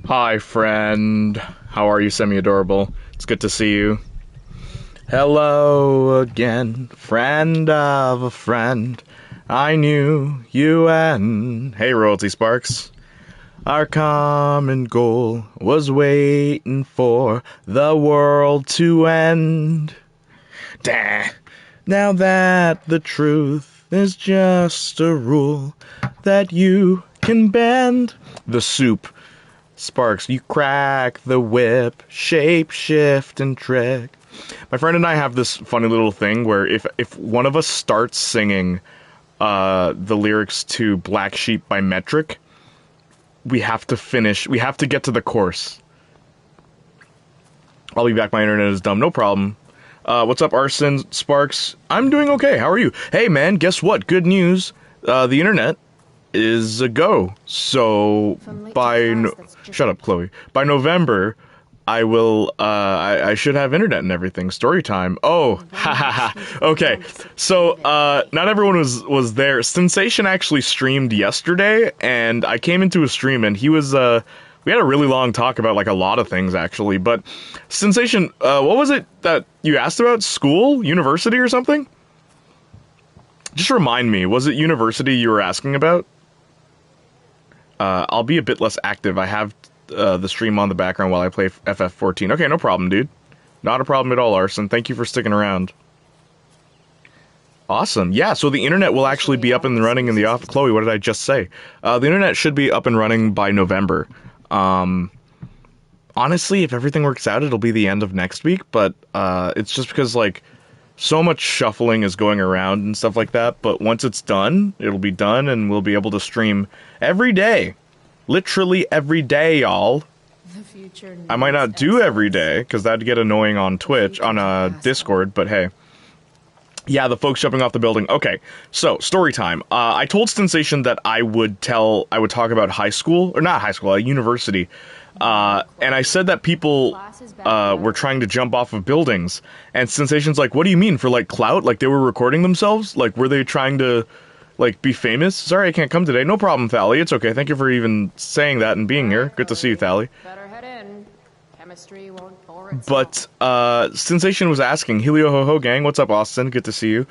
Hi, friend. How are you, semi-adorable? It's good to see you. Hello again, friend of a friend. I knew you and... Hey, Royalty Sparks. Our common goal was waiting for the world to end. Dah. Now that the truth is just a rule that you can bend. The soup. Sparks, you crack the whip, shape, shift, and trick. My friend and I have this funny little thing where if one of us starts singing the lyrics to Black Sheep by Metric, we have to get to the chorus. I'll be back, my internet is dumb, no problem. What's up, Arson, Sparks? I'm doing okay, how are you? Hey man, guess what? Good news. The internet is a go. So shut up, Chloe. By November, I will. I should have internet and everything. Story time. Oh, ha ha ha. Okay, so not everyone was there. Sensation actually streamed yesterday, and I came into a stream, and he was. We had a really long talk about like a lot of things actually. But Sensation, what was it that you asked about? School, university, or something? Just remind me. Was it university you were asking about? I'll be a bit less active. I have the stream on the background while I play FF14. Okay, no problem, dude. Not a problem at all, Arson. Thank you for sticking around. Awesome. Yeah, so the internet will actually be up and running in the off. Chloe, what did I just say? The internet should be up and running by November. Honestly, if everything works out, it'll be the end of next week, but it's just because, like, so much shuffling is going around and stuff like that, but once it's done, it'll be done, and we'll be able to stream every day. Literally every day, y'all. I might not do every day, because that'd get annoying on Twitch, on Discord, but hey. Yeah, the folks jumping off the building. Okay, so, story time. I told Sensation that I would talk about high school, or not high school, university. And I said that people were trying to jump off of buildings, and Sensation's like, what do you mean, for like clout? Like they were recording themselves? Like were they trying to like be famous? Sorry I can't come today. No problem, Thally. It's okay. Thank you for even saying that and being here. Good to see you, Thally. Better head in. Chemistry won't bore itself. But Sensation was asking, Helio Ho Ho Gang, what's up, Austin? Good to see you.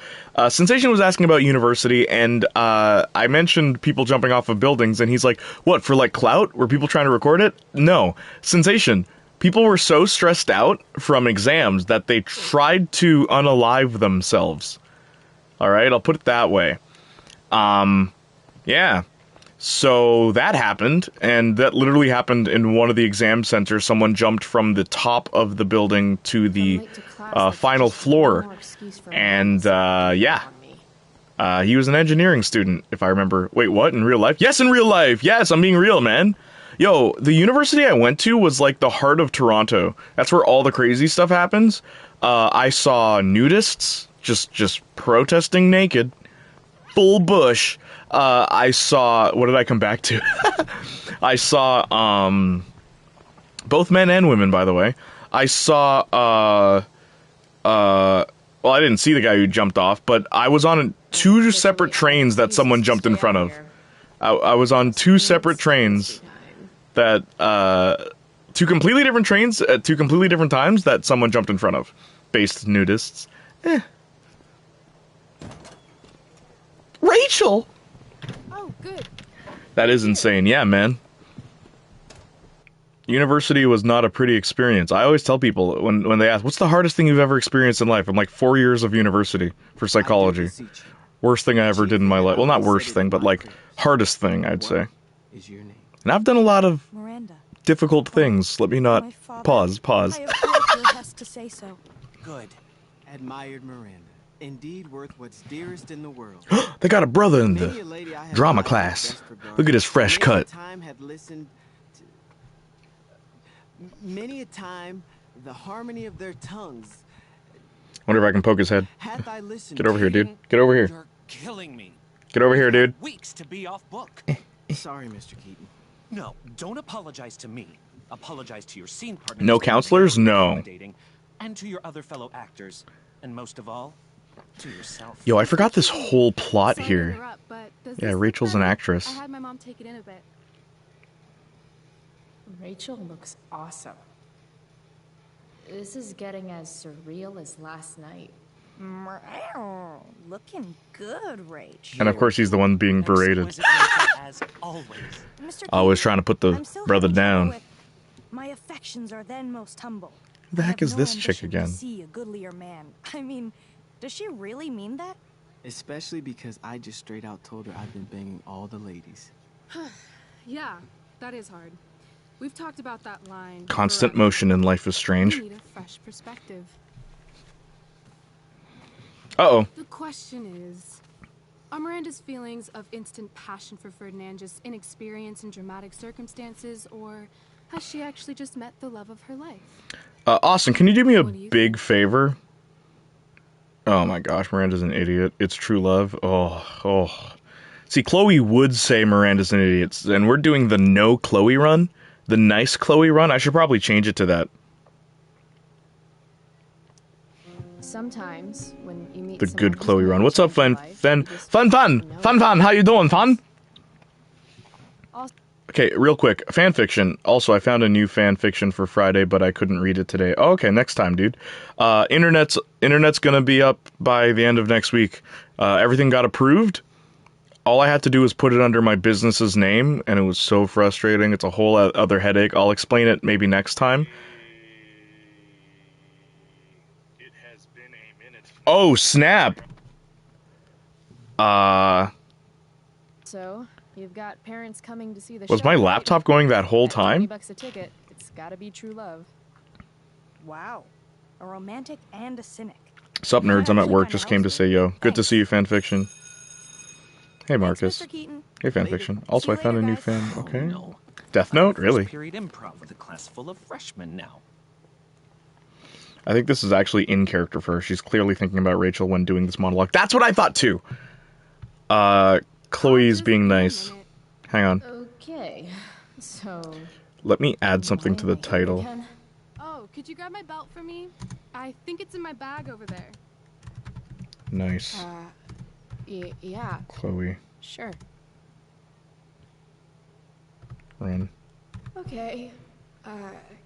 Sensation was asking about university, and I mentioned people jumping off of buildings, and he's like, what, for like clout? Were people trying to record it? No. Sensation, people were so stressed out from exams that they tried to unalive themselves. Alright, I'll put it that way. Yeah. So that happened, and that literally happened in one of the exam centers. Someone jumped from the top of the building to the final floor, and yeah. He was an engineering student, if I remember. Wait, what? In real life? Yes, in real life! Yes, I'm being real, man! Yo, the university I went to was like the heart of Toronto. That's where all the crazy stuff happens. I saw nudists just protesting naked. Full bush. I saw... What did I come back to? I saw, both men and women, by the way. I saw, well, I didn't see the guy who jumped off, but I was on two separate trains that someone jumped in front of. I was on two separate trains that, two completely different trains at two completely different times that someone jumped in front of. Based nudists. Rachel! Oh, good. That is insane. Yeah, man. University was not a pretty experience. I always tell people when they ask, what's the hardest thing you've ever experienced in life? I'm like, 4 years of university for psychology. Worst thing I ever did in my life. Well, not worst thing, but like, hardest thing, I'd say. And I've done a lot of difficult things. Let me not... Pause. Good. Admired Miranda. Indeed worth what's dearest in the world. They got a brother in the drama class. Look at his fresh cut. Many a time, the harmony of their tongues. Wonder if I can poke his head. Get over here, dude. Get over here. You're killing me. Get over here, dude. Weeks to be off book. Sorry, Mr. Keaton. No, don't apologize to me. Apologize to your scene partner. No counselors? No. And to your other fellow actors. And most of all, to yourself. Yo, I forgot this whole plot here. Yeah, Rachel's an actress. I had my mom take it in a bit. Rachel looks awesome. This is getting as surreal as last night. Meow. Looking good, Rach. And of course, he's the one being berated. Exquisite Rachel, as always. Mr. Always Keaton, trying to put the I'm still brother having trouble down. with My affections are then most humble. Who the I heck have is no this chick ambition to again? See a goodlier man. I mean, does she really mean that? Especially because I just straight out told her I've been banging all the ladies. Yeah, that is hard. We've talked about that line. Constant forever. motion in life is strange. We need a fresh perspective. Uh-oh. The question is, are Miranda's feelings of instant passion for Ferdinand just inexperience in dramatic circumstances, or has she actually just met the love of her life? Austin, can you do me a What do you big favor? Oh my gosh, Miranda's an idiot. It's true love. Oh. See, Chloe would say Miranda's an idiot, and we're doing the no Chloe run, the nice Chloe run. I should probably change it to that. Sometimes, when you meet The someone good who's Chloe gonna run. What's up, change your Fen? life, Fen? you just Fun. know. How you doing, Fun? Also- Okay, real quick. Fan fiction. Also, I found a new fan fiction for Friday, but I couldn't read it today. Oh, okay, next time, dude. Internet's gonna be up by the end of next week. Everything got approved. All I had to do was put it under my business's name, and it was so frustrating. It's a whole other headache. I'll explain it maybe next time. It has been a minute. Oh, snap! So, you've got parents coming to see the show. Was my right? laptop going that whole At 20 time? bucks a ticket. It's gotta be true love. Wow. A romantic and a cynic. Sup, nerds? I'm at Actually work. kinda Just came to helps say me. yo. Good to Thanks. see you, fan fiction. Hey, Thanks, Marcus. Mr. Keaton. Hey, fan Later. fiction. Also, See I you found a later, new guys. fan. Oh, Okay. no. Death Note, First really? Period improv with a class full of freshmen now. I think this is actually in character for her. She's clearly thinking about Rachel when doing this monologue. That's what I thought too. Chloe's Just being give me a nice. minute. Hang on. Okay, so... Let me add something to the why am I here title. again? Oh, could you grab my belt for me? I think it's in my bag over there. Nice. Yeah, Chloe. sure. Run. Okay,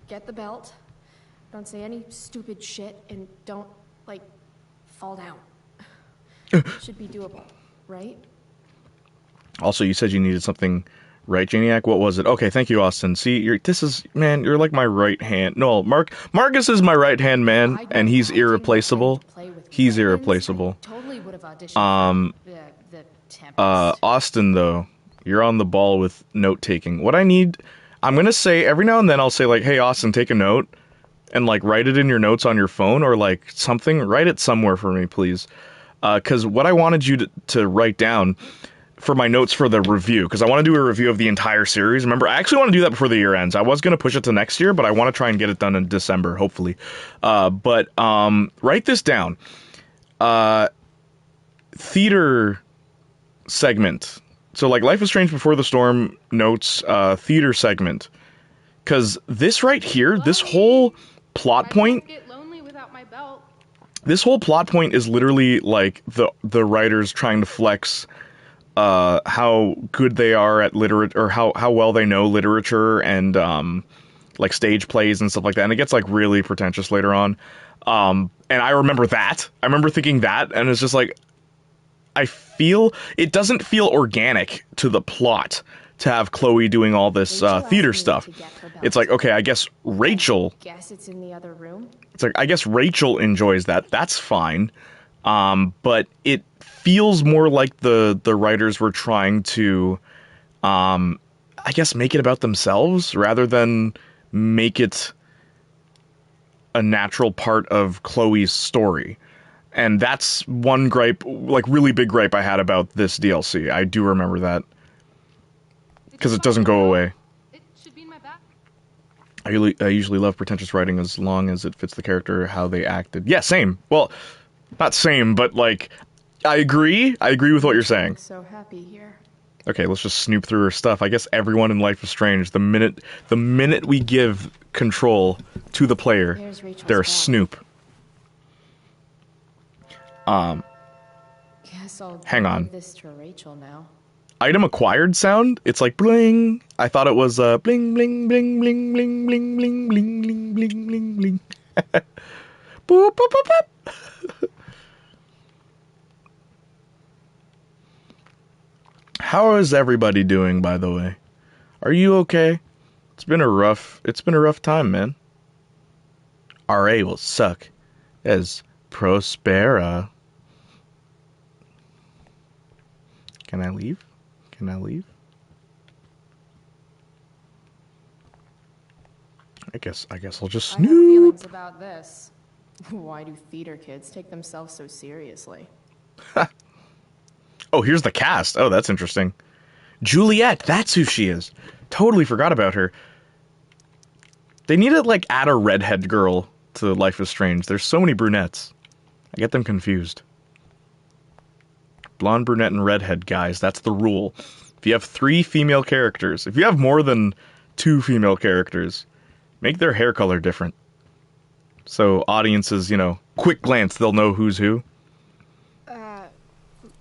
get the belt. Don't say any stupid shit, and don't, like, fall down. Should be doable, right? Also, you said you needed something, right, Janiac? What was it? Okay, thank you, Austin. See, you're like my right hand. No, Marcus is my right hand man, I and don't he's mind being irreplaceable. pretend to play with He's weapons. irreplaceable. I totally would have auditioned for the Tempest. Austin, though, you're on the ball with note taking. What I need, I'm gonna say every now and then I'll say like, "Hey, Austin, take a note," and like write it in your notes on your phone or like something. Write it somewhere for me, please. Because what I wanted you to write down for my notes for the review, because I want to do a review of the entire series. Remember, I actually want to do that before the year ends. I was going to push it to next year, but I want to try and get it done in December, hopefully. But write this down. Theater segment. So, like, Life is Strange Before the Storm notes, theater segment. Because this right here, this whole plot I point... won't get lonely without my belt. This whole plot point is literally like the writers trying to flex how good they are at literature, or how well they know literature and like stage plays and stuff like that. And it gets like really pretentious later on. And I remember that. I remember thinking that, and it's just like it doesn't feel organic to the plot to have Chloe doing all this Rachel asked theater me stuff. to get her belt. It's like, okay, I guess Rachel. Guess it's in the other room. It's like, I guess Rachel enjoys that. That's fine. But it feels more like the writers were trying to, I guess, make it about themselves rather than make it a natural part of Chloe's story. And that's one gripe, like really big gripe I had about this DLC. I do remember that. Because it doesn't go away. It should be in my bag. I usually love pretentious writing as long as it fits the character, how they acted. Yeah, same. Well, not same, but like, I agree. I agree with what you're saying. I'm so happy here. Okay, let's just snoop through her stuff. I guess everyone in Life is Strange, the minute we give control to the player, There's Rachel's they're a bag. snoop. Guess I'll Hang on. give this to Rachel now. item acquired sound. It's like bling. I thought it was bling bling bling bling bling bling bling bling bling bling bling bling. Boop, boop, boop, boop. How is everybody doing, by the way? Are you okay? It's been a rough time, man. RA will suck as Prospera. Can I leave? Can I leave? I guess I'll just I have snoop. feelings about this. Why do theater kids take themselves so seriously? Oh, here's the cast. Oh, that's interesting. Juliet, that's who she is. Totally forgot about her. They need to, like, add a redhead girl to Life is Strange. There's so many brunettes. I get them confused. Blonde, brunette, and redhead, guys. That's the rule. If you have 3 female characters, if you have more than 2 female characters, make their hair color different. So audiences, you know, quick glance, they'll know who's who.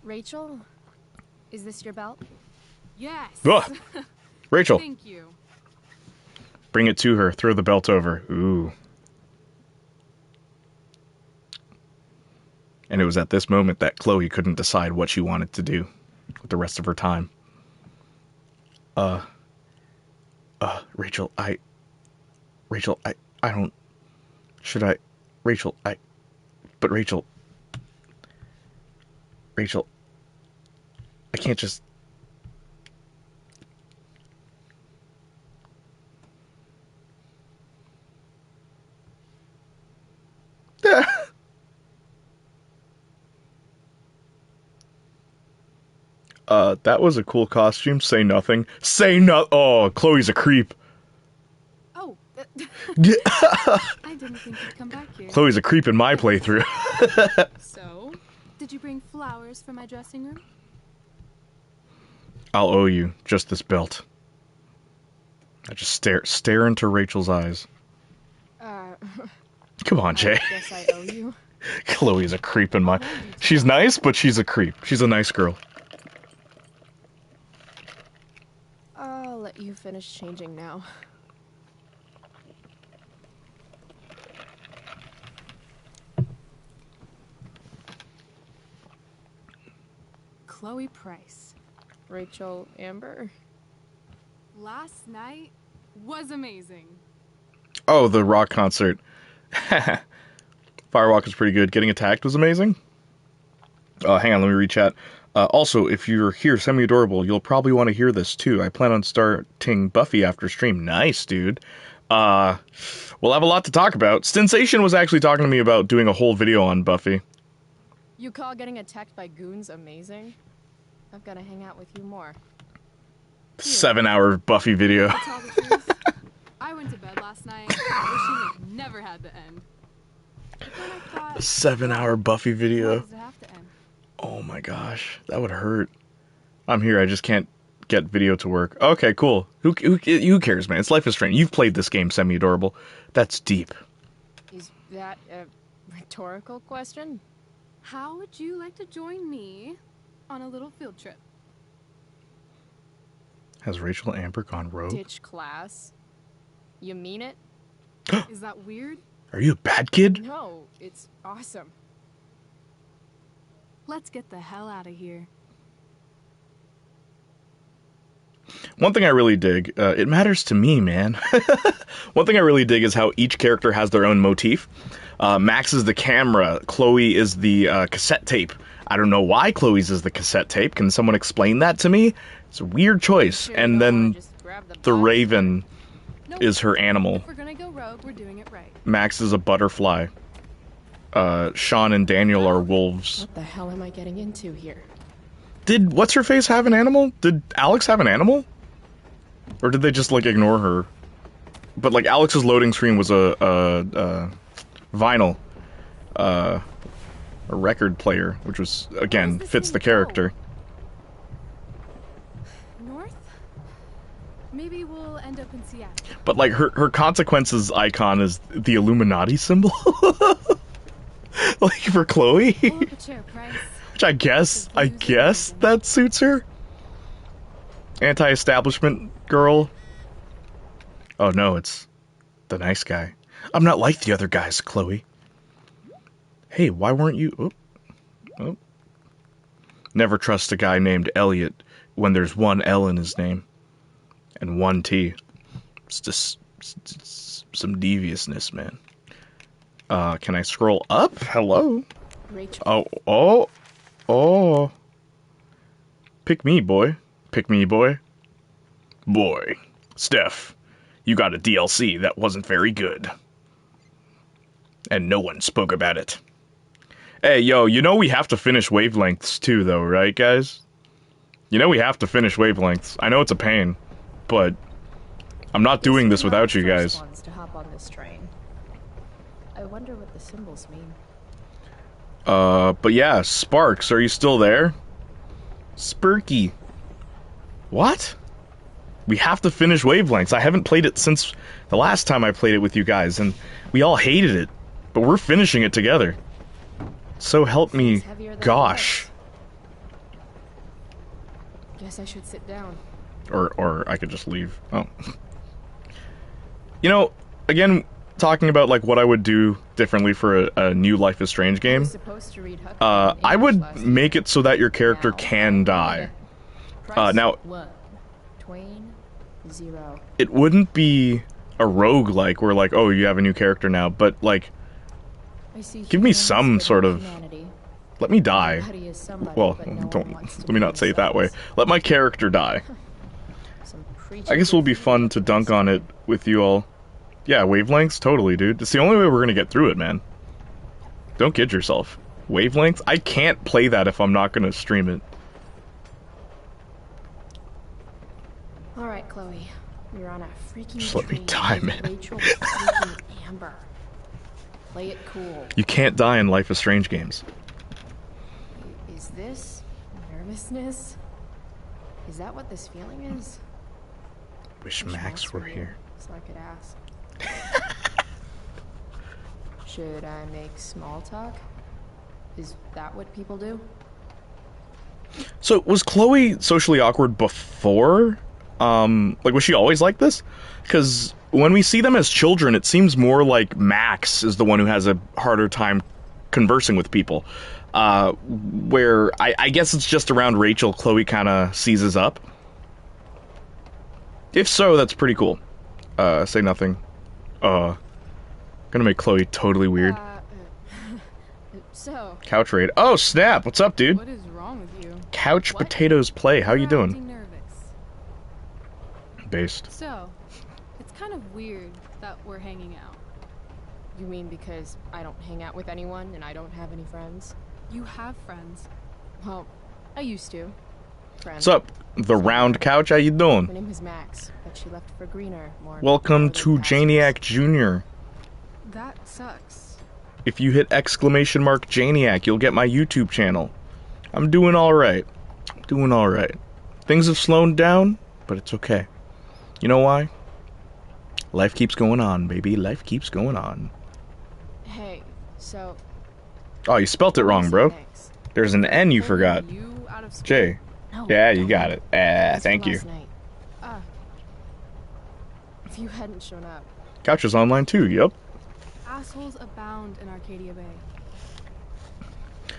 Rachel? Is this your belt? Yes. Ugh. Rachel, Thank you. bring it to her. Throw the belt over. Ooh. And it was at this moment that Chloe couldn't decide what she wanted to do with the rest of her time. Rachel, I don't... Should I... Rachel, But Rachel, I can't just... That was a cool costume. Say nothing. Say no... Oh, Chloe's a creep. Oh, I didn't think you'd come back here. Chloe's a creep in my playthrough. So, did you bring flowers for my dressing room? I'll owe you just this belt. I just stare into Rachel's eyes. Come on, Jay. I guess I owe you. Chloe's a creep in my... She's nice, but she's a creep. She's a nice girl. I'll let you finish changing now. Chloe Price. Rachel Amber? Last night was amazing. Oh, the rock concert. Firewalk was pretty good. Getting attacked was amazing. Hang on, let me read chat. Also, if you're here, semi-adorable, you'll probably want to hear this too. I plan on starting Buffy after stream. Nice, dude. We'll have a lot to talk about. Sensation was actually talking to me about doing a whole video on Buffy. You call getting attacked by goons amazing? I've got to hang out with you more. 7-hour Buffy video. To tell the truth, I went to bed last night wishing it never had to end. But then I thought, A 7-hour Buffy why video. does it have to end? Oh my gosh, that would hurt. I'm here, I just can't get video to work. Okay, cool. Who cares, man? It's Life is Strange. You've played this game, semi-adorable. That's deep. Is that a rhetorical question? How would you like to join me on a little field trip? Has Rachel Amber gone rogue? Ditch class? You mean it? Is that weird? Are you a bad kid? No, it's awesome. Let's get the hell out of here. One thing I really dig, it matters to me, man. One thing I really dig is how each character has their own motif. Max is the camera. Chloe is the cassette tape. I don't know why Chloe's is the cassette tape. Can someone explain that to me? It's a weird choice. Sure, And you then wanna just grab the the box? Raven Nope. is her animal. If we're gonna go rogue, we're doing it right. Max is a butterfly. Sean and Daniel are wolves. What the hell am I getting into here? Did What's-Her-Face have an animal? Did Alex have an animal? Or did they just, like, ignore her? But, like, Alex's loading screen was a vinyl. A record player, which was, again, Where's this fits the thing go? character. North? Maybe we'll end up in Seattle. But, like, her consequences icon is the Illuminati symbol. Like, for Chloe. Pull up a chair, Price. Which I guess that suits her. Anti-establishment girl. Oh no, it's the nice guy. I'm not like the other guys, Chloe. Hey, why weren't you... Oh. Oh. Never trust a guy named Elliot when there's one L in his name. And one T. It's just some deviousness, man. Can I scroll up? Hello? Rachel. Oh. Pick me, boy. Pick me, boy. Boy. Steph, you got a DLC that wasn't very good. And no one spoke about it. Hey, yo, you know we have to finish Wavelengths too, though, right, guys? You know we have to finish Wavelengths. I know it's a pain, but I'm not doing this without you guys. Ones to hop on this train. I wonder what the symbols mean. But yeah, Sparks, are you still there? Spurky. What? We have to finish Wavelengths. I haven't played it since the last time I played it with you guys, and we all hated it. But we're finishing it together. So help me, gosh. Guess I should sit down. Or I could just leave. Oh. You know, again, talking about like what I would do differently for a new Life is Strange game. I would make it so that your character can die. Now, Twain, 0. it wouldn't be a roguelike where like, oh, you have a new character now, but like, give me some sort of... Let me die. Well, don't... Let me not say it that way. Let my character die. I guess it will be fun to dunk on it with you all. Yeah, Wavelengths? Totally, dude. It's the only way we're gonna get through it, man. Don't kid yourself. Wavelengths? I can't play that if I'm not gonna stream it. Alright, Chloe. You're on a freaking Just let me train die, with man. Rachel freaking Amber. Play it cool. You can't die in Life is Strange games. Is this nervousness? Is that what this feeling is? Wish Max were here. So I could ask. Should I make small talk? Is that what people do? So, was Chloe socially awkward before? Like, was she always like this? Because when we see them as children, it seems more like Max is the one who has a harder time conversing with people. Where I guess it's just around Rachel, Chloe kind of seizes up. If so, that's pretty cool. Say nothing. Gonna make Chloe totally weird. So, Couch raid. Oh, snap! What's up, dude? What is wrong with you? Couch Potatoes Play. How you You're doing? acting nervous. Based. So, it's kind of weird that we're hanging out. you mean because I don't hang out with anyone and I don't have any friends? You have friends. Well, I used to. Friends. What's up? The round couch. How you Her doing? name was Max, but she left for greener, more Welcome to northern pastures. Janiac Jr. That sucks. If you hit exclamation mark Janiac, you'll get my YouTube channel. I'm doing alright. Doing alright. Things have slowed down, but it's okay. You know why? Life keeps going on, baby. Life keeps going on. Hey, so Oh, you spelt it wrong, bro. thanks. There's an N you forgot. You out of school? J. No, Yeah, you don't. got it. Thanks for Thank you. last night. If you hadn't shown up, Couch is online too, yep. Assholes abound in Arcadia Bay.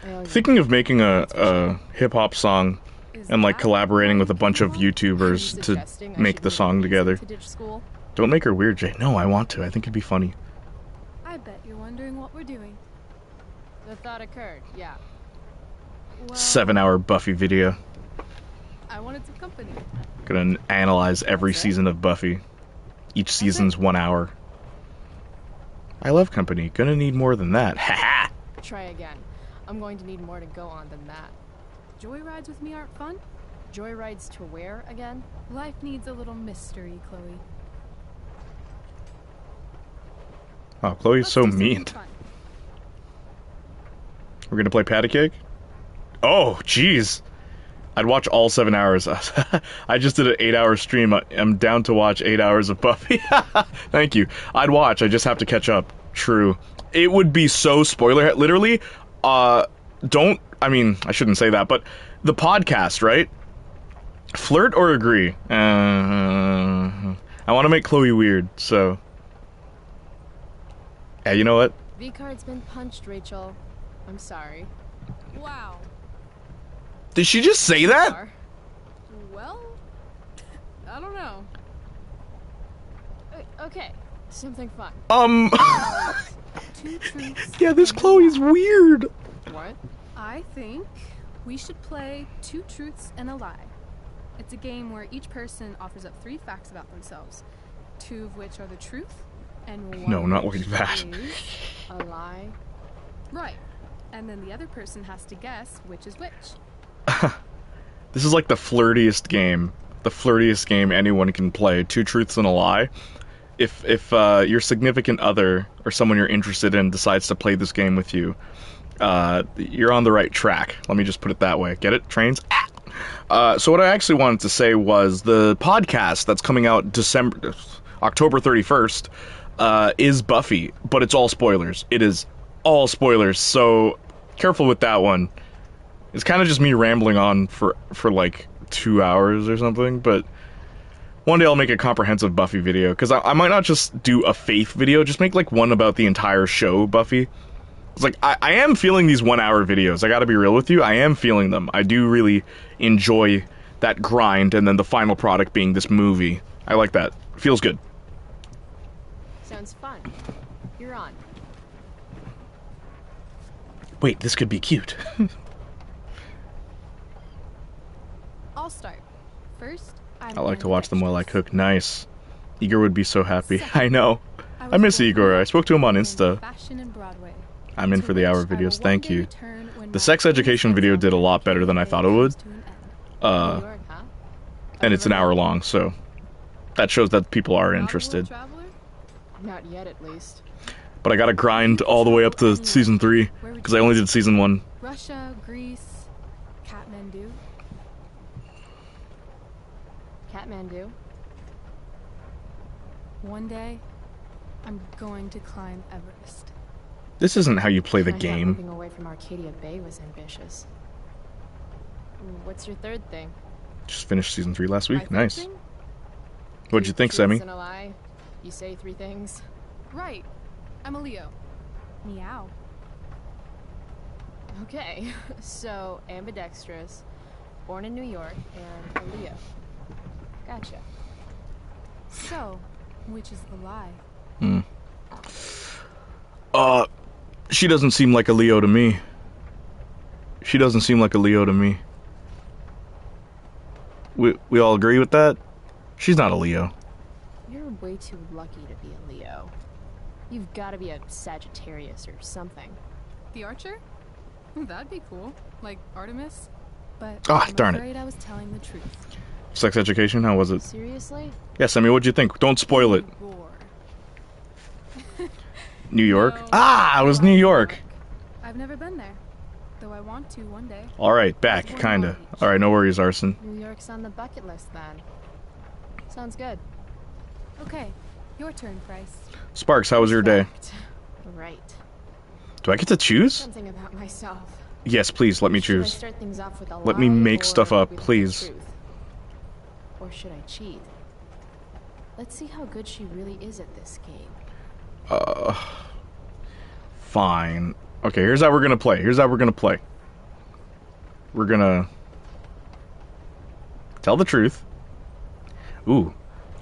I owe you. Thinking of making a hip-hop song Is and like that collaborating why with a bunch of people- Are you YouTubers to suggesting I make should the leave song music together. to ditch school? Don't make her weird, Jay. No, I want to. I think it'd be funny. I bet you're wondering what we're doing. The thought occurred, yeah. Well, 7-hour Buffy video. I wanted some company. Gonna analyze every That's it? season of Buffy. Each season's 1 hour. I love company. Gonna need more than that. Haha! Try again. I'm going to need more to go on than that. Joyrides with me aren't fun. Joyrides to where again? Life needs a little mystery, Chloe. Oh, Chloe's Let's so do something mean. fun. We're gonna play patty cake? Oh, jeez. I'd watch all 7 hours. I just did an 8-hour stream. I'm down to watch 8 hours of Buffy. Thank you. I'd watch. I just have to catch up. True. It would be so spoiler. Literally, don't... I mean, I shouldn't say that, but the podcast, right? Flirt or agree? I want to make Chloe weird, so... Yeah, you know what? V-card's been punched, Rachel. I'm sorry. Wow. Did she just say that? Are. Well, I don't know. Okay, something fun. Two truths. Yeah, this and a Chloe's lie. weird. What? I think we should play two truths and a lie. It's a game where each person offers up 3 facts about themselves, 2 of which are the truth, and 1 No, not which like that. is A lie? right. And then the other person has to guess which is which. This is like the flirtiest game. The flirtiest game anyone can play. 2 truths and a lie. If your significant other or someone you're interested in decides to play this game with you, you're on the right track. Let me just put it that way. Get it? Trains? So what I actually wanted to say was the podcast that's coming out October 31st is Buffy, but it's all spoilers. It is all spoilers, so careful with that one. It's kind of just me rambling on for like 2 hours or something, but one day I'll make a comprehensive Buffy video, because I might not just do a Faith video, just make like one about the entire show, Buffy. It's like, I am feeling these 1 hour videos, I gotta be real with you, I am feeling them. I do really enjoy that grind, and then the final product being this movie. I like that. Feels good. Sounds fun. You're on. Wait, this could be cute. I'll start. First, I like to watch them while I cook. Nice. Igor would be so happy. I know. I miss Igor. I spoke to him on Insta. Fashion and Broadway. I'm in for the hour videos. Thank you. The sex education video did a lot better than I thought it would. New York, huh? And it's an hour long, so that shows that people are interested. Not yet, at least. But I gotta grind all the way up to season 3, because I only did season 1. Russia, Greece, Kathmandu. Kathmandu? One day, I'm going to climb Everest. This isn't how you play the I thought game. moving away from Arcadia Bay was ambitious. What's your third thing? Just finished season 3 last My week. third Nice. thing? What'd you think, Truths Sammy? and a lie. You say 3 things. Right. I'm a Leo. Meow. Okay, so ambidextrous, born in New York, and a Leo. Gotcha. So, which is the lie? She doesn't seem like a Leo to me. She doesn't seem like a Leo to me. We all agree with that? She's not a Leo. You're way too lucky to be a Leo. You've got to be a Sagittarius or something. The Archer? That'd be cool. Like Artemis. But Ah, I'm darn it. afraid I was telling the truth. Sex education, how was it? Seriously? Yeah, Sammy, what'd you think? Don't spoil it. Roar. New York? No. Ah, it was New York. I've never been there, though I want to one day. Alright, back, kinda. Alright, no worries, Arson. New York's on the bucket list then. Sounds good. Okay, your turn, Price. Sparks, how was your day? Fact. Right. Do I get to choose? Something about myself. Yes, please, let me Should I choose. start things off with a Let me lie, make or stuff up, with the please. truth? Or should I cheat? Let's see how good she really is at this game. Fine. Okay, here's how we're gonna play. We're gonna tell the truth. Ooh,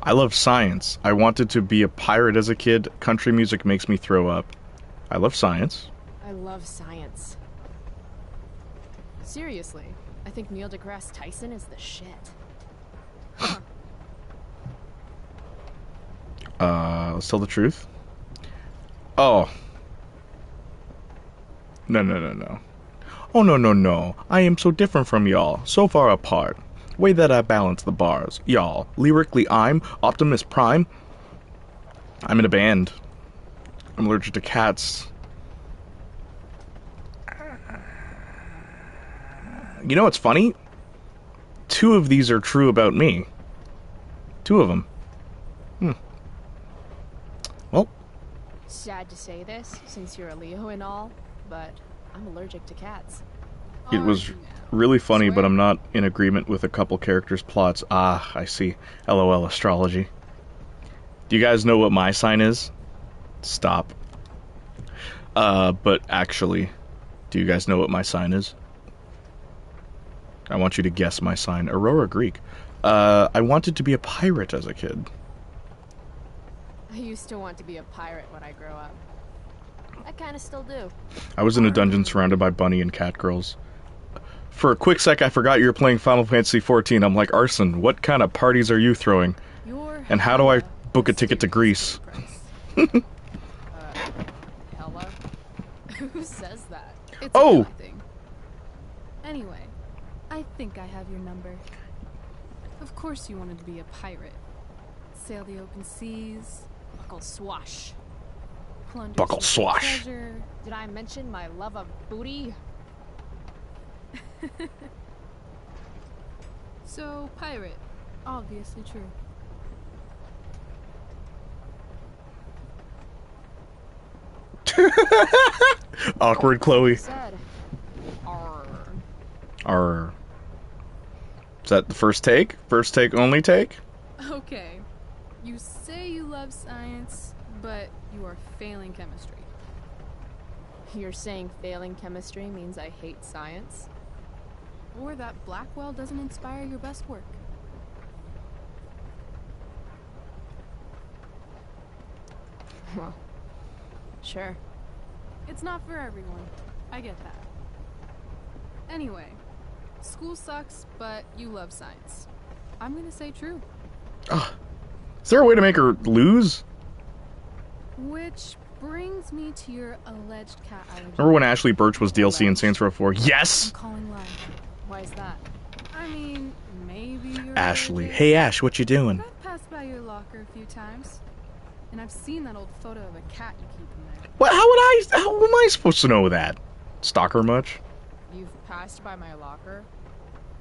I love science. I wanted to be a pirate as a kid. Country music makes me throw up. I love science. I love science. Seriously, I think Neil deGrasse Tyson is the shit. Let's tell the truth. Oh. No. Oh, no. I am so different from y'all. So far apart. Way that I balance the bars. Y'all. Lyrically, I'm Optimus Prime. I'm in a band. I'm allergic to cats. You know what's funny? 2 of these are true about me. 2 of them. Well, Sad to say this, since you're a Leo and all, but I'm allergic to cats. It was really funny, but I'm not in agreement with a couple characters' plots. Ah, I see. LOL astrology. Do you guys know what my sign is? Stop. But actually, do you guys know what my sign is? I want you to guess my sign. Aurora Greek. I wanted to be a pirate as a kid. I used to want to be a pirate when I grow up. I kind of still do. I was in a dungeon surrounded by bunny and cat girls. For a quick sec, I forgot you were playing Final Fantasy XIV. I'm like, Arson, what kind of parties are you throwing? And how do I book a ticket to Greece? Hello? Who says that? It's Oh! a thing. Anyway, I think I have your number. Of course you wanted to be a pirate. Sail the open seas, Buckle swash. plunder Buckle secret swash. treasure. Did I mention my love of booty? So, pirate. Obviously true. Awkward Chloe. Said. Arr. Arr. Is that the first take? First take, only take? Okay. You say you love science, but you are failing chemistry. You're saying failing chemistry means I hate science? Or that Blackwell doesn't inspire your best work. Well, sure. It's not for everyone. I get that. Anyway, school sucks, but you love science. I'm gonna say true. Is there a way to make her lose? Which brings me to your alleged cat allergy. Remember when Ashley Birch was DLC in Saints Row 4? I'm Yes! calling lie. Why is that? I mean, maybe you're Ashley. allergic, Hey Ash, what you doing? but I've passed by your locker a few times, and I've seen that old photo of a cat you keep in there. What? How am I supposed to know that? Stalker much? You've passed by my locker?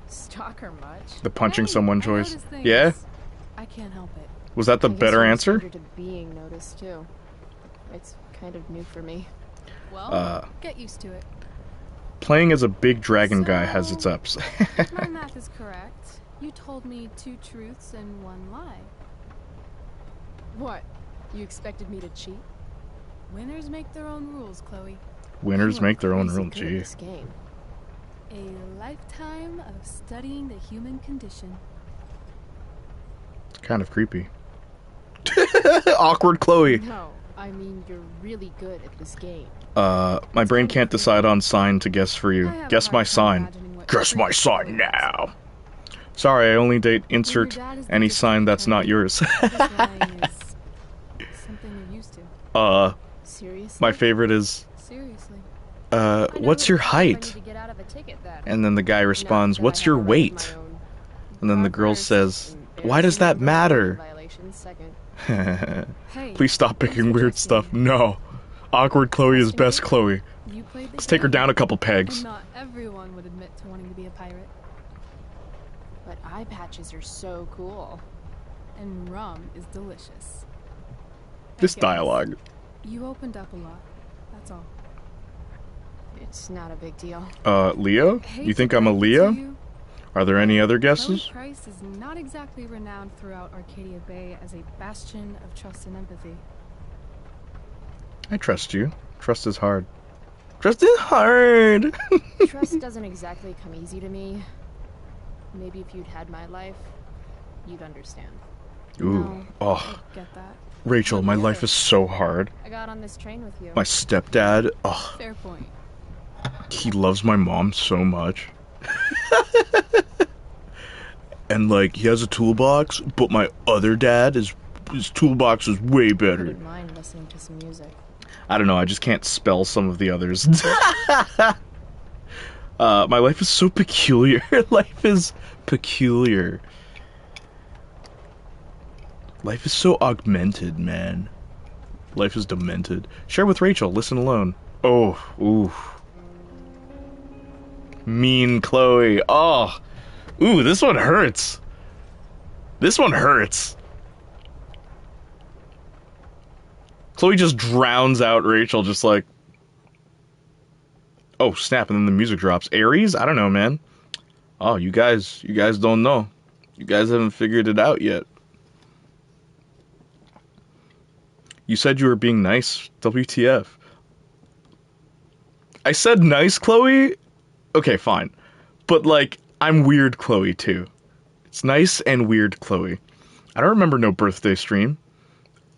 Stalker much? The punching Hey, someone I choice? notice things. Yeah? I can't help it. Was that the I guess better I'm a answer? stranger to being noticed too. It's kind of new for me. Well, get used to it. Playing as a big dragon guy has its ups. If my math is correct, you told me 2 truths and 1 lie. What? You expected me to cheat? Winners make their own rules, Chloe. Winners You are make their own crazy rule. good at Gee. this game. A lifetime of studying the human condition. Kind of creepy. Awkward Chloe. No, I mean you're really good at this game. My brain can't decide on sign to guess for you. I have a Guess hard my time sign. imagining what Guess my freak sign Chloe now. Sorry, I only date insert dad is the any distant sign that's not friend. yours. is. This lying is something you're used to. Seriously? My favorite is, Seriously. I know what's which your time I height? need to get out of a ticket then. And then the guy Not responds, that I what's have your a right of weight? my own. And then the Bar girl first, says, why does that embarrassing matter? violation second. Hey. Please stop thanks picking for weird trusting stuff. me. No. Awkward Chloe is best Chloe. You played the Let's take her game, down a couple and pegs. not everyone would admit to wanting to be a pirate. But eye patches are so cool. And rum is delicious. This Okay. dialogue. You opened up a lot. That's all. It's not a big deal. Leo? Hate You to think I'm a break it to Leo? you, Are there any other Chloe guesses? Price is not exactly renowned throughout Arcadia Bay as a bastion of trust and empathy. I trust you. Trust is hard. Trust is hard! Trust doesn't exactly come easy to me. Maybe if you'd had my life, you'd understand. Ooh. No, Oh. I get that. Rachel, my life is so hard. I got on this train with you. My stepdad, oh, Fair point. he loves my mom so much. And like, he has a toolbox, but my other dad his toolbox is way I better. wouldn't mind listening to some music. I don't know, I just can't spell some of the others. My life is so peculiar. Life is peculiar. Life is so augmented, man. Life is demented. Share with Rachel, listen alone. Oh, ooh. Mean Chloe. Oh. Ooh, this one hurts. This one hurts. Chloe just drowns out Rachel, just like... Oh, snap, and then the music drops. Aries? I don't know, man. Oh, you guys don't know. You guys haven't figured it out yet. You said you were being nice. WTF. I said nice, Chloe? Okay, fine. But, like, I'm weird Chloe, too. It's nice and weird Chloe. I don't remember no birthday stream.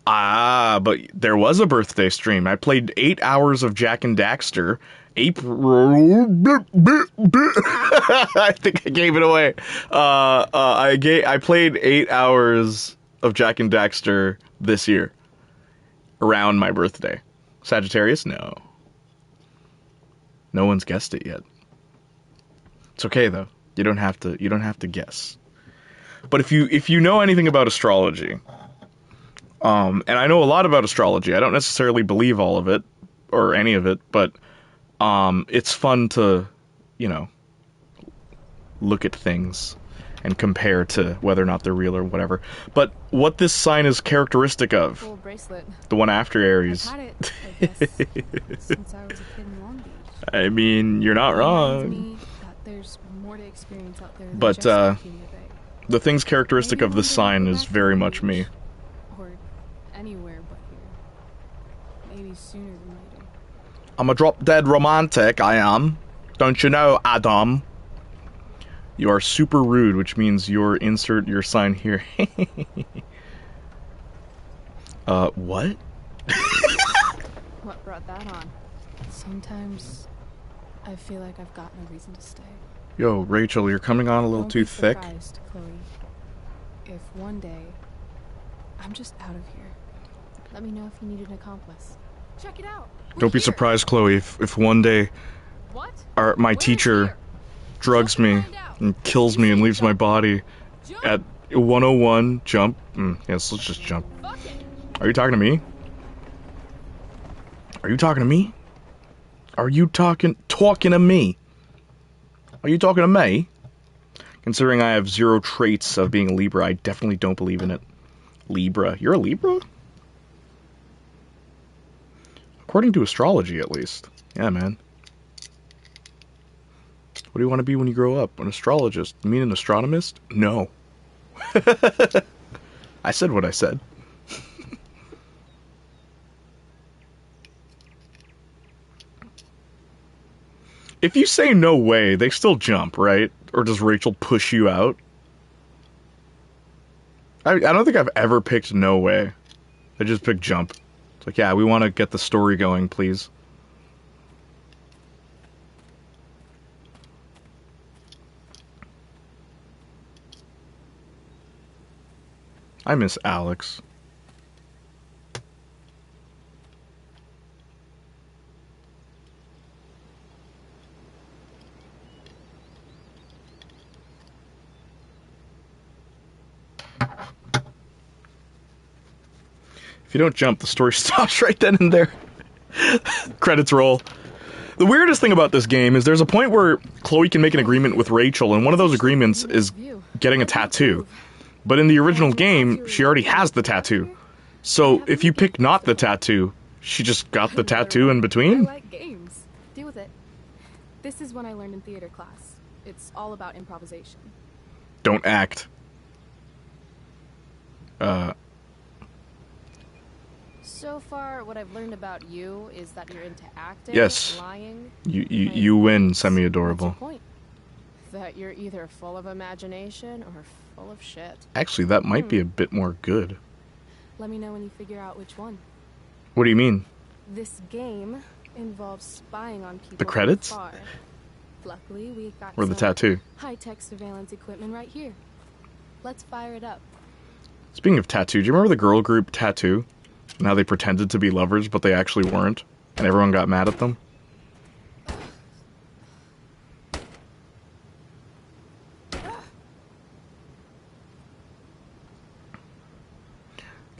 Ah, but there was a birthday stream. I played 8 hours of Jack and Daxter. April. I think I gave it away. I played 8 hours of Jack and Daxter this year, around my birthday. Sagittarius? No. No one's guessed it yet. It's okay though. You don't have to guess. But if you know anything about astrology, and I know a lot about astrology. I don't necessarily believe all of it or any of it, but it's fun to, look at things and compare to whether or not they're real or whatever. But what this sign is characteristic of, Full bracelet. the one after Aries. I've had it, I guess, since I was a kid in Long Beach. I mean, you're not It reminds wrong. me that there's more to experience out there than But, just Arcadia Bay. The thing's characteristic Maybe of one this day sign I'll go is back very to much the me. beach. Or anywhere but here. Maybe sooner than later. I'm a drop dead romantic, I am. Don't you know, Adam? You are super rude, which means insert your sign here. What? What brought that on? Sometimes I feel like I've got no reason to stay. Yo, Rachel, you're coming on a little Don't too be thick. surprised, Chloe, if one day I'm just out of here. Let me know if you need an accomplice. Check it out. Don't be surprised, Chloe, if one day What? my teacher drugs me and kills me and leaves my body at 101 jump. Yes, let's just jump. Are you talking to me? Are you talking to me? Are you talking to me? Are you talking to me? Considering I have 0 traits of being a Libra, I definitely don't believe in it. Libra. You're a Libra? According to astrology, at least. Yeah, man. What do you want to be when you grow up? An astrologist? You mean an astronomist? No. I said what I said. If you say no way, they still jump, right? Or does Rachel push you out? I don't think I've ever picked no way. I just picked jump. It's like, yeah, we want to get the story going, please. I miss Alex. If you don't jump, the story stops right then and there. Credits roll. The weirdest thing about this game is there's a point where Chloe can make an agreement with Rachel, and one of those agreements is getting a tattoo. But in the original game, she already has the tattoo. So if you pick not the tattoo, she just got the tattoo in I between? like games. Deal with it. This is what I learned in theater class. It's all about improvisation. Don't act. So far, what I've learned about you is that you're into acting, Yes. lying. You win, What's your semi-adorable. point? That you're either full of imagination or full of shit. Actually, that might be a bit more good. Let me know when you figure out which one. What do you mean? This game involves spying on people. The credits? From afar. Luckily, we got Or the some tattoo? high-tech surveillance equipment right here. Let's fire it up. Speaking of tattoo, do you remember the girl group Tattoo? And how they pretended to be lovers, but they actually weren't? And everyone got mad at them?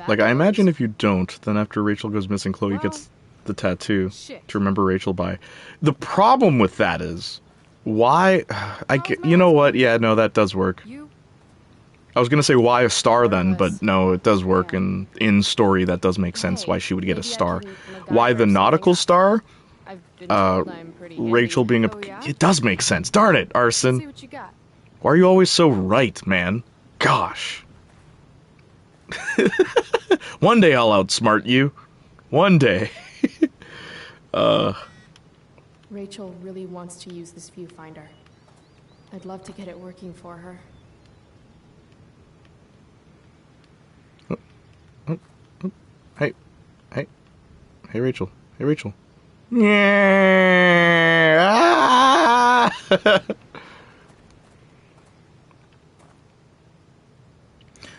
Like, I imagine if you don't, then after Rachel goes missing, Chloe gets the tattoo Shit. to remember Rachel by. The problem with that is, why... you know what? Yeah, no, that does work. You I was gonna say why a star then, but no, it does work, and in story that does make sense why she would get a star. Why the nautical star? I've been told I'm pretty handy. Rachel being a... Oh, yeah? It does make sense. Darn it, See Arson. what you got. Why are you always so right, man? Gosh. One day I'll outsmart you. One day. Rachel really wants to use this viewfinder. I'd love to get it working for her. Hey. Hey. Hey, Rachel. Hey, Rachel. Yeah.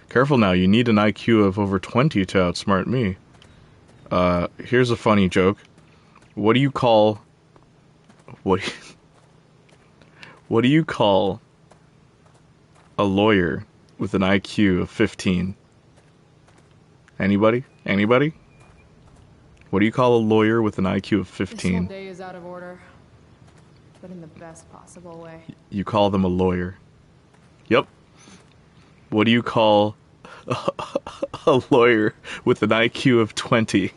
Careful now, you need an IQ of over 20 to outsmart me. Here's a funny joke. What do you call... What do you call a lawyer with an IQ of 15? Anybody? Anybody? What do you call a lawyer with an IQ of This whole 15? day is out of order, but in the best possible way. You call them a lawyer. Yep. What do you call a lawyer with an IQ of 20?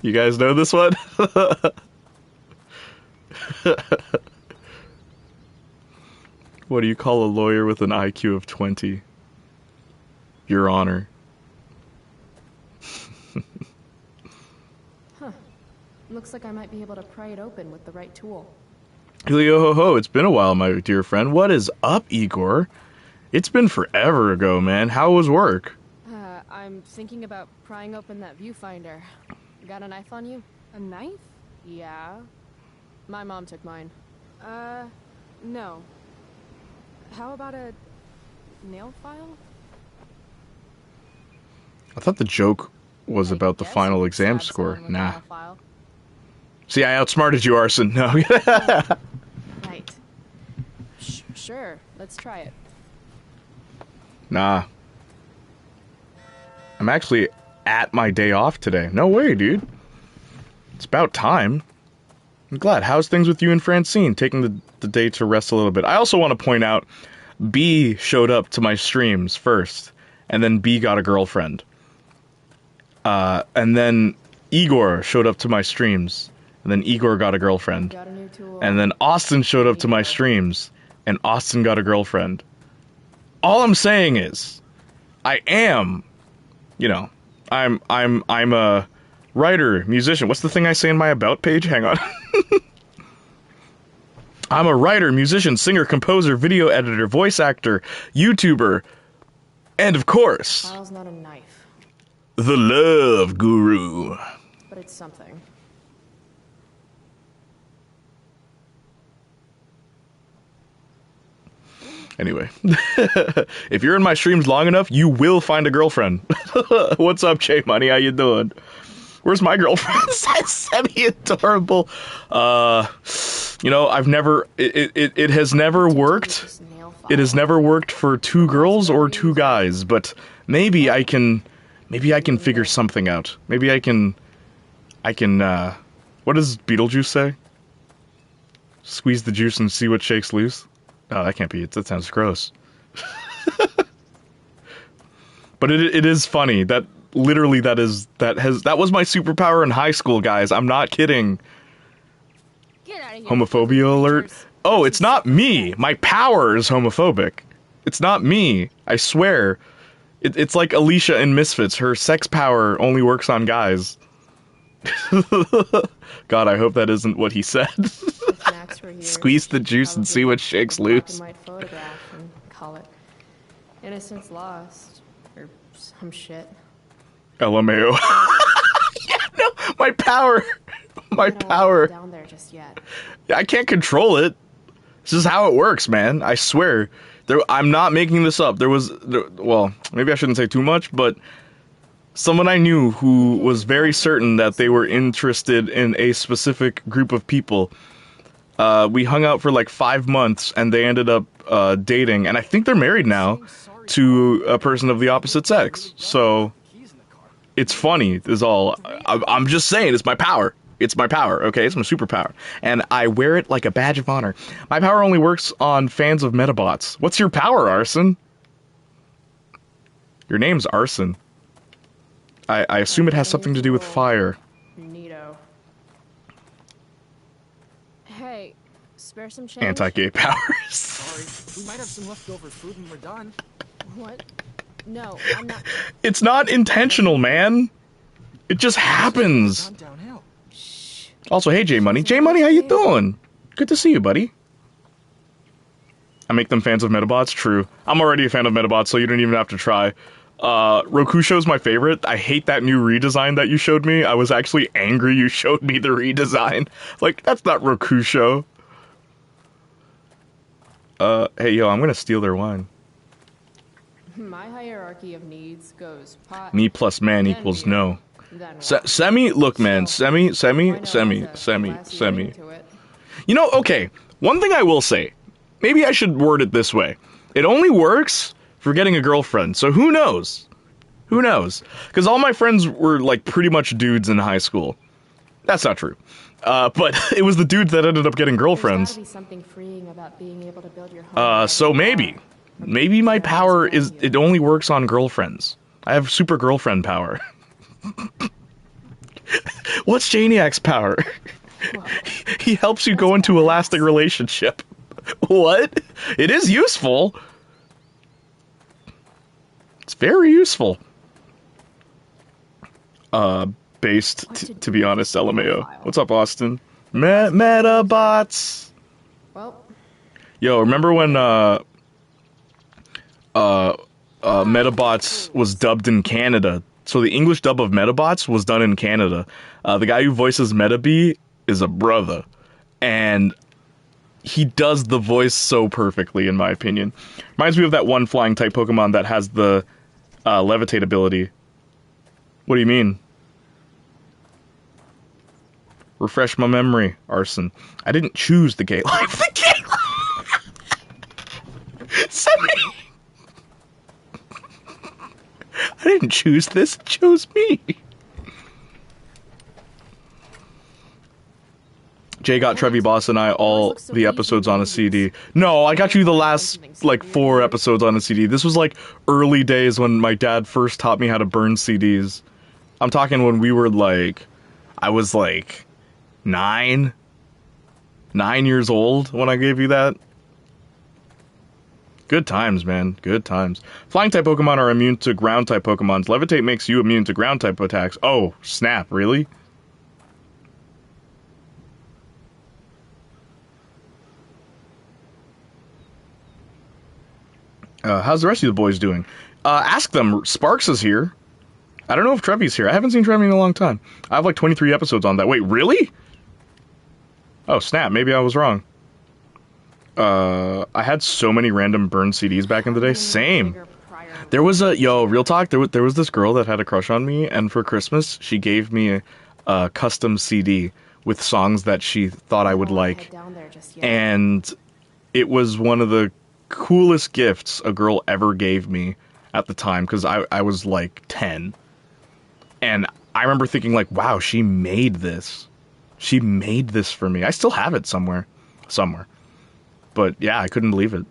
You guys know this one? What do you call a lawyer with an IQ of 20? Your Honor. Looks like I might be able to pry it open with the right tool. Yo ho ho, it's been a while, my dear friend. What is up, Igor? It's been forever ago, man. How was work? I'm thinking about prying open that viewfinder. Got a knife on you? A knife? Yeah. My mom took mine. No. How about a nail file? I thought the joke was I about the guess final you exam stab score. someone with a Nah. nail file. See, I outsmarted you, Arson. No. Right. Sure, let's try it. Nah. I'm actually at my day off today. No way, dude. It's about time. I'm glad. How's things with you and Francine? Taking the day to rest a little bit. I also want to point out, B showed up to my streams first, and then B got a girlfriend. And then Igor showed up to my streams, and then Igor got a girlfriend. Got a new tool. And then Austin showed up to my streams, and Austin got a girlfriend. All I'm saying is, I am, you know, I'm a writer, musician. What's the thing I say in my about page? Hang on. I'm a writer, musician, singer, composer, video editor, voice actor, YouTuber, and of course, File's not a knife, the love guru. but it's something. Anyway, if you're in my streams long enough, you will find a girlfriend. What's up, J Money? How you doing? Where's my girlfriend? That's semi-adorable. You know, I've never... It has never worked. This nail file. It has never worked for two girls or two guys, but maybe I can figure something out. Maybe I can, what does Beetlejuice say? Squeeze the juice and see what shakes loose? Oh, that can't be it. That sounds gross. But it is funny that literally that was my superpower in high school, guys. I'm not kidding. Get out of here. Homophobia alert. Oh, it's not me. My power is homophobic. It's not me. I swear. It's like Alicia in Misfits. Her sex power only works on guys. God, I hope that isn't what he said. If Max were here, Squeeze the juice and see what shakes loose. Black and white photograph and call it Innocence Lost or some shit. LMAO. Yeah, no, my power. My I don't wanna power. go down there just yet. I can't control it. This is how it works, man. I swear. I'm not making this up. Well, maybe I shouldn't say too much, but someone I knew who was very certain that they were interested in a specific group of people. We hung out for like 5 months, and they ended up dating, and I think they're married now to a person of the opposite sex. So it's funny, is all. I'm just saying, it's my power. It's my power, okay? It's my superpower. And I wear it like a badge of honor. My power only works on fans of Metabots. What's your power, Arson? Your name's Arson. I assume it has something to do with fire. Neato. spare some change? Anti-gay powers. Sorry, we might have some leftover food when we're done. What? No, I'm not. It's not intentional, man. It just happens. Gone downhill. Also, hey, J-Money. J-Money, how you doing? Good to see you, buddy. I make them fans of Metabots? True. I'm already a fan of Metabots, so you don't even have to try. Rokusho's my favorite. I hate that new redesign that you showed me. I was actually angry you showed me the redesign. Like, that's not Rokusho. Hey, yo, I'm gonna steal their wine. My hierarchy of needs goes pot. Me plus man then equals beer, no. then Semi, look, man. So, Semi. wine has a classy ring to it. You know, okay, one thing I will say, maybe I should word it this way. It only works for getting a girlfriend, so who knows? Who knows? Because all my friends were, like, pretty much dudes in high school. That's not true. But it was the dudes that ended up getting girlfriends. There's gotta be something freeing about being able to build your home. So maybe. Maybe my power is, it only works on girlfriends. I have super girlfriend power. What's Janiac's power? He helps you go into a lasting relationship. What? It is useful. It's very useful. Based, to be honest, LMAO. What's up, Austin? Metabots! Well, Yo, remember when, Metabots was dubbed in Canada? So the English dub of Metabots was done in Canada. The guy who voices Metabee is a brother. And he does the voice so perfectly, in my opinion. Reminds me of that one flying type Pokemon that has the levitate ability. What do you mean? Refresh my memory, Arson. I didn't choose the gay life. The gay life! Semi! I didn't choose this, it chose me. Jay got Trevi Boss and I all the episodes on a CD. No, I got you the last, like, 4 episodes on a CD. This was, like, early days when my dad first taught me how to burn CDs. I'm talking when we were, like, I was, like, 9 years old when I gave you that. Good times, man. Good times. Flying type Pokemon are immune to ground type Pokemons. Levitate makes you immune to ground type attacks. Oh, snap, really? How's the rest of the boys doing? Ask them. Sparks is here. I don't know if Trevi's here. I haven't seen Trevi in a long time. I have like 23 episodes on that. Wait, really? Oh, snap. Maybe I was wrong. I had so many random burned CDs back in the day. Same. There was a... Yo, real talk. There was this girl that had a crush on me, and for Christmas, she gave me a custom CD with songs that she thought I would like. And it was one of the coolest gifts a girl ever gave me at the time, because I was like 10. And I remember thinking, like, wow, she made this. She made this for me. I still have it somewhere. But yeah, I couldn't believe it.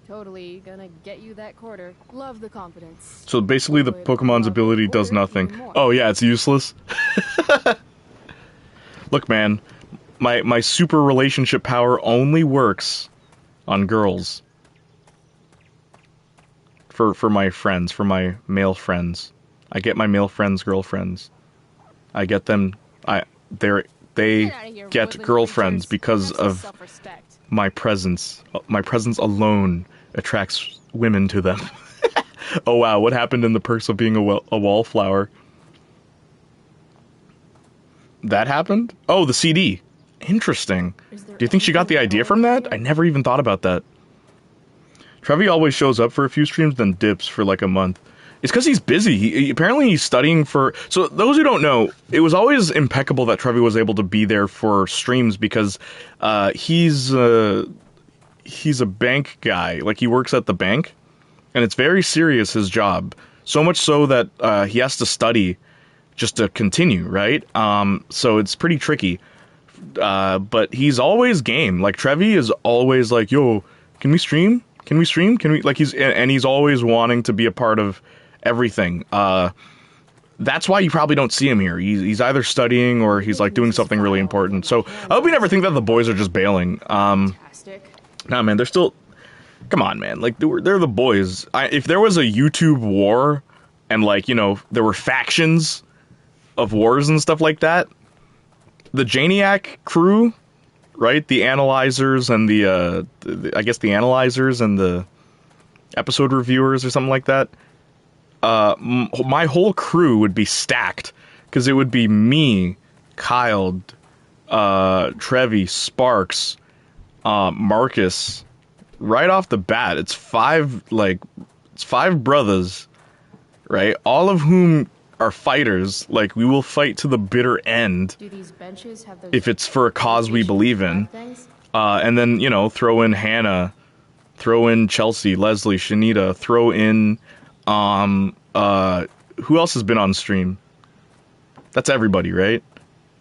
Totally gonna get you that quarter. Love the confidence. So basically the Pokemon's ability does nothing. Oh yeah, it's useless. Look, man, my super relationship power only works on girls. For my friends, for my male friends. I get my male friends girlfriends. I get them they get girlfriends because of my presence. My presence alone attracts women to them. Oh wow, what happened in the perks of being a wallflower? That happened? Oh, the CD. Interesting. Do you think she got the idea from that? I never even thought about that. Trevi always shows up for a few streams, then dips for like a month. It's because he's busy. Apparently he's studying for... So those who don't know, it was always impeccable that Trevi was able to be there for streams because he's a bank guy. Like, he works at the bank, and it's very serious, his job. So much so that he has to study just to continue, right? So it's pretty tricky. But he's always game. Like, Trevi is always like, yo, can we stream? Can we... Like, he's always wanting to be a part of everything. that's why you probably don't see him here. He's either studying or he's like doing something really important. So I hope you never think that the boys are just bailing. Fantastic. Nah, man, they're still. Come on, man. Like they're the boys. If there was a YouTube war, and like there were factions of wars and stuff like that, the Playniac crew, right? The analyzers and the I guess the analyzers and the episode reviewers or something like that. My whole crew would be stacked because it would be me, Kyle, Trevi, Sparks, Marcus. Right off the bat, it's five brothers, right? All of whom are fighters. Like, we will fight to the bitter end. Do these benches have those if it's for a cause we believe in. And then throw in Hannah, throw in Chelsea, Leslie, Shanita, throw in who else has been on stream? That's everybody, right?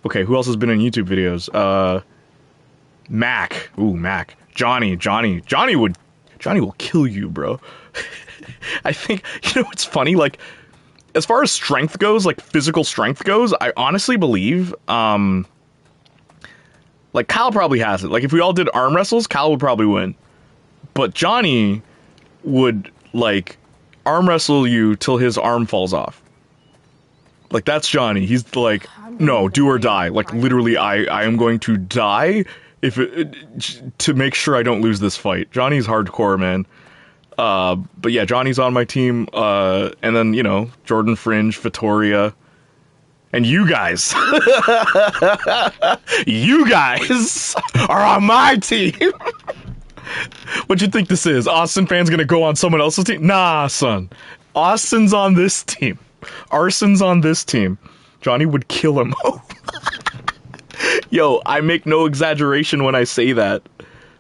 Okay, who else has been in YouTube videos? Mac. Ooh, Mac. Johnny will kill you, bro. I think, what's funny? Like, as far as strength goes, like physical strength goes, I honestly believe, like Kyle probably has it. Like, if we all did arm wrestles, Kyle would probably win. But Johnny would, like, arm wrestle you till his arm falls off. Like, that's Johnny. He's like, no, do or die. Like, literally, I am going to die to make sure I don't lose this fight. Johnny's hardcore, man. But yeah, Johnny's on my team. And then, Jordan Fringe, Vittoria, and you guys. You guys are on my team. What you think this is? Austin fans gonna go on someone else's team? Nah, son. Austin's on this team. Arson's on this team. Johnny would kill him. Yo, I make no exaggeration when I say that.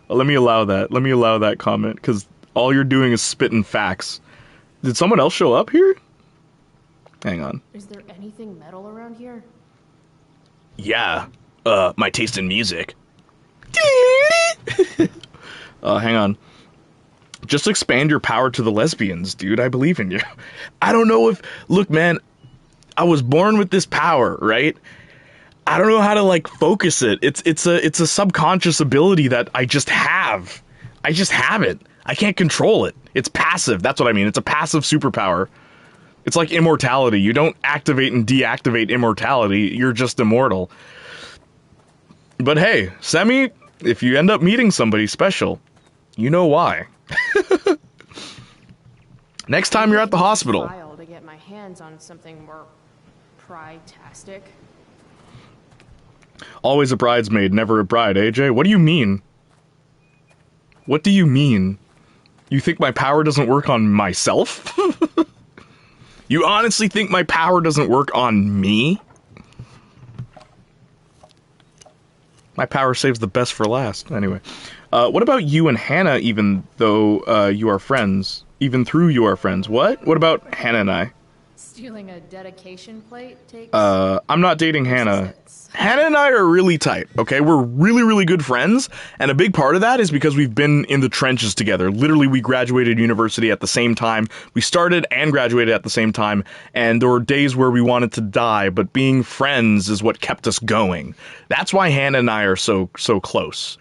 Let me allow that. Let me allow that comment, because all you're doing is spitting facts. Did someone else show up here? Hang on. Is there anything metal around here? Yeah. My taste in music. Hang on. Just expand your power to the lesbians, dude. I believe in you. I don't know if... Look, man, I was born with this power, right? I don't know how to, like, focus it. It's a subconscious ability that I just have. I just have it. I can't control it. It's passive. That's what I mean. It's a passive superpower. It's like immortality. You don't activate and deactivate immortality. You're just immortal. But hey, Semi, if you end up meeting somebody special, you know why. Next time you're at the hospital. To get my hands on something more pride-tastic. Always a bridesmaid, never a bride, AJ. What do you mean? What do you mean? You think my power doesn't work on myself? You honestly think my power doesn't work on me? My power saves the best for last. Anyway. What about you and Hannah, even though you are friends? Even through you are friends. What? What about Hannah and I? Stealing a dedication plate takes... I'm not dating Hannah. Hannah and I are really tight, okay? We're really, really good friends, and a big part of that is because we've been in the trenches together. Literally, we graduated university at the same time. We started and graduated at the same time, and there were days where we wanted to die, but being friends is what kept us going. That's why Hannah and I are so close.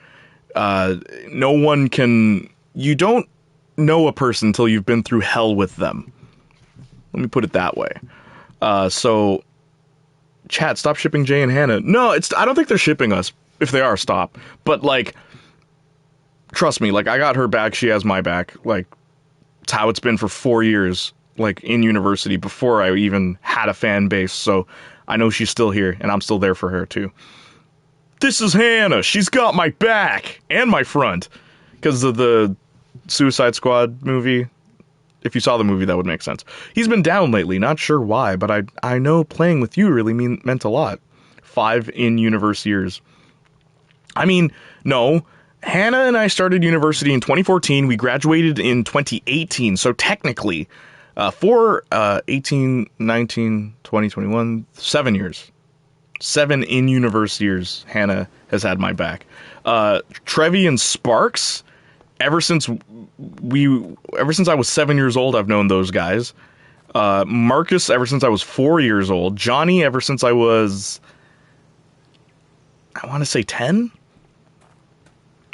No one can... You don't know a person until you've been through hell with them. Let me put it that way. So... Chat, stop shipping Jay and Hannah. No, I don't think they're shipping us. If they are, stop. But, like, trust me, like, I got her back, she has my back. Like, it's how it's been for 4 years, like, in university, before I even had a fan base. So, I know she's still here, and I'm still there for her, too. This is Hannah. She's got my back. And my front. Because of the Suicide Squad movie. If you saw the movie, that would make sense. He's been down lately, not sure why, but I know playing with you really meant a lot. 5 in-universe years. I mean, no. Hannah and I started university in 2014. We graduated in 2018. So technically, for 18, 19, 20, 21, 7 years. 7 in-universe years, Hannah has had my back. Trevi and Sparks... Ever since I was 7 years old, I've known those guys. Marcus ever since I was 4 years old. Johnny ever since I was, I want to say 10?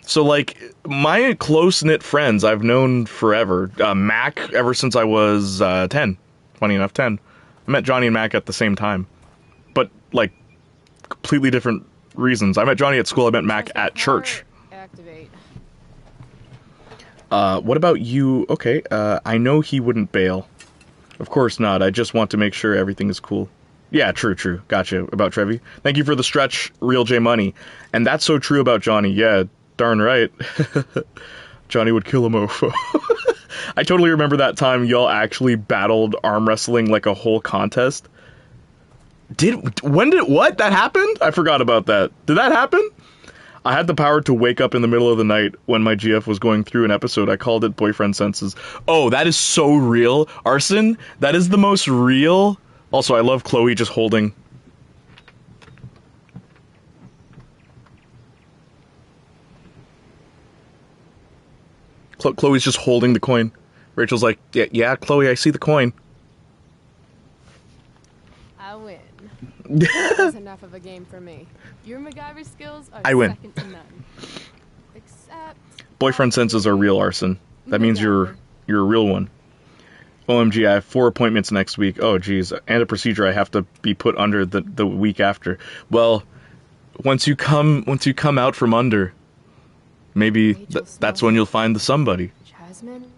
So, like, my close-knit friends I've known forever. Mac ever since I was 10. Funny enough, 10. I met Johnny and Mac at the same time. But, like, completely different reasons. I met Johnny at school, I met Mac at church. Activate. What about you? Okay, I know he wouldn't bail. Of course not, I just want to make sure everything is cool. Yeah, true. Gotcha, about Trevi. Thank you for the stretch, Real J Money. And that's so true about Johnny, yeah, darn right. Johnny would kill a mofo. I totally remember that time y'all actually battled arm wrestling like a whole contest. What? That happened? I forgot about that. Did that happen? I had the power to wake up in the middle of the night when my GF was going through an episode. I called it Boyfriend Senses. Oh, that is so real. Arson, that is the most real. Also, I love Chloe just holding. Chloe's just holding the coin. Rachel's like, yeah, Chloe, I see the coin. I win. That's enough of a game for me. Your MacGyver skills are I win. second to none. Except... Boyfriend senses are real, Arson. That means you're a real one. OMG, I have 4 appointments next week. Oh, geez. And a procedure I have to be put under the week after. Well, once you come out from under, maybe that's when you'll find the somebody. Jasmine?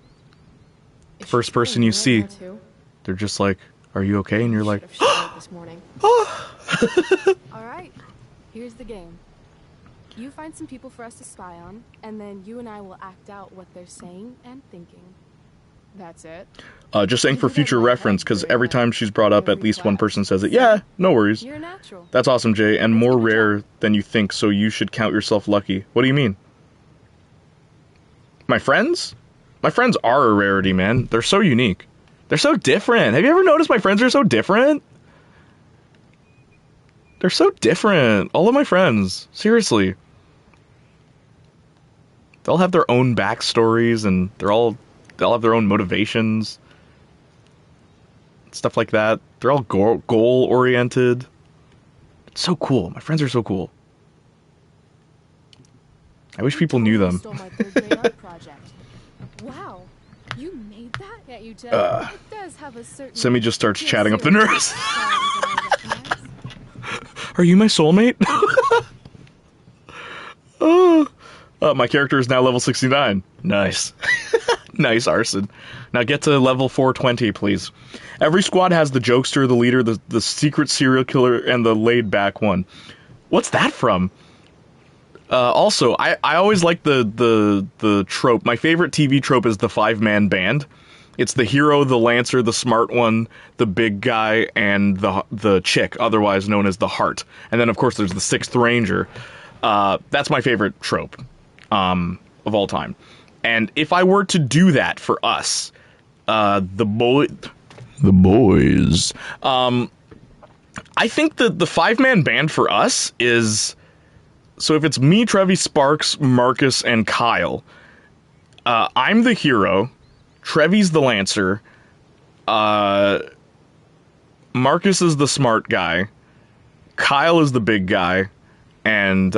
First person you see, they're just like, are you okay? And you're like, this morning. All right, here's the game. You find some people for us to spy on, and then you and I will act out what they're saying and thinking. That's it? Just saying for future reference, because every time she's brought up, at least one person says it. Yeah, no worries. You're natural. That's awesome, Jay, and more rare than you think, so you should count yourself lucky. What do you mean? My friends? My friends are a rarity, man. They're so unique. They're so different. Have you ever noticed my friends are so different? They're so different. All of my friends. Seriously. They'll have their own backstories, and they'll have their own motivations. Stuff like that. They're all goal-oriented. It's so cool. My friends are so cool. I wish people knew them. Stole my third grade art project. Wow, you made that? Can't you tell? It does have a certain... Semi just starts chatting up the nurse. Are you my soulmate? My character is now level 69. Nice. Nice, Arson. Now get to level 420, please. Every squad has the jokester, the leader, the secret serial killer, and the laid-back one. What's that from? Also, I always like the trope. My favorite TV trope is the 5-man band. It's the hero, the lancer, the smart one, the big guy, and the chick, otherwise known as the heart. And then, of course, there's the 6th ranger. That's my favorite trope of all time. And if I were to do that for us, the boys, I think that the 5-man band for us is... So if it's me, Trevi, Sparks, Marcus, and Kyle, I'm the hero, Trevi's the lancer, Marcus is the smart guy, Kyle is the big guy, and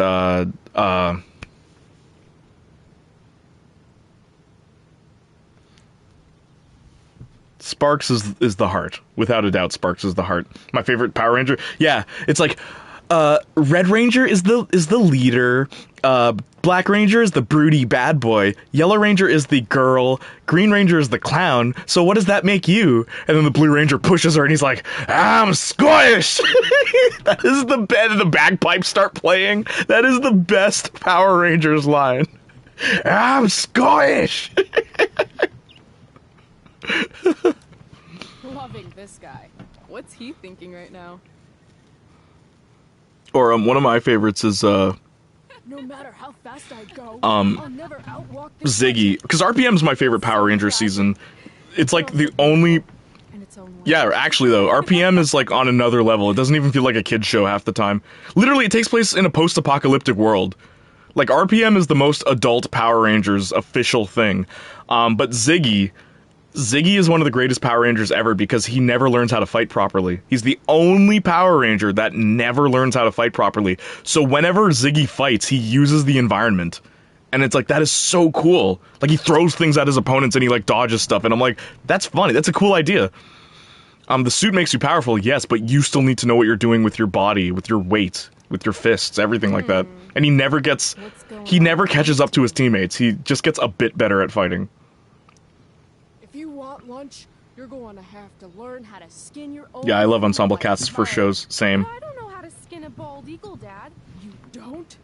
Sparks is the heart. Without a doubt, Sparks is the heart. My favorite Power Ranger. Yeah, it's like Red Ranger is the leader. Black Ranger is the broody bad boy. Yellow Ranger is the girl. Green Ranger is the clown. So what does that make you? And then the Blue Ranger pushes her and he's like, I'm squish! That is the best. The bagpipes start playing. That is the best Power Rangers line. I'm squish! Loving this guy. What's he thinking right now? Or one of my favorites is No matter how fast I go, I'll never outwalk this Ziggy, because RPM is my favorite Power Ranger season. It's like the only... in its own way. Yeah, actually though, RPM is like on another level. It doesn't even feel like a kid's show half the time. Literally, it takes place in a post-apocalyptic world. Like, RPM is the most adult Power Rangers official thing. But Ziggy Ziggy is one of the greatest Power Rangers ever because he never learns how to fight properly. He's the only Power Ranger that never learns how to fight properly. So whenever Ziggy fights, he uses the environment. And it's like, that is so cool. Like, he throws things at his opponents and he, like, dodges stuff. And I'm like, that's funny. That's a cool idea. The suit makes you powerful, yes, but you still need to know what you're doing with your body, with your weight, with your fists, everything like that. And he never catches up to his teammates. He just gets a bit better at fighting. If you want lunch, you're going to have to learn how to skin your own. Yeah, I love Ensemble like Cats for mine. shows. Same. I don't know how to skin a bald eagle, Dad. You don't?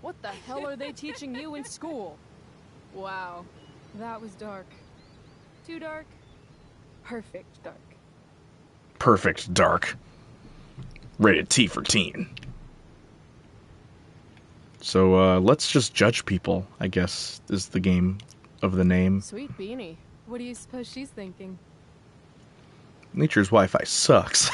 What the hell are they teaching you in school? Wow, that was dark. Too dark? Perfect dark. Perfect dark. Rated T for teen. So, let's just judge people, I guess, is the game of the name. Sweet beanie. What do you suppose she's thinking? Nature's Wi-Fi sucks.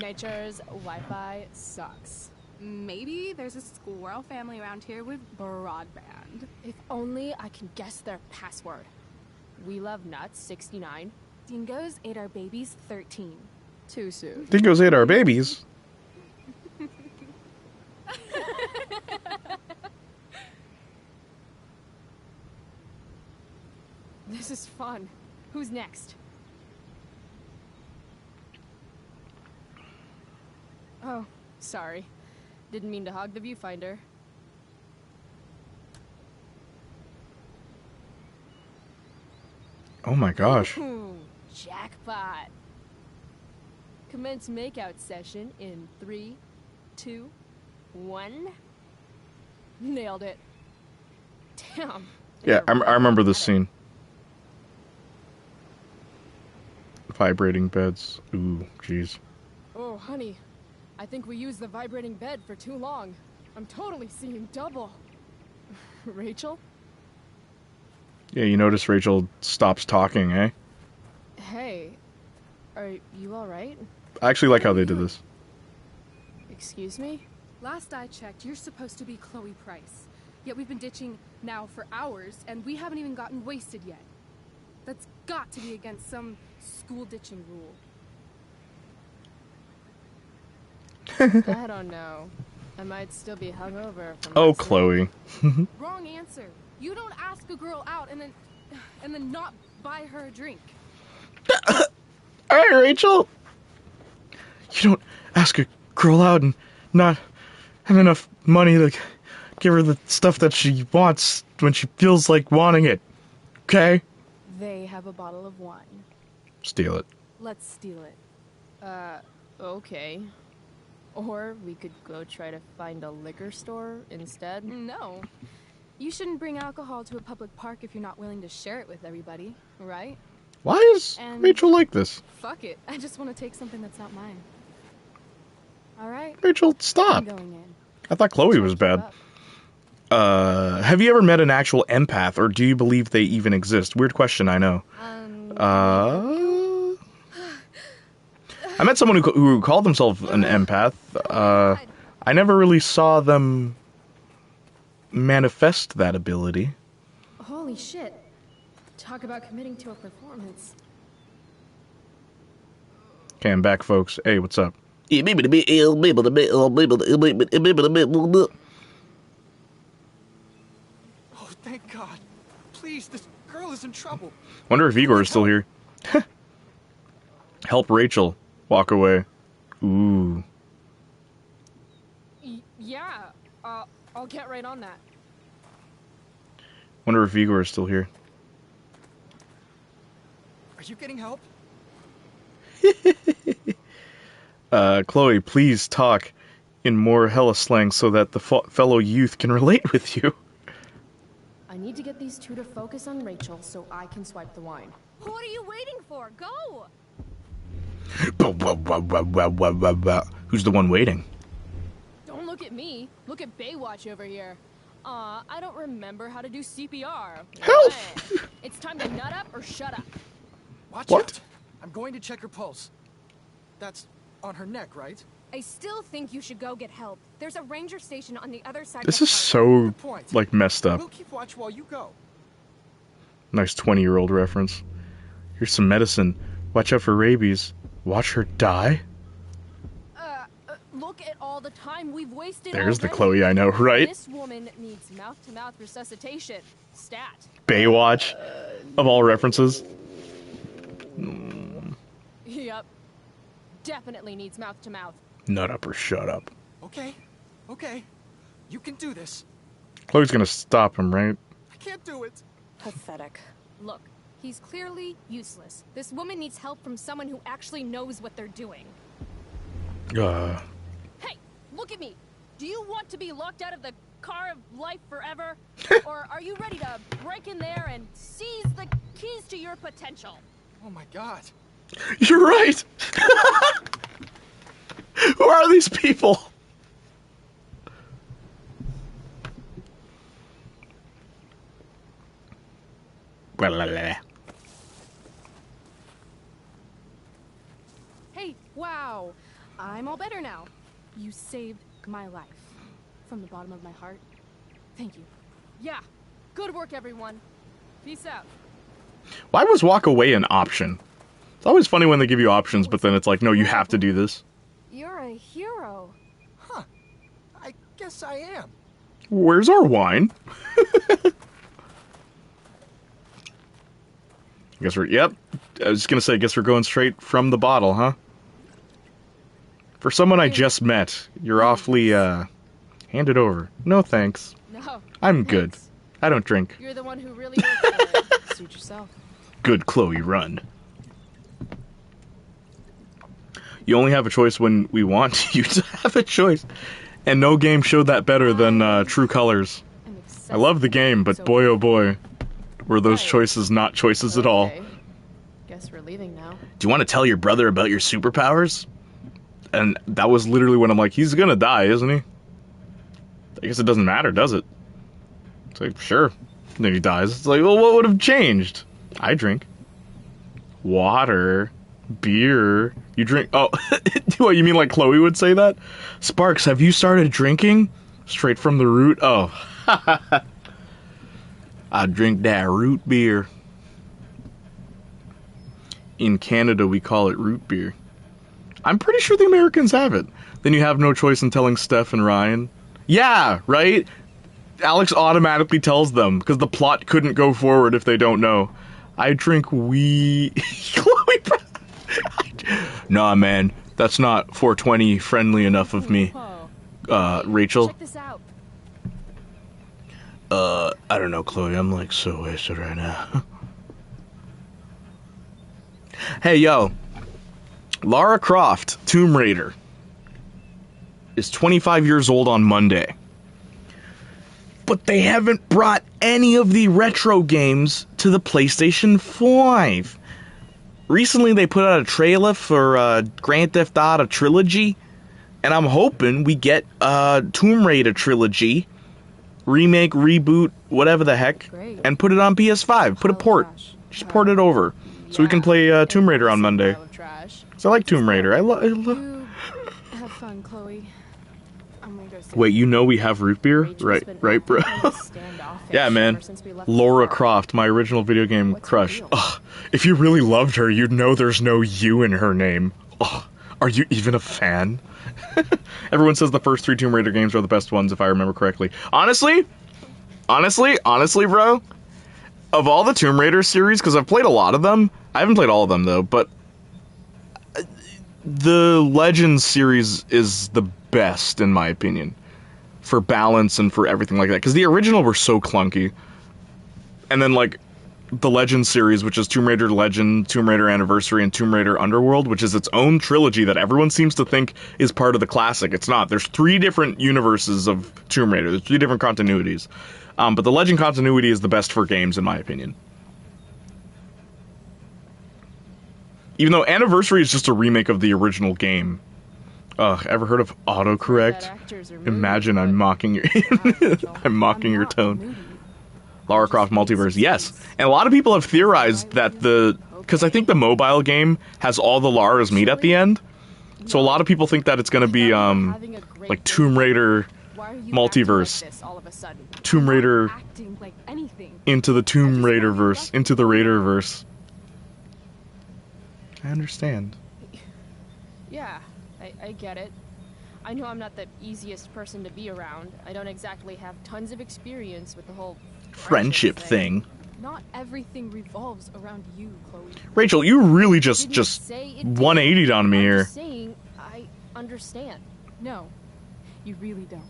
Nature's Wi-Fi sucks. Maybe there's a squirrel family around here with broadband. If only I can guess their password. We love nuts, 69. Dingoes ate our babies, 13. Too soon. Dingoes ate our babies. This is fun. Who's next? Oh, sorry. Didn't mean to hog the viewfinder. Oh my gosh. Ooh, jackpot. Commence makeout session in 3, 2, 1. Nailed it. Damn. Yeah, I remember this scene. Vibrating beds. Ooh, jeez. Oh, honey. I think we used the vibrating bed for too long. I'm totally seeing double. Rachel? Yeah, you notice Rachel stops talking, eh? Hey. Are you alright? I actually like how they did this. Excuse me? Last I checked, you're supposed to be Chloe Price. Yet we've been ditching now for hours, and we haven't even gotten wasted yet. That's got to be against some school ditching rule. I don't know. I might still be hungover from Oh, last night. Chloe. Wrong answer. You don't ask a girl out and then not buy her a drink. Alright, Rachel. You don't ask a girl out and not have enough money to give her the stuff that she wants when she feels like wanting it. Okay? They have a bottle of wine. Steal it. Let's steal it. Okay. Or we could go try to find a liquor store instead. No. You shouldn't bring alcohol to a public park if you're not willing to share it with everybody, right? Why is And- Rachel like this? Fuck it. I just want to take something that's not mine. All right? Rachel, I'm stop. going in. I thought Chloe was bad. Have you ever met an actual empath, or do you believe they even exist? Weird question, I know. I met someone who called themselves an empath. I never really saw them manifest that ability. Holy shit. Talk about committing to a performance. Okay, I'm back, folks. Hey, what's up? Oh, thank God. Please, this girl is in trouble. Wonder if Igor is still here. Help Rachel. Walk away. Ooh. Yeah, I'll get right on that. Wonder if Igor is still here. Are you getting help? Chloe, please talk in more hella slang so that the fellow youth can relate with you. I need to get these two to focus on Rachel so I can swipe the wine. What are you waiting for? Go! Who's the one waiting? Don't look at me. Look at Baywatch over here. I don't remember how to do CPR. Help! What? It's time to nut up or shut up. Watch What? out. I'm going to check her pulse. That's on her neck, right? I still think you should go get help. There's a ranger station on the other side This of is the so, Good point. like, messed up. We'll keep watch while you go. Nice 20-year-old reference. Here's some medicine. Watch out for rabies. Watch her die? Look at all the time we've wasted. There's the already. Chloe I know, right? This woman needs mouth-to-mouth resuscitation. Stat. Baywatch, of all references. Yep. Definitely needs mouth-to-mouth. Nut up or shut up. Okay, okay. You can do this. Chloe's gonna stop him, right? I can't do it. Pathetic. Look, he's clearly useless. This woman needs help from someone who actually knows what they're doing. Hey, look at me. Do you want to be locked out of the car of life forever? Or are you ready to break in there and seize the keys to your potential? Oh my god. You're right! Who are these people? Hey, wow. I'm all better now. You saved my life. From the bottom of my heart. Thank you. Yeah. Good work, everyone. Peace out. Why was walk away an option? It's always funny when they give you options, but then it's like, no, you have to do this. You're a hero. Huh. I guess I am. Where's our wine? Guess we're, yep. I was gonna say, guess we're going straight from the bottle, huh? For someone I just met, you're awfully, hand it over. No thanks. No. I'm good. thanks. I don't drink. You're the one who really worked for it. Suit yourself. Good Chloe, run. You only have a choice when we want you to have a choice. And no game showed that better than True Colors. I love the game, but boy oh boy, were those choices not choices at all. Okay. Guess we're leaving now. Do you want to tell your brother about your superpowers? And that was literally when I'm like, he's gonna die, isn't he? I guess it doesn't matter, does it? It's like, sure. And then he dies. It's like, well, what would have changed? I drink. Water. Beer. You drink... Oh, what, you mean like Chloe would say that? Sparks, have you started drinking? Straight from the root? Oh. I drink that root beer. In Canada, we call it root beer. I'm pretty sure the Americans have it. Then you have no choice in telling Steph and Ryan. Yeah, right? Alex automatically tells them, because the plot couldn't go forward if they don't know. I drink Chloe... Nah, man. That's not 420 friendly enough of me. Rachel? Check this out. I don't know, Chloe. I'm like so wasted right now. Hey, yo. Lara Croft, Tomb Raider, is 25 years old on Monday. But they haven't brought any of the retro games to the PlayStation 5. Recently, they put out a trailer for Grand Theft Auto Trilogy, and I'm hoping we get Tomb Raider Trilogy, remake, reboot, whatever the heck, Great. and put it on PS5. Put a port. Just port it over. So we can play Tomb Raider on Monday. Pile of trash. So I like Tomb Raider. I love... You have fun, Chloe. I'm gonna go sit. Wait, you know we have root beer? Rachel's Right, been right, bro. acting standoffish Yeah, man. ever since we left the Laura bar. Croft, my original video game What's her crush. deal? Ugh, if you really loved her, you'd know there's no you in her name. Ugh, are you even a fan? Everyone says the first 3 Tomb Raider games are the best ones, if I remember correctly. Honestly, bro, of all the Tomb Raider series, because I've played a lot of them, I haven't played all of them, though, but the Legends series is the best, in my opinion, for balance and for everything like that, because the original were so clunky, and then, like, the Legends series, which is Tomb Raider Legend, Tomb Raider Anniversary, and Tomb Raider Underworld, which is its own trilogy that everyone seems to think is part of the classic. It's not. There's 3 different universes of Tomb Raider. There's 3 different continuities. But the Legend continuity is the best for games, in my opinion. Even though Anniversary is just a remake of the original game. Ugh, ever heard of autocorrect? Imagine I'm mocking your... I'm mocking your tone. Lara Croft Multiverse, yes. And a lot of people have theorized that because I think the mobile game has all the Laras meet at the end. So a lot of people think that it's going to be, like Tomb Raider Multiverse. Tomb Raider into the Tomb Raider-verse, into the Raider-verse. I understand. Yeah, I get it. I know I'm not the easiest person to be around. I don't exactly have tons of experience with the whole Friendship thing. Not everything revolves around you, Chloe. Rachel, you really just Didn't say it did. 180'd on me I'm here. just saying, I understand. No, you really don't.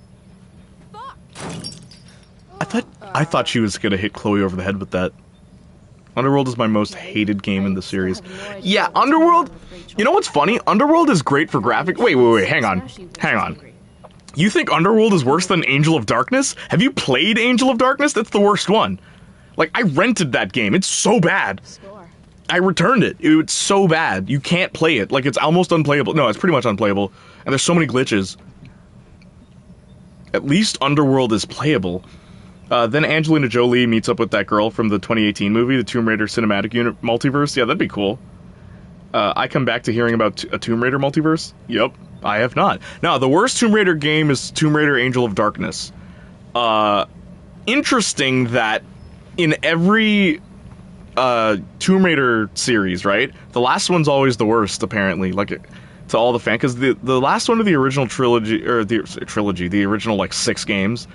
Fuck! I thought she was gonna hit Chloe over the head with that. Underworld is my most hated game in the series. Yeah, Underworld. You know what's funny? Underworld is great for graphic. Wait, hang on. You think Underworld is worse than Angel of Darkness? Have you played Angel of Darkness? That's the worst one. Like, I rented that game. It's so bad. Score. I returned it. It's so bad. You can't play it. Like, it's almost unplayable. No, it's pretty much unplayable. And there's so many glitches. At least Underworld is playable. Then Angelina Jolie meets up with that girl from the 2018 movie, the Tomb Raider Cinematic Multiverse. Yeah, that'd be cool. I come back to hearing about a Tomb Raider multiverse. Yep, I have not. Now, the worst Tomb Raider game is Tomb Raider Angel of Darkness. Interesting that in every Tomb Raider series, right? The last one's always the worst, apparently. Like, to all the fans, because the last one of the original trilogy, or the original like 6 games,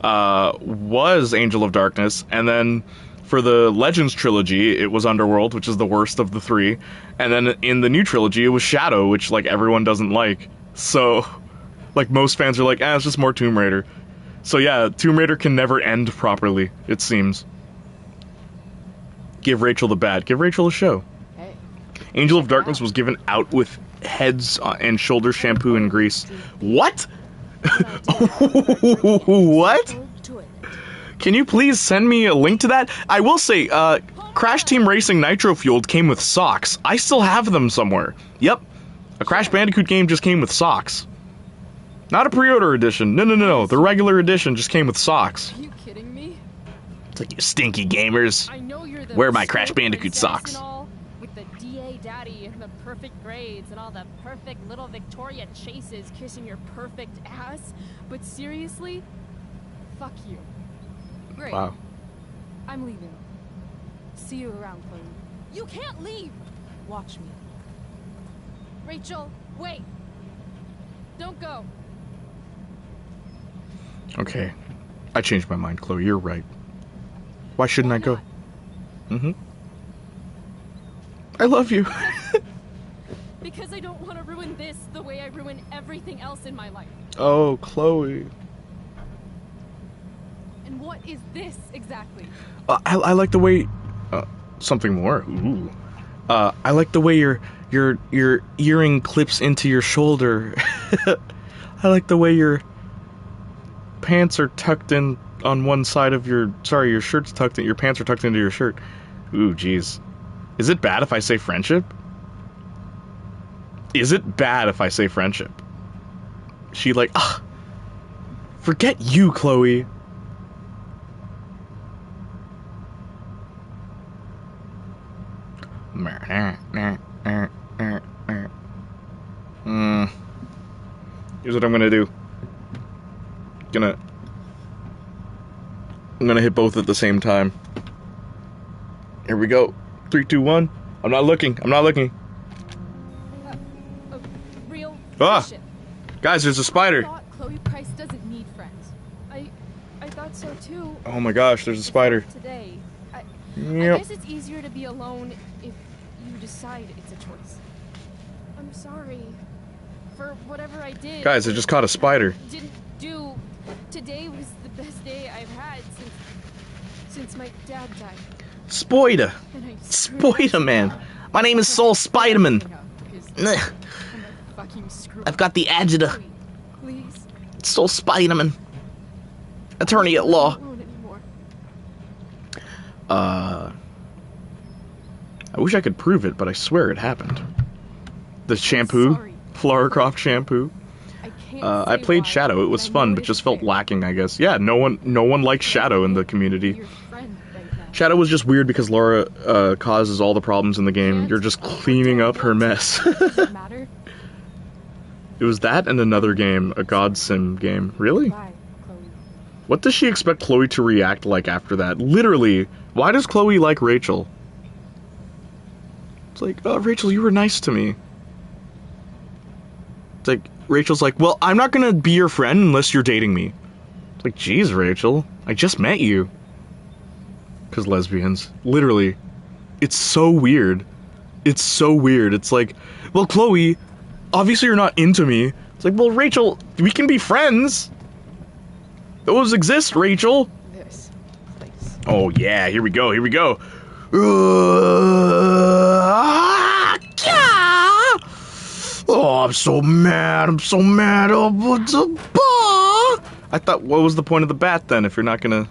was Angel of Darkness, and then for the Legends trilogy, it was Underworld, which is the worst of the 3, and then in the new trilogy, it was Shadow, which like everyone doesn't like. So, like most fans are like, it's just more Tomb Raider. So yeah, Tomb Raider can never end properly, it seems. Give Rachel the bad. Give Rachel a show. Hey. Angel of Darkness was given out with heads and shoulder shampoo and grease. What? What? Can you please send me a link to that? I will say, Crash Team Racing Nitro Fueled came with socks. I still have them somewhere. Yep. A Crash Bandicoot game just came with socks. Not a pre-order edition. No. The regular edition just came with socks. Are you kidding me? It's like, you stinky gamers. I know you're the Where are my Crash super Bandicoot princess socks? and all, with the DA daddy and the perfect grades and all the perfect little Victoria chases kissing your perfect ass. But seriously, fuck you. Great. Wow. I'm leaving. See you around, Chloe. You can't leave! Watch me. Rachel, wait! Don't go! Okay. I changed my mind, Chloe. You're right. Why shouldn't I go? I love you. Because I don't want to ruin this the way I ruin everything else in my life. Oh, Chloe. And what is this exactly? I like the way... something more. Ooh. I like the way your earring clips into your shoulder. I like the way your pants are tucked in on one side of your... Sorry, your shirt's tucked in... Your pants are tucked into your shirt. Ooh, jeez. Is it bad if I say friendship? Is it bad if I say friendship? She like... forget you, Chloe. Here's what I'm gonna do. I'm gonna hit both at the same time. Here we go. 3, 2, 1. I'm not looking. A real Ah! friendship. Guys, there's a I spider. thought Chloe Price doesn't need friends. I thought so too. Oh my gosh, there's a spider. Today. I Yep. guess it's easier to be alone if you decide it's a choice. I'm sorry. For whatever I did. Guys, I just caught a spider. Didn't do. Today was the best day I've had since my dad died. Spider. And I Spider Man. My name is Soul Spiderman. Ugh. I've got the agita. Please. Soul Spiderman. Attorney at law. Alone anymore. I wish I could prove it, but I swear it happened. The shampoo, sorry. Lara Croft shampoo. I can't I say played why, Shadow. It but was I fun, know but it's just felt fair. lacking, I guess. Yeah, no one liked Shadow in the community. Your friend right now. Shadow was just weird because Laura causes all the problems in the game. You're just cleaning up her mess. Does it matter? It was that and another game, a God Sim game. Really? Bye, Chloe. What does she expect Chloe to react like after that? Literally, why does Chloe like Rachel? It's like, oh, Rachel, you were nice to me. It's like, Rachel's like, well, I'm not gonna be your friend unless you're dating me. It's like, geez, Rachel, I just met you. Because lesbians. Literally. It's so weird. It's so weird. It's like, well, Chloe, obviously you're not into me. It's like, well, Rachel, we can be friends. Those exist, Rachel. This place. Oh, yeah, here we go, here we go. Oh, I'm so mad. Oh, what's a bar? I thought, what was the point of the bat then if you're not gonna...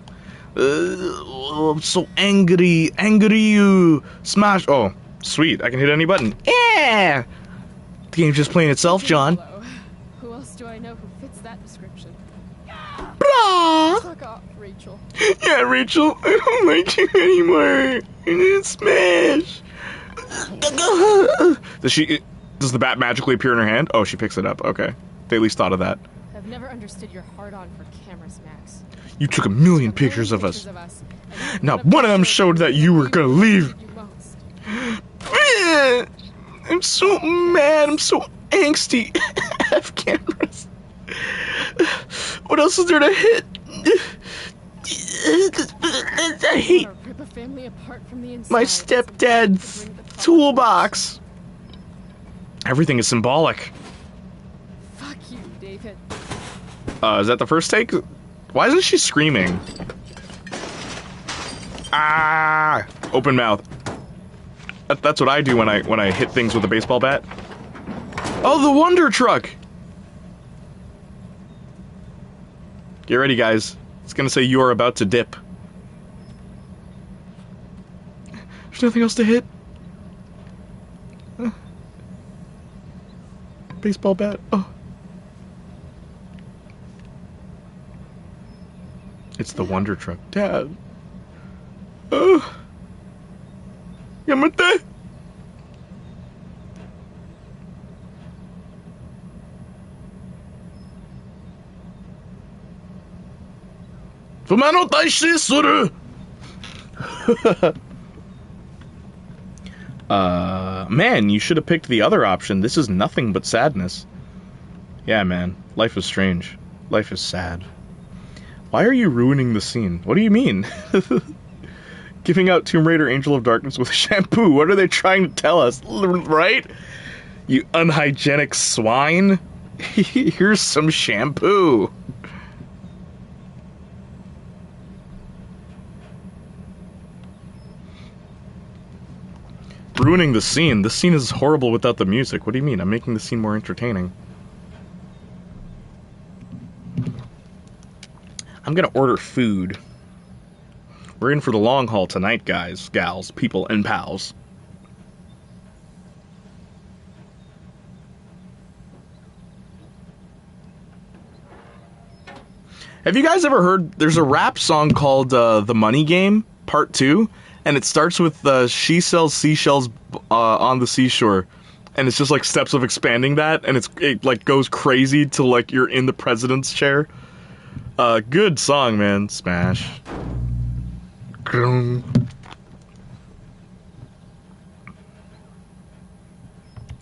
oh, I'm so angry. Angry you. Smash. Oh, sweet. I can hit any button. Yeah! The game's just playing itself, John. Hello. Who else do I know who fits that description? Blah! Fuck off, Rachel. Yeah, Rachel, I don't like you anymore. Smash. Does the bat magically appear in her hand? Oh, she picks it up. Okay. They at least thought of that. I've never understood your hard-on for cameras, Max. You took a million pictures of us. Not one of them showed that you were gonna leave. I'm so mad. I'm so angsty. F cameras. What else is there to hit? I hate Rip a family apart from the inside. my stepdad's toolbox. Everything is symbolic. Fuck you, David. Is that the first take? Why isn't she screaming? Ah! Open mouth. That's what I do when I hit things with a baseball bat. Oh, the Wonder Truck! Get ready, guys. It's gonna say you are about to dip. There's nothing else to hit. Baseball bat. Oh. It's the Wonder Truck. Dad. Oh. Yamate. Fumano taishi suru. Man, you should have picked the other option. This is nothing but sadness. Yeah, man. Life is strange. Life is sad. Why are you ruining the scene? What do you mean? Giving out Tomb Raider Angel of Darkness with shampoo. What are they trying to tell us? Right? You unhygienic swine. Here's some shampoo. Ruining the scene. This scene is horrible without the music. What do you mean? I'm making the scene more entertaining. I'm gonna order food. We're in for the long haul tonight, guys, gals, people, and pals. Have you guys ever heard, there's a rap song called The Money Game, Part 2, and it starts with she sells seashells on the seashore, and it's just like steps of expanding that, and it like goes crazy till like you're in the president's chair. Good song, man. Smash.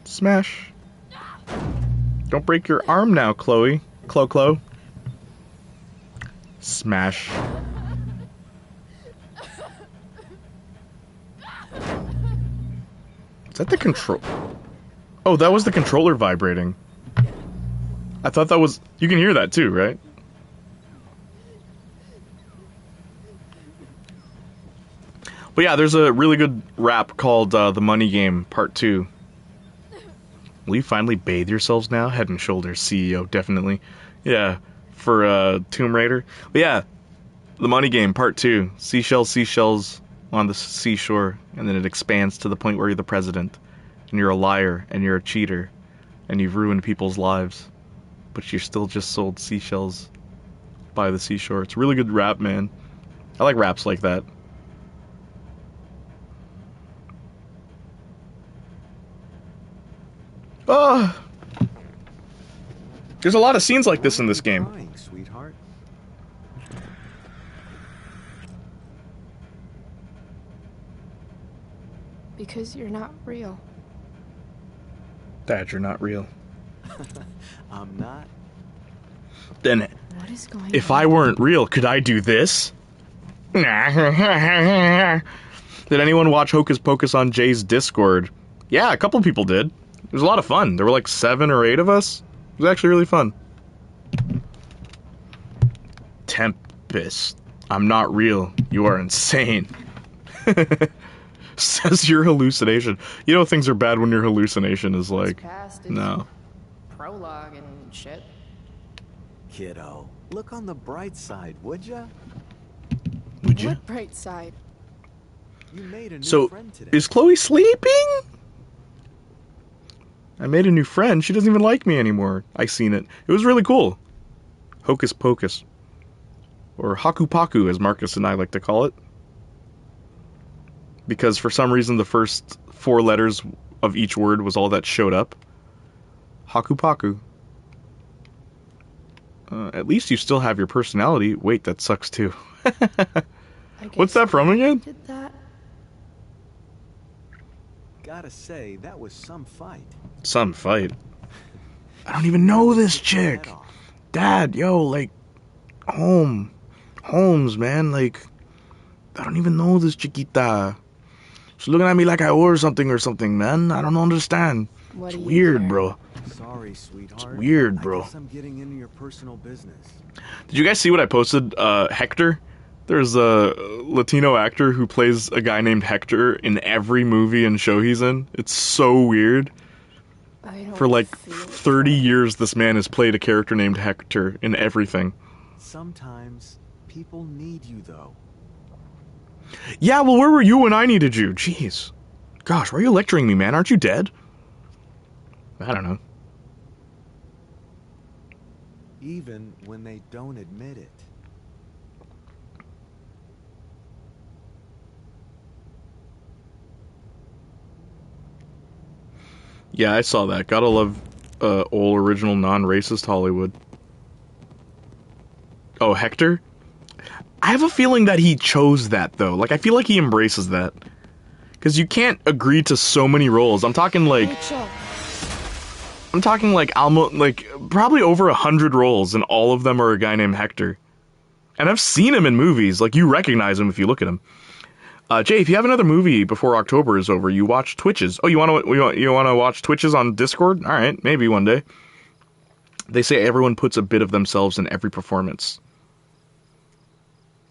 Smash. Don't break your arm now, Chloe. Chloe. Smash. Is that the control? Oh, that was the controller vibrating. I thought that was... You can hear that too, right? But yeah, there's a really good rap called The Money Game, Part 2. Will you finally bathe yourselves now? Head and Shoulders, CEO, definitely. Yeah, for Tomb Raider. But yeah, The Money Game, Part 2. Seashells on the seashore, and then it expands to the point where you're the president, and you're a liar, and you're a cheater, and you've ruined people's lives, but you're still just sold seashells by the seashore. It's a really good rap, man. I like raps like that. Oh, there's a lot of scenes like this in this game. Crying, sweetheart. Because you're not real. Dad, you're not real. I'm not. Then, What is going if on? I weren't real, could I do this? Did anyone watch Hocus Pocus on Jay's Discord? Yeah, a couple people did. It was a lot of fun. There were like 7 or 8 of us. It was actually really fun. Tempest. I'm not real. You are insane. Says your hallucination. You know things are bad when your hallucination is like... Past is No. prologue and shit. Kiddo, look on the bright side, would ya? Would you? What bright side? You made a new So, friend today. is Chloe sleeping? I made a new friend. She doesn't even like me anymore. I seen it. It was really cool. Hocus Pocus. Or Haku Paku, as Marcus and I like to call it. Because for some reason the first 4 letters of each word was all that showed up. Haku Paku. At least you still have your personality. Wait, that sucks too. What's that from again? Did that? Gotta say, that was some fight. Some fight. I don't even know this chick. Head off. Dad, yo, like, Holmes, man, like, I don't even know this chiquita. She's looking at me like I owe her something or something, man. I don't understand. What It's do you weird, care? bro. Sorry, sweetheart. It's weird, bro. I guess I'm getting into your personal business. Did you guys see what I posted? Hector? There's a Latino actor who plays a guy named Hector in every movie and show he's in. It's so weird. I don't For like feel 30 years, this man has played a character named Hector in everything. Sometimes people need you, though. Yeah, well, where were you when I needed you? Jeez. Gosh, why are you lecturing me, man? Aren't you dead? I don't know. Even when they don't admit it. Yeah, I saw that. Gotta love old original non-racist Hollywood. Oh, Hector? I have a feeling that he chose that, though. Like, I feel like he embraces that. Because you can't agree to so many roles. I'm talking like... Rachel. I'm talking like almost like probably over 100 roles, and all of them are a guy named Hector. And I've seen him in movies. Like, you recognize him if you look at him. Jay, if you have another movie before October is over, you watch Twitches. Oh, you want to watch Twitches on Discord? All right, maybe one day. They say everyone puts a bit of themselves in every performance.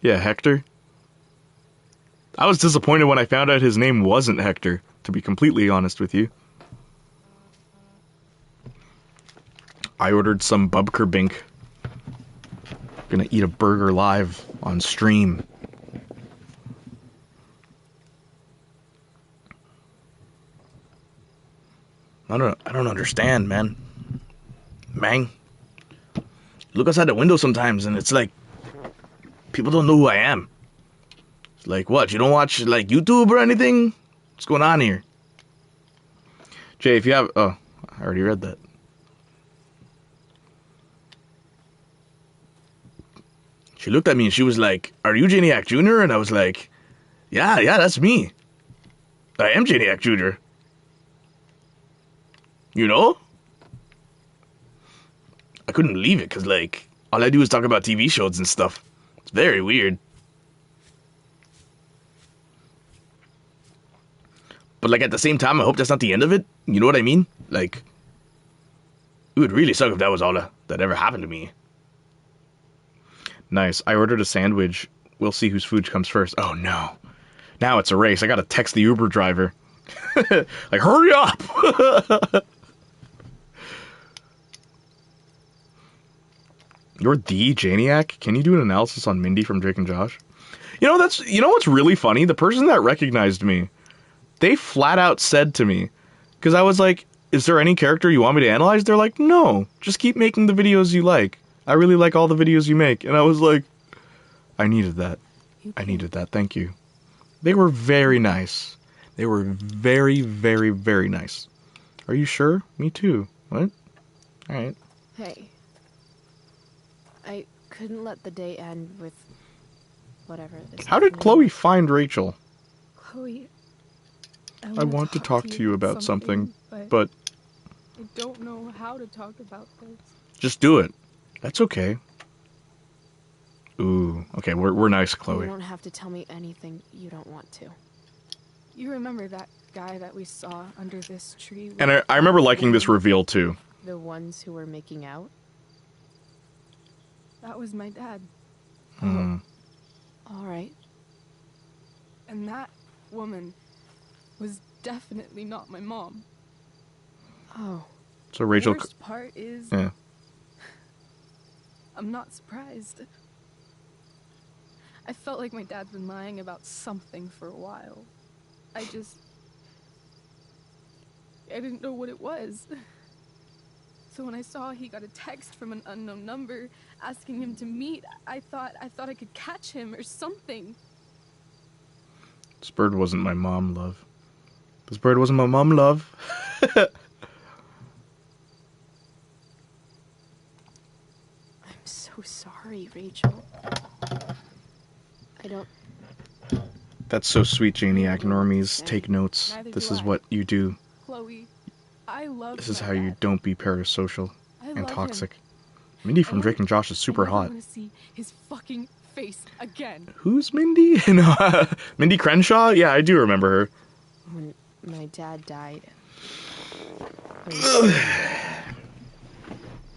Yeah, Hector. I was disappointed when I found out his name wasn't Hector, to be completely honest with you. I ordered some Bubker Bink. Gonna eat a burger live on stream. I don't understand, man. Mang. Look outside the window sometimes and it's like people don't know who I am. It's like, what, you don't watch like YouTube or anything? What's going on here? Jay, if you have I already read that. She looked at me and she was like, "Are you Playniac Jr.?" And I was like, yeah, that's me. I am Playniac Jr. You know? I couldn't believe it because, like, all I do is talk about TV shows and stuff. It's very weird. But, like, at the same time, I hope that's not the end of it. You know what I mean? Like, it would really suck if that was all that ever happened to me. Nice. I ordered a sandwich. We'll see whose food comes first. Oh, no. Now it's a race. I gotta text the Uber driver. Like, hurry up! You're the Playniac? Can you do an analysis on Mindy from Drake and Josh? You know what's really funny? The person that recognized me, they flat out said to me, because I was like, is there any character you want me to analyze? They're like, no, just keep making the videos you like. I really like all the videos you make. And I was like, I needed that. I needed that. Thank you. They were very nice. They were very, very, very nice. Are you sure? Me too. What? All right. Hey. I couldn't let the day end with whatever this How did afternoon Chloe was. find Rachel? Chloe. I want to talk to you about something, but I don't know how to talk about this. just do it. That's okay. Ooh, okay, we're nice, You Chloe. don't have to tell me anything you don't want to. You remember that guy that we saw under this tree? And I remember liking this reveal too. The ones who were making out? That was my dad. Hmm. All right. And that woman was definitely not my mom. Oh. So Rachel, The worst part is, yeah. I'm not surprised. I felt like my dad's been lying about something for a while. I didn't know what it was. So when I saw he got a text from an unknown number asking him to meet, I thought I could catch him or something. This bird wasn't my mom, love. This bird wasn't my mom, love. I'm so sorry, Rachel. I don't... That's so sweet, Janiac. Normies, take notes. Neither This do is I. what you do. Chloe, I love This is my how you dad. don't be parasocial I and love toxic. him. Mindy from Drake and Josh is super I never hot. want to see his fucking face again. Who's Mindy? No, Mindy Crenshaw? Yeah, I do remember her. When my dad died...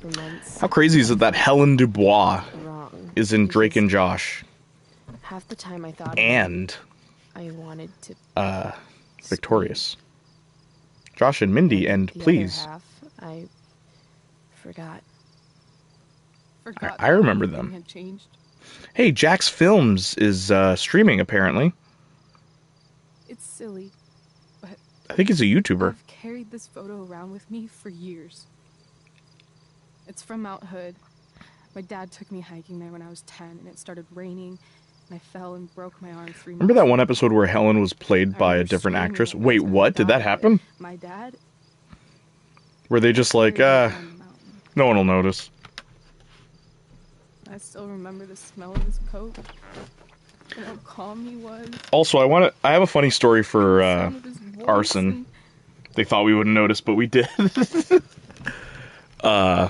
For months... How crazy is it that Helen Dubois wrong. is in Drake Because and Josh half the time I thought... and I wanted to... Victorious? Josh and Mindy, and the please. other half, I forgot. Forgot I remember everything them. had changed. Hey, Jack's Films is streaming apparently. It's silly, but I think he's a YouTuber. I've carried this photo around with me for years. It's from Mount Hood. My dad took me hiking there when I was 10, and it started raining, and I fell and broke my arm 3 months Remember that one later. episode where Helen was played I by a remember different screaming actress? at Wait, every time what? I Did that thought of it. happen? My dad Were they just like, carried me down the mountain. no one will notice? I still remember the smell of his coat, and how calm he was. Also, I have a funny story for the sound of his voice, arson. and They thought we wouldn't notice, but we did. I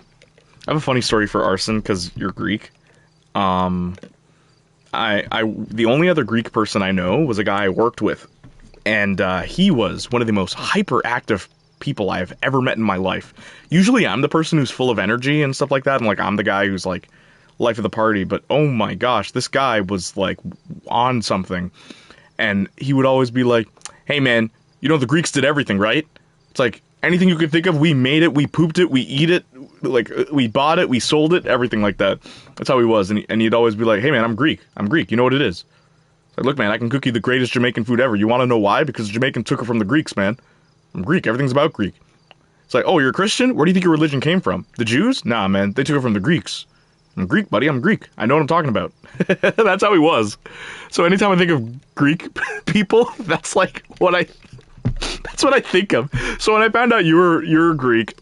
have a funny story for arson because you're Greek. The only other Greek person I know was a guy I worked with, and he was one of the most hyperactive people I've ever met in my life. Usually, I'm the person who's full of energy and stuff like that, and like I'm the guy who's like life of the party. But oh my gosh, this guy was like on something, and he would always be like, "Hey man, you know the Greeks did everything, right? It's like anything you could think of, we made it, we pooped it, we eat it, like we bought it, we sold it, everything like that." That's how he was, and he'd always be like, "Hey man, I'm Greek, you know what it is." It's like, "Look man, I can cook you the greatest Jamaican food ever. You want to know why? Because the Jamaicans took it from the Greeks, man. I'm Greek, everything's about Greek." It's like, "Oh, you're a Christian? Where do you think your religion came from? The Jews? Nah man, they took it from the Greeks. I'm Greek, buddy, I'm Greek. I know what I'm talking about." That's how he was. So anytime I think of Greek people, that's like what I think of. So when I found out you're Greek,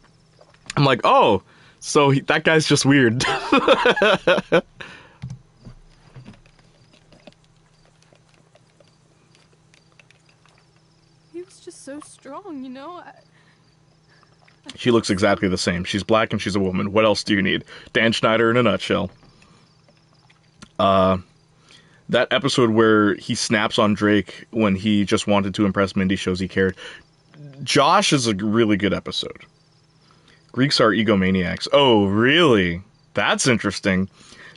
I'm like, oh, so that guy's just weird. he was just so strong, you know? She looks exactly the same. She's black and she's a woman. What else do you need? Dan Schneider in a nutshell. That episode where he snaps on Drake when he just wanted to impress Mindy shows he cared. Josh is a really good episode. Greeks are egomaniacs. Oh, really? That's interesting.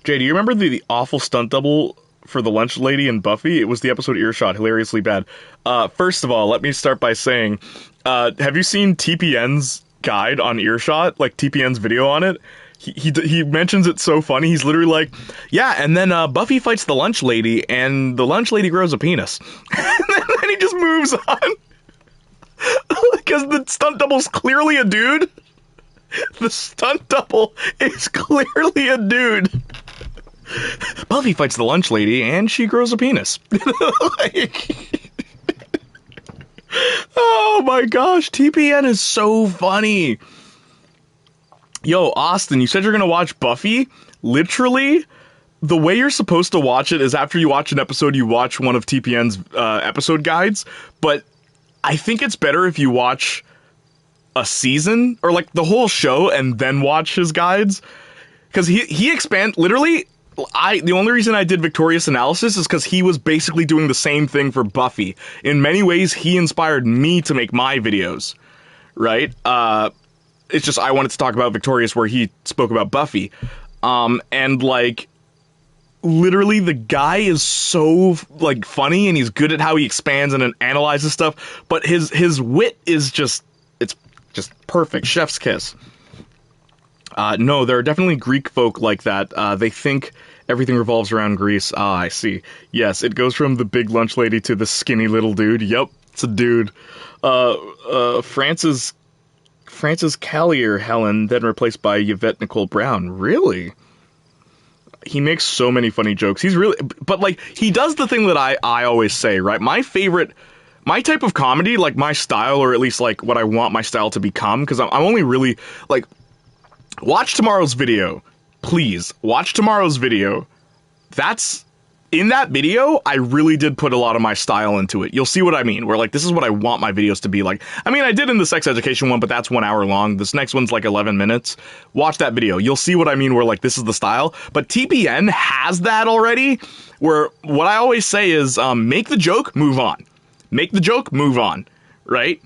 Jay, do you remember the awful stunt double for the lunch lady in Buffy? It was the episode Earshot, hilariously bad. First of all, let me start by saying, have you seen TPN's guide on Earshot? Like TPN's video on it? He mentions it so funny. He's literally like, yeah, and then Buffy fights the lunch lady, and the lunch lady grows a penis. And then he just moves on. Because the stunt double's clearly a dude. The stunt double is clearly a dude. Buffy fights the lunch lady, and she grows a penis. Like, oh my gosh, TPN is so funny. Yo, Austin, you said you're gonna watch Buffy? Literally, the way you're supposed to watch it is after you watch an episode, you watch one of TPN's episode guides, but I think it's better if you watch a season or like the whole show and then watch his guides, because he literally. The only reason I did Victorious Analysis is because he was basically doing the same thing for Buffy. In many ways, he inspired me to make my videos, right? It's just I wanted to talk about Victorious where he spoke about Buffy, and like. Literally, the guy is so like funny, and he's good at how he expands and analyzes stuff. But his wit is just perfect, chef's kiss. No, there are definitely Greek folk like that. They think everything revolves around Greece. Ah, I see. Yes, it goes from the big lunch lady to the skinny little dude. Yep, it's a dude. Frances Callier Helen, then replaced by Yvette Nicole Brown. Really? He makes so many funny jokes. He's really, but like, he does the thing that I always say, right? My type of comedy, like my style, or at least like what I want my style to become, because I'm only really, like, watch tomorrow's video. Please, watch tomorrow's video. In that video, I really did put a lot of my style into it. You'll see what I mean, where like, this is what I want my videos to be like. I mean, I did in the sex education one, but that's 1 hour long. This next one's like 11 minutes. Watch that video. You'll see what I mean, where like, this is the style. But TPN has that already, where what I always say is, make the joke, move on. Make the joke, move on, right?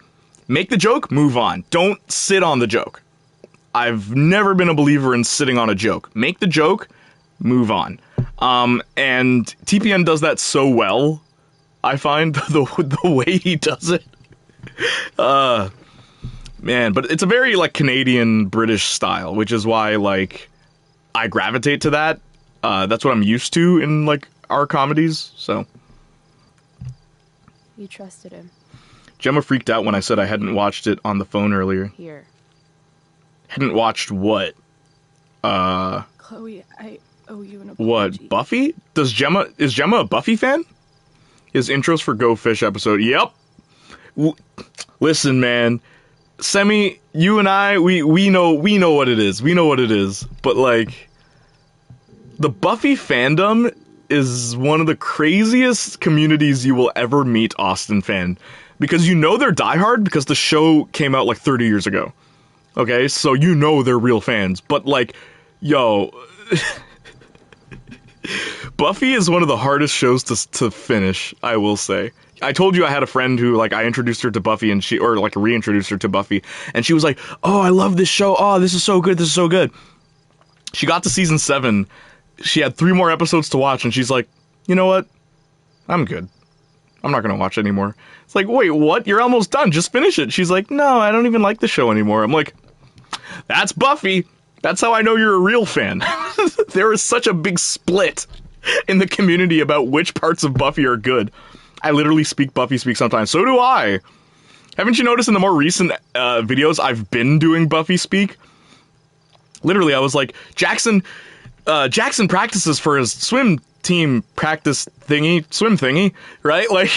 Make the joke, move on. Don't sit on the joke. I've never been a believer in sitting on a joke. Make the joke, move on. And TPN does that so well, I find, the way he does it. Man, but it's a very, like, Canadian-British style, which is why, like, I gravitate to that. That's what I'm used to in, like, our comedies, so. You trusted him. Gemma freaked out when I said I hadn't watched it on the phone earlier. Here. Hadn't watched what? Chloe, I owe you an apology. What, Buffy? Is Gemma a Buffy fan? His intros for Go Fish episode. Yep. Listen, man. Semi, you and I, we know what it is. We know what it is. But like, the Buffy fandom is one of the craziest communities you will ever meet, Austin fan. Because you know they're diehard because the show came out like 30 years ago. Okay, so you know they're real fans. But like, yo, Buffy is one of the hardest shows to finish, I will say. I told you I had a friend who, like, I introduced her to Buffy and reintroduced her to Buffy, and she was like, oh, I love this show, oh, this is so good, this is so good. She got to season 7, she had 3 more episodes to watch, and she's like, you know what? I'm good. I'm not gonna watch it anymore. It's like, wait, what? You're almost done, just finish it. She's like, no, I don't even like the show anymore. I'm like, that's Buffy. That's how I know you're a real fan. There is such a big split in the community about which parts of Buffy are good. I literally speak Buffy speak sometimes. So do I. Haven't you noticed in the more recent videos I've been doing Buffy speak? Literally, I was like, Jackson practices for his swim team swim thingy, right? Like,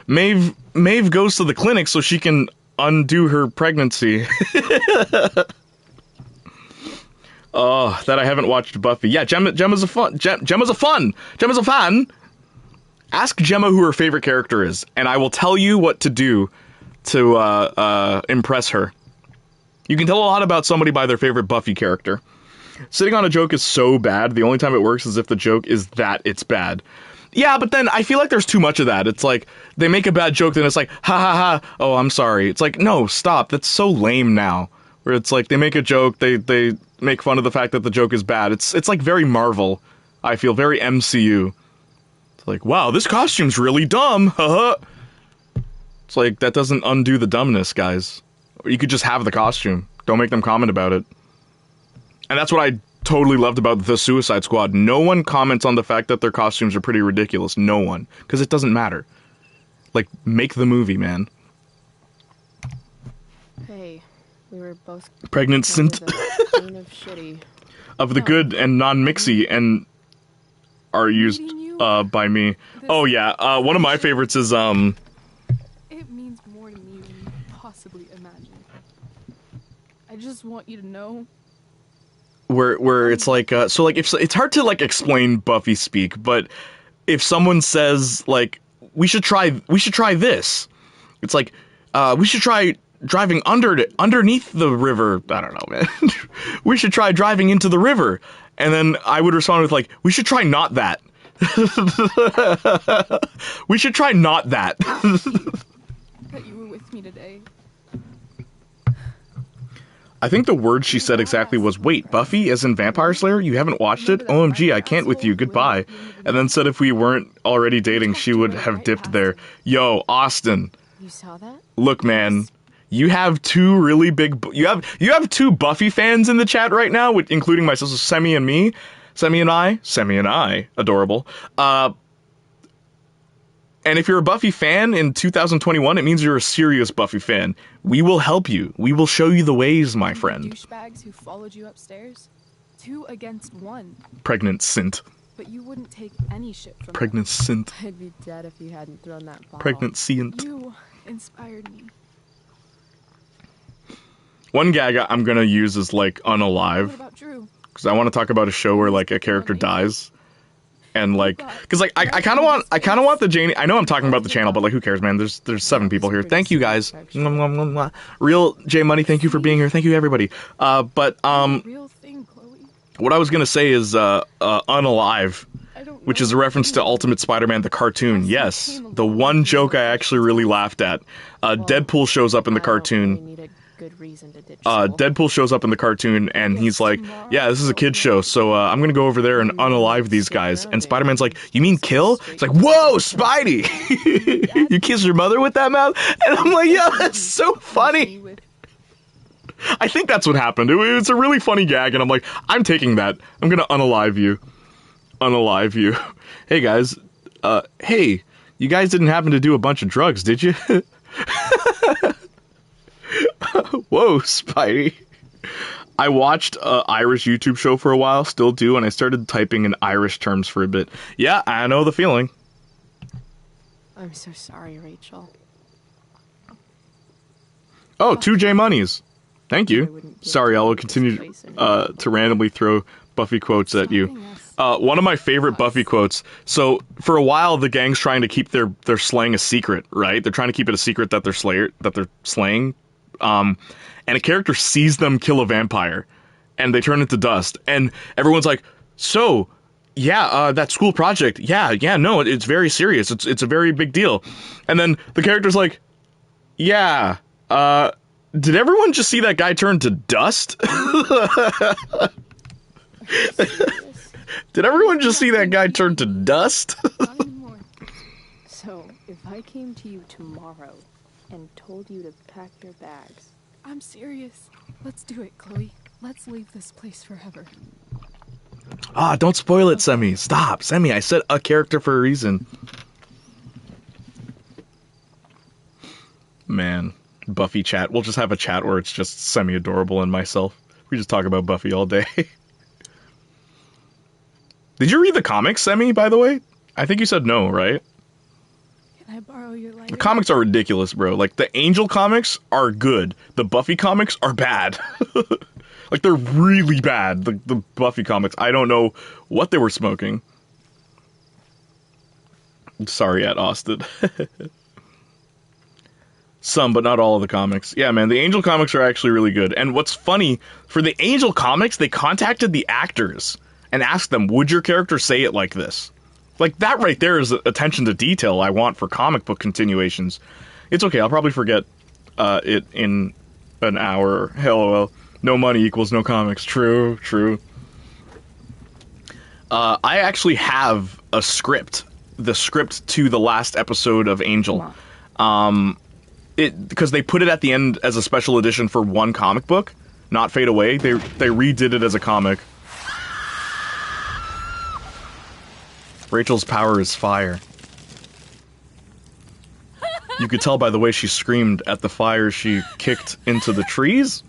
Maeve goes to the clinic so she can undo her pregnancy. Oh, that I haven't watched Buffy. Yeah, Gemma's a fan. Ask Gemma who her favorite character is, and I will tell you what to do to impress her. You can tell a lot about somebody by their favorite Buffy character. Sitting on a joke is so bad, the only time it works is if the joke is that it's bad. Yeah, but then I feel like there's too much of that. It's like, they make a bad joke, then it's like, ha ha ha, oh, I'm sorry. It's like, no, stop, that's so lame now. Where it's like, they make a joke, they make fun of the fact that the joke is bad. It's like very Marvel, I feel, very MCU. It's like, wow, this costume's really dumb, haha. It's like, that doesn't undo the dumbness, guys. You could just have the costume. Don't make them comment about it. And that's what I totally loved about the Suicide Squad. No one comments on the fact that their costumes are pretty ridiculous. No one. Because it doesn't matter. Like, make the movie, man. Hey, we were both pregnant kind of the queen of shitty. Of the good and non-mixy and are used by me. Oh yeah, one of my favorites is It means more to me than you possibly imagine. I just want you to know. Where it's like so like if it's hard to like explain Buffy speak, but if someone says like we should try this, it's like we should try driving underneath the river. I don't know, man. We should try driving into the river, and then I would respond with like, we should try not that. We should try not that. That you were with me today. I think the word she said exactly was, wait, Buffy as in Vampire Slayer? You haven't watched it? OMG, I can't with you, goodbye. And then said if we weren't already dating, she would have dipped there. Yo, Austin. You saw that? Look, man, you have two really big... You have two Buffy fans in the chat right now, including my sister Semi and me. Semi and I. Adorable. And if you're a Buffy fan in 2021, it means you're a serious Buffy fan. We will help you. We will show you the ways, my friend. Douchebags who followed you upstairs? 2 against 1. Pregnant Sint. But you wouldn't take any shit from Pregnant Sint. I'd be dead if you hadn't thrown that bottle. Pregnant Sint. them. You inspired me. One gag I'm gonna use is like What unalive, about Drew? because I want to talk about a show where like a character dies. And like, because like I kind of want the Janie. I know I'm talking about the channel, but like, who cares, man? There's 7 people here. Thank you guys. Mwah, mwah, mwah, mwah. Real J Money, thank you for being here. Thank you everybody. But Real thing, Chloe. what I was gonna say is unalive, I don't which know. is a reference to Ultimate Spider-Man the cartoon. Yes, the one joke I actually really laughed at. Deadpool shows up in the I don't cartoon. really need a good reason to ditch school. Deadpool shows up in the cartoon and he's like, yeah, this is a kid's show, so I'm gonna go over there and unalive these guys. And Spider-Man's like, you mean kill? It's like, whoa, Spidey! You kiss your mother with that mouth? And I'm like, yeah, that's so funny. I think that's what happened. It's a really funny gag, and I'm like, I'm taking that. I'm gonna unalive you. Unalive you. Hey guys, hey, you guys didn't happen to do a bunch of drugs, did you? Whoa, Spidey. I watched an Irish YouTube show for a while, still do, and I started typing in Irish terms for a bit. Yeah, I know the feeling. I'm so sorry, Rachel. Oh, 2J Monies. Thank you. Sorry, I will continue to randomly throw Buffy quotes at you. One of my favorite Buffy quotes. So, for a while, the gang's trying to keep their slaying a secret, right? They're trying to keep it a secret that they're slaying. And a character sees them kill a vampire, and they turn into dust, and everyone's like, so, yeah, that school project, yeah, no, it's very serious, it's a very big deal. And then the character's like, yeah, did everyone just see that guy turn to dust? Did everyone just see that guy turn to dust? Not anymore. So, if I came to you tomorrow and told you to pack your bags, I'm serious. Let's do it, Chloe. Let's leave this place forever. Ah, don't spoil it, Semi. Stop, Semi. I said a character for a reason. Man, Buffy chat. We'll just have a chat where it's just Semi-adorable and myself. We just talk about Buffy all day. Did you read the comics, Semi, by the way? I think you said no, right? Can I borrow your lighter? The comics are ridiculous, bro. Like, the Angel comics are good. The Buffy comics are bad. Like, they're really bad, the Buffy comics. I don't know what they were smoking. Sorry, at Austin. Some, but not all of the comics. Yeah, man, the Angel comics are actually really good. And what's funny, for the Angel comics, they contacted the actors and asked them, would your character say it like this? Like, that right there is attention to detail I want for comic book continuations. It's okay, I'll probably forget it in an hour. LOL. No money equals no comics. True. I actually have a script. The script to the last episode of Angel. Because they put it at the end as a special edition for one comic book, not Fade Away. They redid it as a comic. Rachel's power is fire. You could tell by the way she screamed at the fire she kicked into the trees.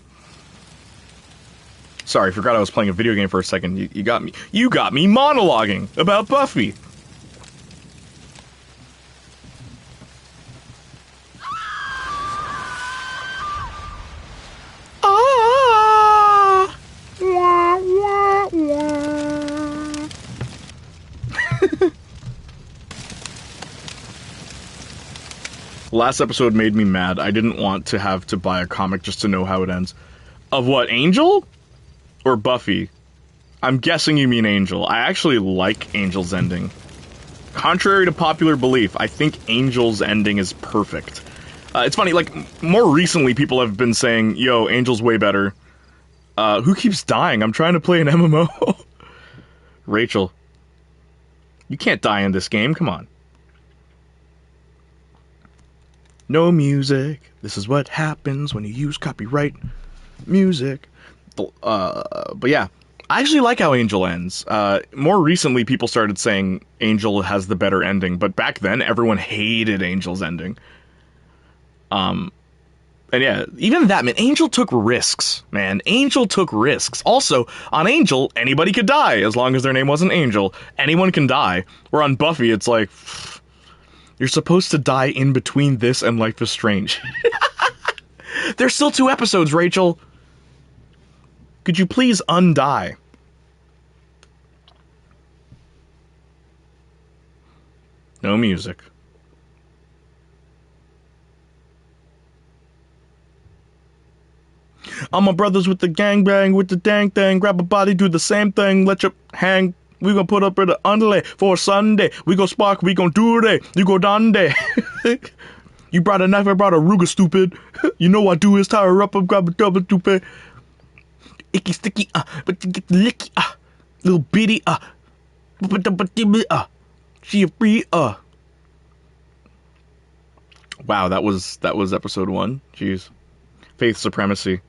Sorry, forgot I was playing a video game for a second. You got me. You got me monologuing about Buffy. Last episode made me mad. I didn't want to have to buy a comic just to know how it ends. Of what, Angel? Or Buffy? I'm guessing you mean Angel. I actually like Angel's ending. Contrary to popular belief, I think Angel's ending is perfect. It's funny, like, more recently people have been saying, yo, Angel's way better. Who keeps dying? I'm trying to play an MMO. Rachel. You can't die in this game, come on. No music. This is what happens when you use copyright music. But yeah, I actually like how Angel ends. More recently, people started saying Angel has the better ending, but back then, everyone hated Angel's ending. And yeah, even that, man, Angel took risks, man. Angel took risks. Also, on Angel, anybody could die, as long as their name wasn't Angel. Anyone can die. Where on Buffy, it's like, you're supposed to die in between this and Life is Strange. There's still 2 episodes, Rachel. Could you please undie? No music. All my brothers with the gangbang, with the dang thing. Grab a body, do the same thing. Let you hang. We gonna put up in the underlay for Sunday. We gon' spark, we gon' do it. You go Dande. You brought a knife, I brought a Ruger, stupid. You know what I do is tie her up and grab a double, stupid. Icky sticky, but you get the licky, little bitty, she a free, Wow, that was episode 1. Jeez. Faith Supremacy.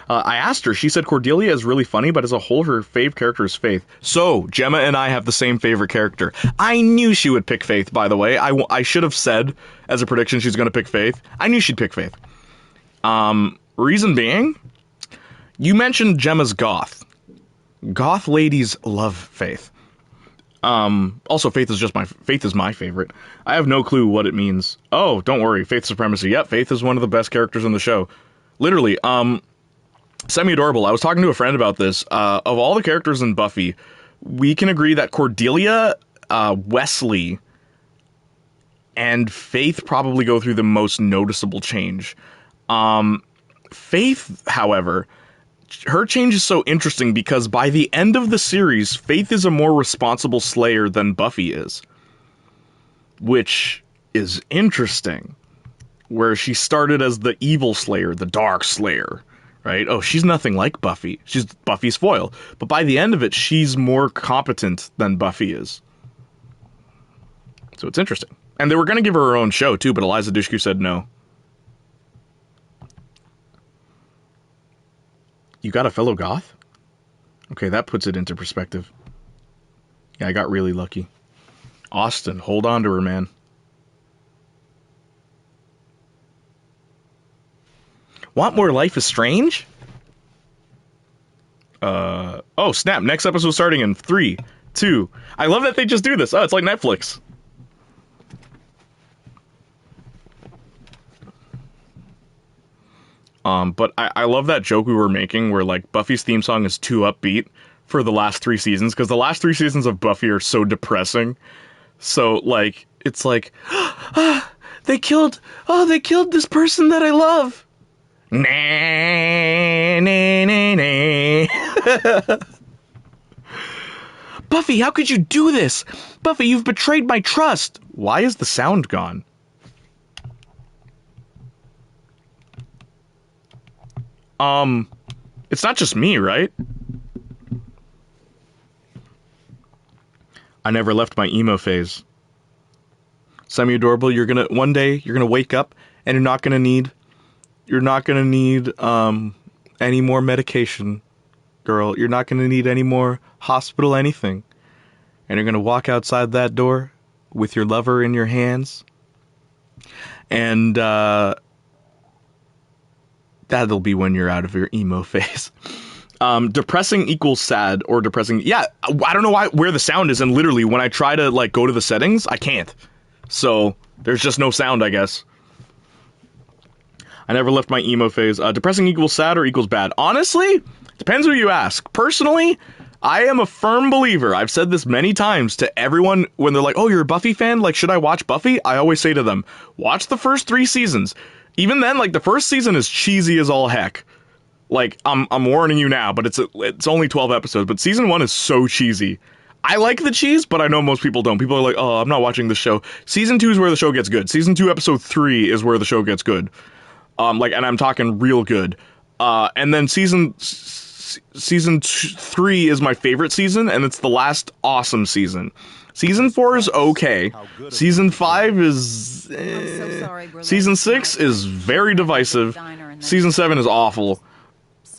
I asked her, she said Cordelia is really funny, but as a whole, her fave character is Faith. So, Gemma and I have the same favorite character. I knew she would pick Faith, by the way. I should have said, as a prediction, she's going to pick Faith. I knew she'd pick Faith. Reason being, you mentioned Gemma's goth. Goth ladies love Faith. Also, Faith is my favorite. I have no clue what it means. Oh, don't worry, Faith Supremacy. Yep, Faith is one of the best characters in the show. Literally, semi-adorable. I was talking to a friend about this. Of all the characters in Buffy, we can agree that Cordelia, Wesley, and Faith probably go through the most noticeable change. Faith, however, her change is so interesting because by the end of the series, Faith is a more responsible slayer than Buffy is. Which is interesting. Where she started as the evil slayer, the dark slayer. Right? Oh, she's nothing like Buffy. She's Buffy's foil. But by the end of it, she's more competent than Buffy is. So it's interesting. And they were going to give her own show, too, but Eliza Dushku said no. You got a fellow goth? Okay, that puts it into perspective. Yeah, I got really lucky. Austin, hold on to her, man. Want more Life is Strange? Oh, snap. Next episode starting in 3, 2. I love that they just do this. Oh, it's like Netflix. But I love that joke we were making where, like, Buffy's theme song is too upbeat for the last 3 seasons, because the last 3 seasons of Buffy are so depressing. So, like, it's like, they killed this person that I love. Nah, nah, nah, nah. Buffy, how could you do this? Buffy, you've betrayed my trust. Why is the sound gone? It's not just me, right? I never left my emo phase. Semi-adorable, one day you're gonna wake up and you're not gonna need any more medication, girl. You're not gonna need any more hospital anything. And you're gonna walk outside that door with your lover in your hands. And, that'll be when you're out of your emo phase. Depressing equals sad or depressing. Yeah, I don't know where the sound is, and literally when I try to like go to the settings, I can't. So there's just no sound, I guess. I never left my emo phase. Depressing equals sad or equals bad. Honestly, depends who you ask. Personally, I am a firm believer. I've said this many times to everyone when they're like, "Oh, you're a Buffy fan? Like, should I watch Buffy?" I always say to them, "Watch the first 3 seasons." Even then, like the first season is cheesy as all heck. Like, I'm warning you now, but it's only 12 episodes, but season 1 is so cheesy. I like the cheese, but I know most people don't. People are like, "Oh, I'm not watching this show." Season 2 is where the show gets good. Season 2, episode 3 is where the show gets good. And I'm talking real good. And then season 3 is my favorite season, and it's the last awesome season. Season 4 is okay. Season 5 is... I'm so sorry. We're Season late 6 tonight. is very divisive. Diner and then- Season 7 is awful.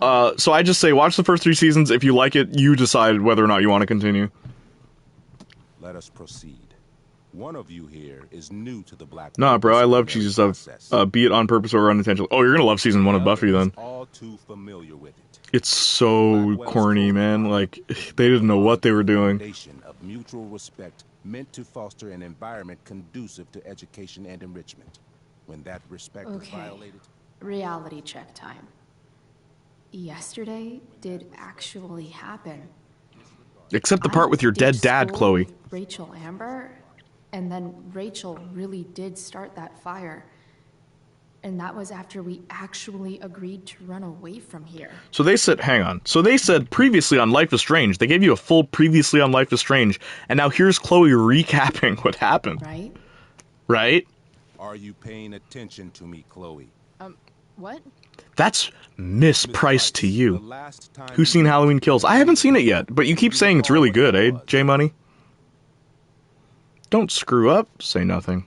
So I just say watch the first 3 seasons. If you like it, you decide whether or not you want to continue. Let us proceed. One of you here is new to the Black. Nah, bro, I love cheesy stuff. Be it on purpose or unintentionally. Oh, you're gonna love season 1 of Buffy then. All too familiar with it. It's so corny, man. Like, they didn't know what they were doing. Foundation of mutual respect meant to foster an environment conducive to education and enrichment. When that respect is Okay. violated, Reality check time. Yesterday did actually happen. Except the I part with your dead ditched dad, school Chloe. with Rachel Amber, and then Rachel really did start that fire. And that was after we actually agreed to run away from here. So they said, hang on. So they said previously on Life is Strange. They gave you a full previously on Life is Strange. And now here's Chloe recapping what happened. Right? Right? are you paying attention to me, Chloe? What? That's Miss Price to The you. last time Who's seen Halloween Kills? I haven't seen it yet, but you keep saying it's really good, eh, J Money? Don't screw up. Say nothing. ...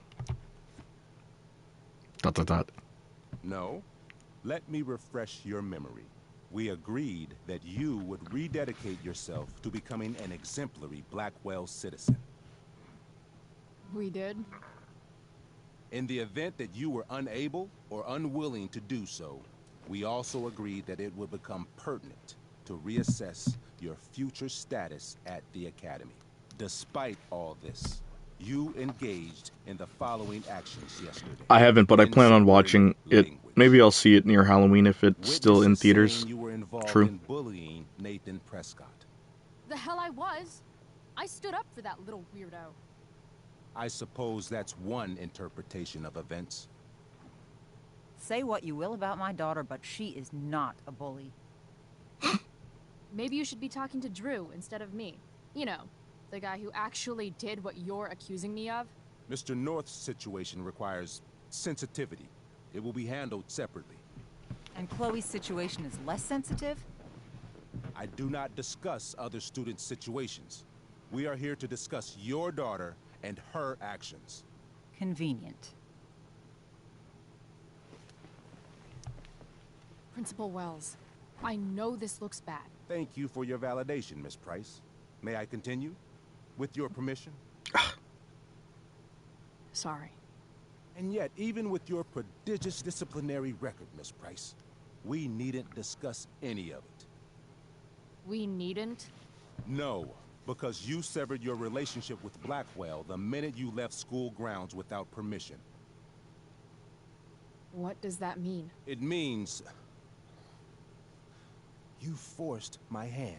No. Let me refresh your memory. We agreed that you would rededicate yourself to becoming an exemplary Blackwell citizen. We did? In the event that you were unable or unwilling to do so, we also agreed that it would become pertinent to reassess your future status at the Academy. Despite all this, you engaged in the following actions yesterday. I haven't, but I plan on watching it. Maybe I'll see it near Halloween if it's still in Witnesses theaters. saying you were involved True. in bullying Nathan Prescott. The hell I was. I stood up for that little weirdo. I suppose that's one interpretation of events. Say what you will about my daughter, but she is not a bully. Maybe you should be talking to Drew instead of me. You know, the guy who actually did what you're accusing me of. Mr. North's situation requires sensitivity. It will be handled separately. And Chloe's situation is less sensitive? I do not discuss other students' situations. We are here to discuss your daughter and her actions. Convenient. Principal Wells, I know this looks bad. Thank you for your validation, Miss Price. May I continue? With your permission? Sorry. And yet, even with your prodigious disciplinary record, Miss Price, we needn't discuss any of it. We needn't? No, because you severed your relationship with Blackwell the minute you left school grounds without permission. What does that mean? It means you forced my hand.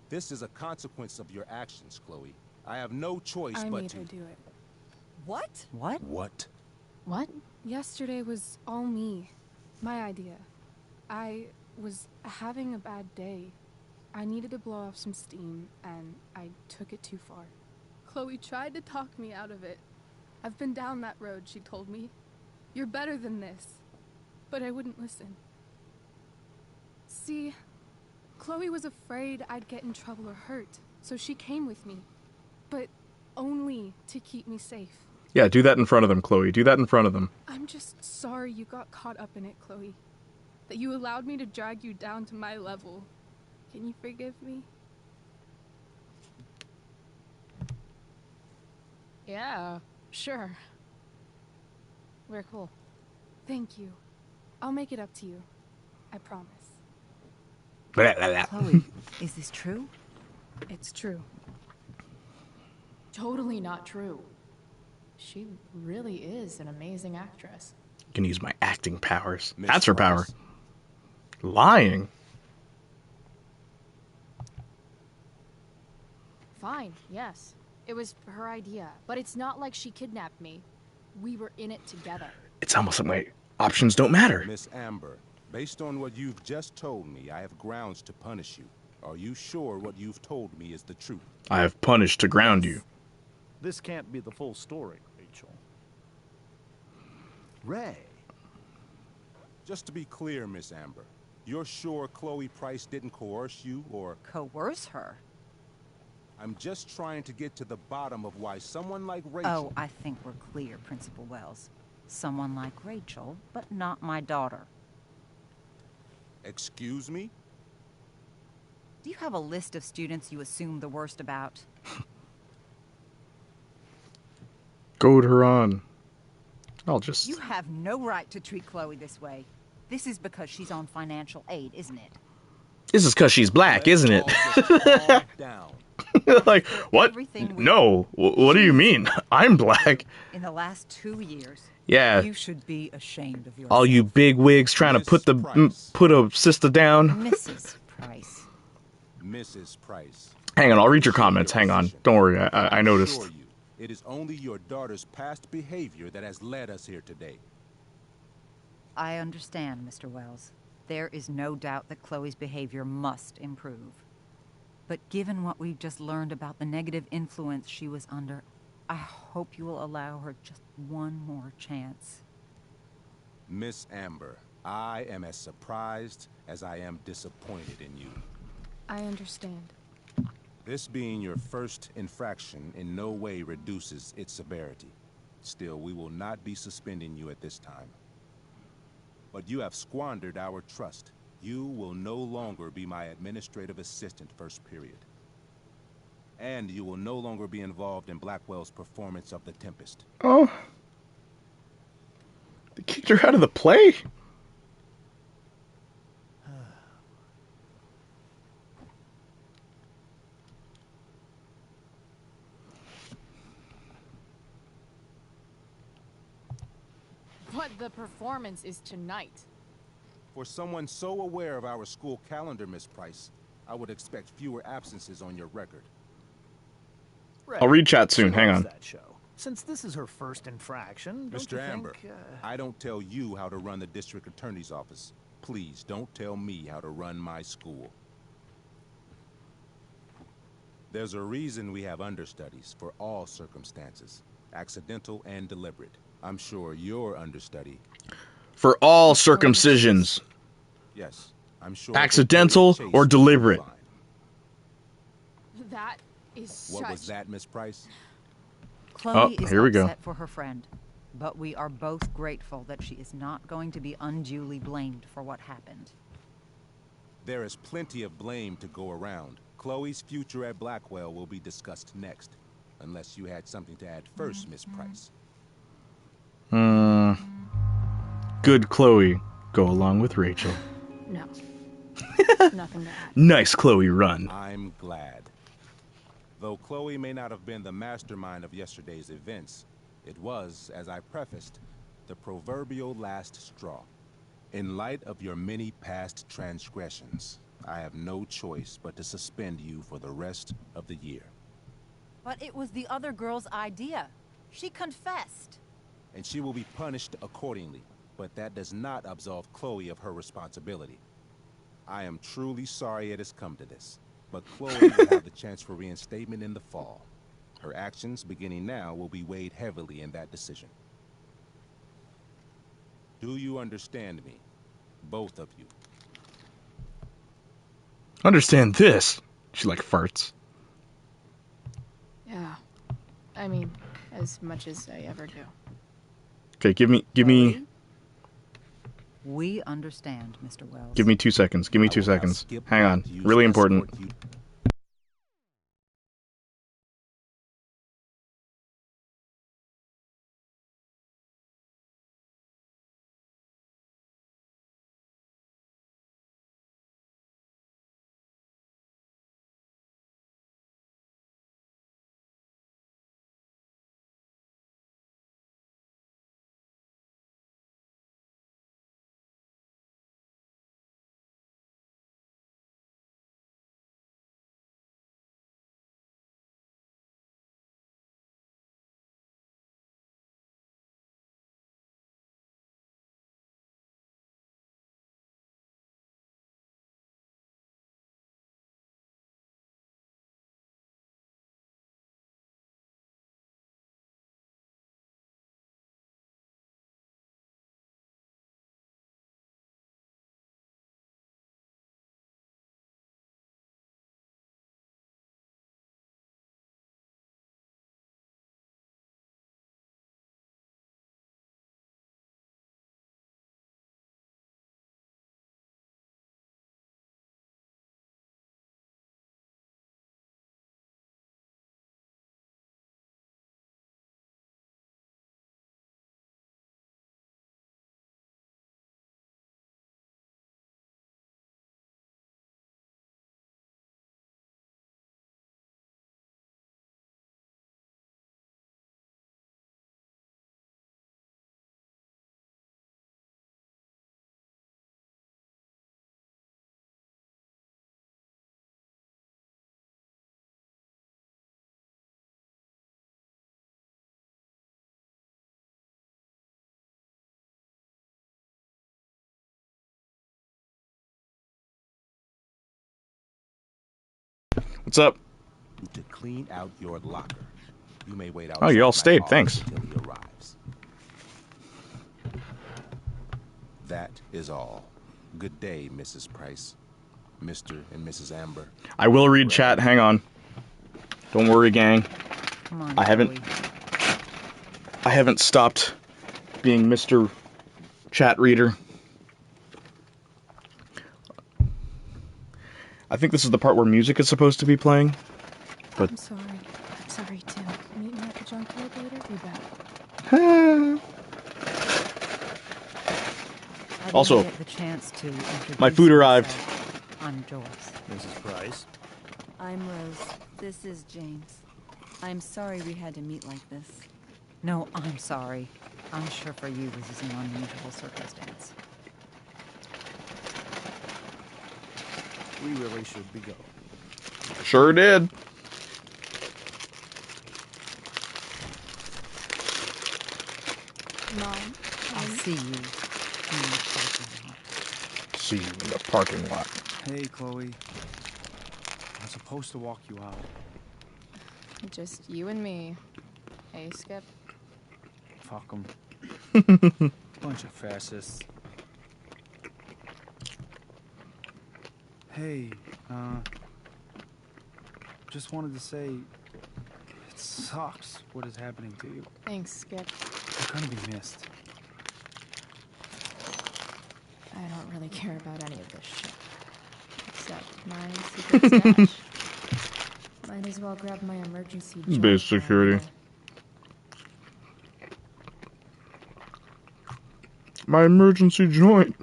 This is a consequence of your actions, Chloe. I have no choice I but made to... her do it. What? What? What? What? Yesterday was all me. My idea. I was having a bad day. I needed to blow off some steam, and I took it too far. Chloe tried to talk me out of it. I've been down that road, she told me. You're better than this. But I wouldn't listen. See, Chloe was afraid I'd get in trouble or hurt, so she came with me. But only to keep me safe. Yeah, do that in front of them, Chloe. Do that in front of them. I'm just sorry you got caught up in it, Chloe. That you allowed me to drag you down to my level. Can you forgive me? Yeah, sure. We're cool. Thank you. I'll make it up to you. I promise. Chloe, is this true? It's true. Totally not true. She really is an amazing actress. Can use my acting powers. Miss That's her power. Price. Lying. fine, yes. It was her idea, but it's not like she kidnapped me. We were in it together. It's almost like my options don't matter. Miss Amber, based on what you've just told me, I have grounds to punish you. Are you sure what you've told me is the truth? I have punished to ground you. This can't be the full story, Rachel. Ray. Just to be clear, Miss Amber, you're sure Chloe Price didn't coerce you, or... Coerce her? I'm just trying to get to the bottom of why someone like Rachel... Oh, I think we're clear, Principal Wells. Someone like Rachel, but not my daughter. Excuse me? Do you have a list of students you assume the worst about? Goad her on. I'll just... You have no right to treat Chloe this way. This is because she's on financial aid, isn't it? This is because she's black, isn't it? Calm down. Like, what? Everything we- No. What do you mean? I'm black. In the last 2 years, Yeah. you should be ashamed of yourself. All you big wigs trying to Miss put Price. put a sister down. Mrs. Price. Mrs. Price. Hang on, I'll read your comments. Hang on. Don't worry, I noticed. assure you, it is only your daughter's past behavior that has led us here today. I understand, Mr. Wells. There is no doubt that Chloe's behavior must improve. But given what we've just learned about the negative influence she was under, I hope you will allow her just one more chance. Miss Amber, I am as surprised as I am disappointed in you. I understand. This being your first infraction in no way reduces its severity. Still, we will not be suspending you at this time. But you have squandered our trust. You will no longer be my administrative assistant first period. And you will no longer be involved in Blackwell's performance of The Tempest. Oh. They kicked her out of the play? But the performance is tonight. For someone so aware of our school calendar, Miss Price, I would expect fewer absences on your record. Ray, I'll read chat soon, she hang loves on. That show. Since this is her first infraction, don't Mr. you Amber, think, I don't tell you how to run the district attorney's office. Please don't tell me how to run my school. There's a reason we have understudies for all circumstances, accidental and deliberate. I'm sure your understudy... For all circumcisions. Yes, I'm sure... Accidental Chase or will be deliberate. fine. That is What was that, Miss Price? Chloe is here we go. upset for her friend, but we are both grateful that she is not going to be unduly blamed for what happened. There is plenty of blame to go around. Chloe's future at Blackwell will be discussed next. Unless you had something to add first, Miss Price. Good Chloe. Go along with Rachel. No. Nothing to add. Nice Chloe run. I'm glad. Though Chloe may not have been the mastermind of yesterday's events, it was, as I prefaced, the proverbial last straw. In light of your many past transgressions, I have no choice but to suspend you for the rest of the year. But it was the other girl's idea. She confessed. And she will be punished accordingly, but that does not absolve Chloe of her responsibility. I am truly sorry it has come to this, but Chloe will have the chance for reinstatement in the fall. Her actions, beginning now, will be weighed heavily in that decision. Do you understand me? Both of you. Understand this. She like farts. Yeah. I mean, as much as I ever do. Okay, give me We understand, Mr. Wells. Give me 2 seconds. Give me I 2 will now seconds. skip Hang back on. to use Really the important. escort you What's up? To clean out your locker. You may wait outside. Oh, you all my stayed. office Thanks. Until he arrives. That is all. Good day, Mrs. Price. Mr. and Mrs. Amber. I will read chat. Hang on. Don't worry, gang. Come on, I haven't stopped being Mr. Chat Reader. I think this is the part where music is supposed to be playing. But I'm sorry. I'm sorry, Tim. Meet me at the junkyard later? We bet. I Also, didn't get the chance to introduce my food arrived. myself. I'm Joyce. Mrs. Price. I'm Rose. This is James. I'm sorry we had to meet like this. No, I'm sorry. I'm sure for you this is an unusual circumstance. We really should be going. Sure did. Mom, I'll see you in the parking lot. See you in the parking lot. Hey, Chloe. I'm supposed to walk you out. Just you and me. Hey, Skip. Fuck 'em. Bunch of fascists. Hey, just wanted to say, it sucks what is happening to you. Thanks, Skip. You're gonna be missed. I don't really care about any of this shit. Except my secret stash. Might as well grab my emergency joint Base while I'm security. there. My emergency joint.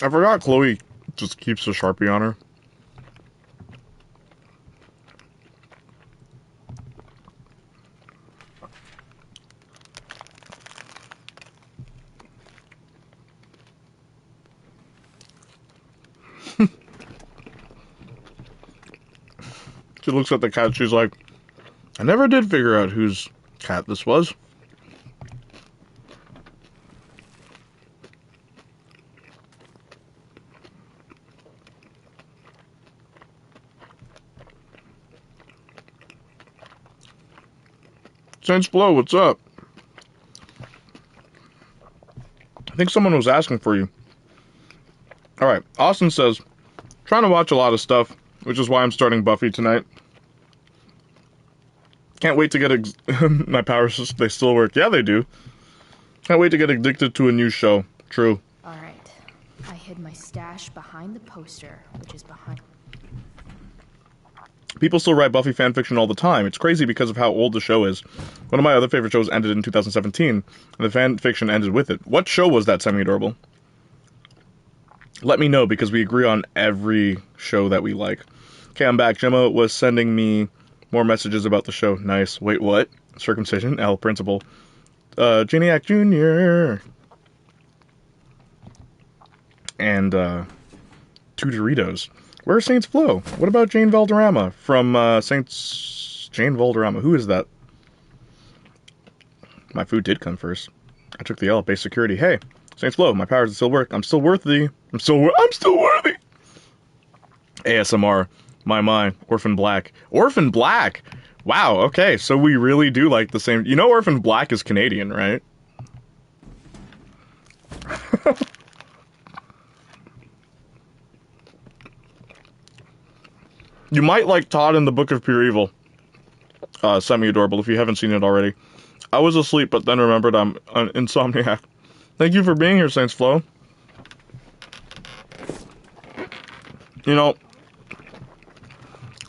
I forgot Chloe just keeps a Sharpie on her. She looks at the cat, she's like, I never did figure out whose cat this was. Saints Blow, what's up? I think someone was asking for you. Alright, Austin says, trying to watch a lot of stuff, which is why I'm starting Buffy tonight. Can't wait to get my powers, they still work. Yeah, they do. Can't wait to get addicted to a new show. True. Alright. I hid my stash behind the poster, which is behind. People still write Buffy fanfiction all the time. It's crazy because of how old the show is. One of my other favorite shows ended in 2017, and the fanfiction ended with it. What show was that, Semi-Adorable? Let me know, because we agree on every show that we like. Okay, I'm back. Gemma was sending me more messages about the show. Nice. Wait, what? Circumcision? L. Principal. Playniac Jr. And, two Doritos. Where's Saints Flow? What about Jane Valderrama from Saints... Jane Valderrama. Who is that? My food did come first. I took the L at base security. Hey, Saints Flow, my powers still work. I'm still worthy. I'm still worthy. ASMR. My. Orphan Black. Orphan Black! Wow, okay, so we really do like the same... You know Orphan Black is Canadian, right? You might like Todd in the Book of Pure Evil. Semi-Adorable, if you haven't seen it already. I was asleep, but then remembered I'm an insomniac. Thank you for being here, Saints Flow. You know,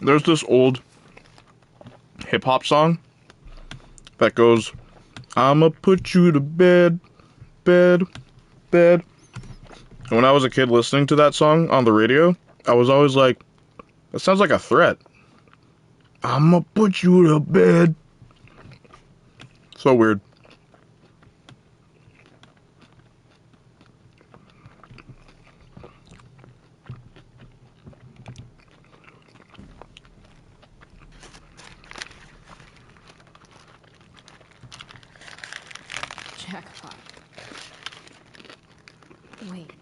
there's this old hip-hop song that goes, I'ma put you to bed, bed, bed. And when I was a kid listening to that song on the radio, I was always like, that sounds like a threat. I'ma put you to bed. So weird. Jackpot. Wait.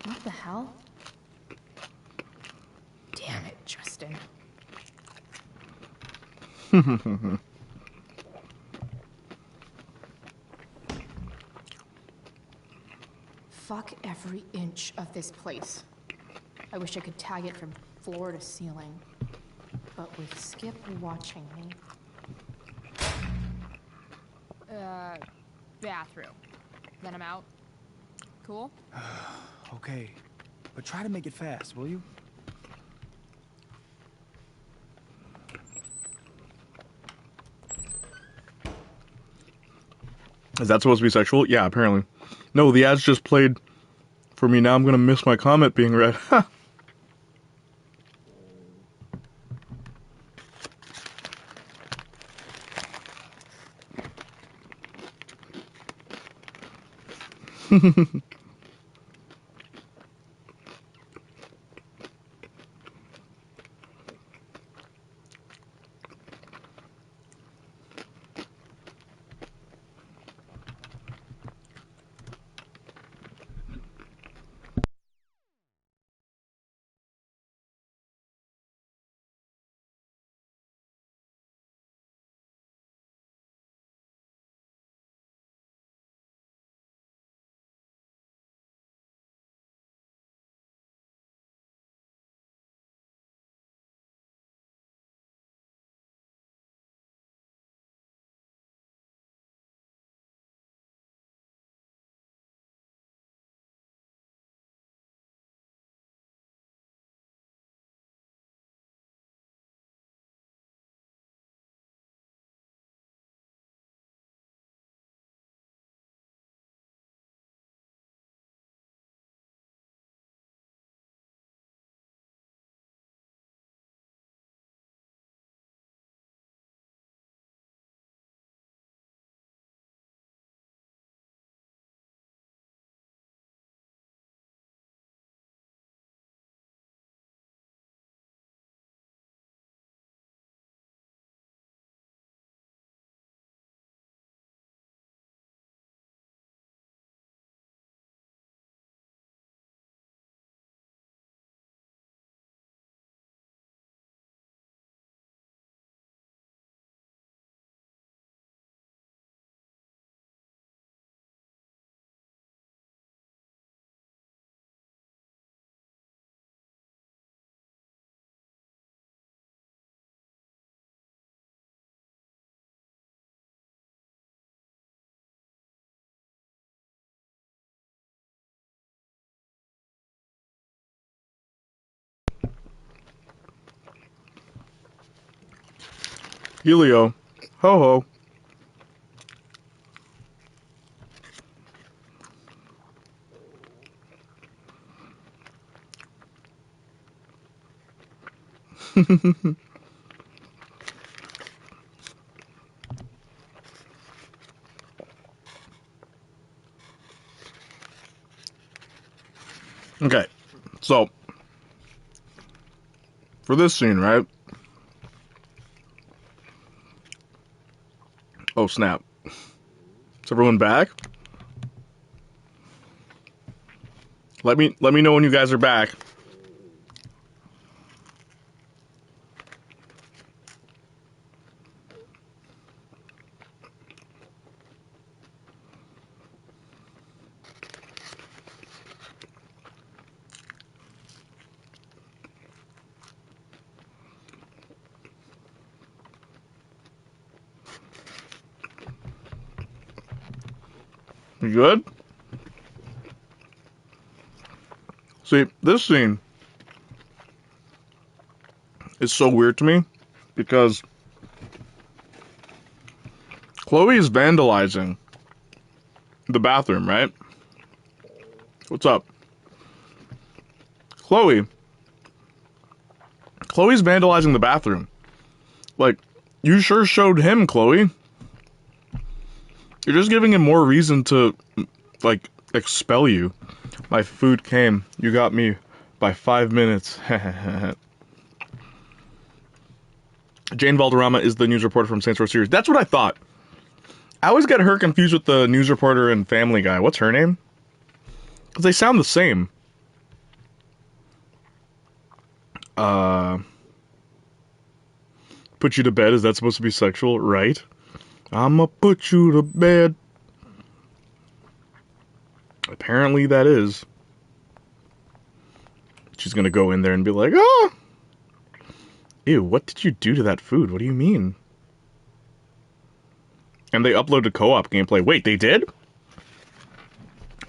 What the hell? Damn it, Justin. Fuck every inch of this place. I wish I could tag it from floor to ceiling. But with Skip watching me... bathroom. Then I'm out. Cool? Okay, but try to make it fast, will you? Is that supposed to be sexual? Yeah, apparently. No, the ads just played for me. Now I'm gonna miss my comment being read. Helio. Ho ho. Okay, so for this scene, right? Oh snap! Is everyone back? Let me know when you guys are back. You good? See, this scene is so weird to me because Chloe is vandalizing the bathroom, right? What's up? Chloe's vandalizing the bathroom. Like, you sure showed him, Chloe. You're just giving him more reason to, like, expel you. My food came. You got me by 5 minutes. Jane Valderrama is the news reporter from Saints Row series. That's what I thought. I always get her confused with the news reporter and Family Guy. What's her name? Because they sound the same. Put you to bed, is that supposed to be sexual? Right. I'ma put you to bed. Apparently that is. She's gonna go in there and be like, ah! Ew, what did you do to that food? What do you mean? And they uploaded co-op gameplay. Wait, they did?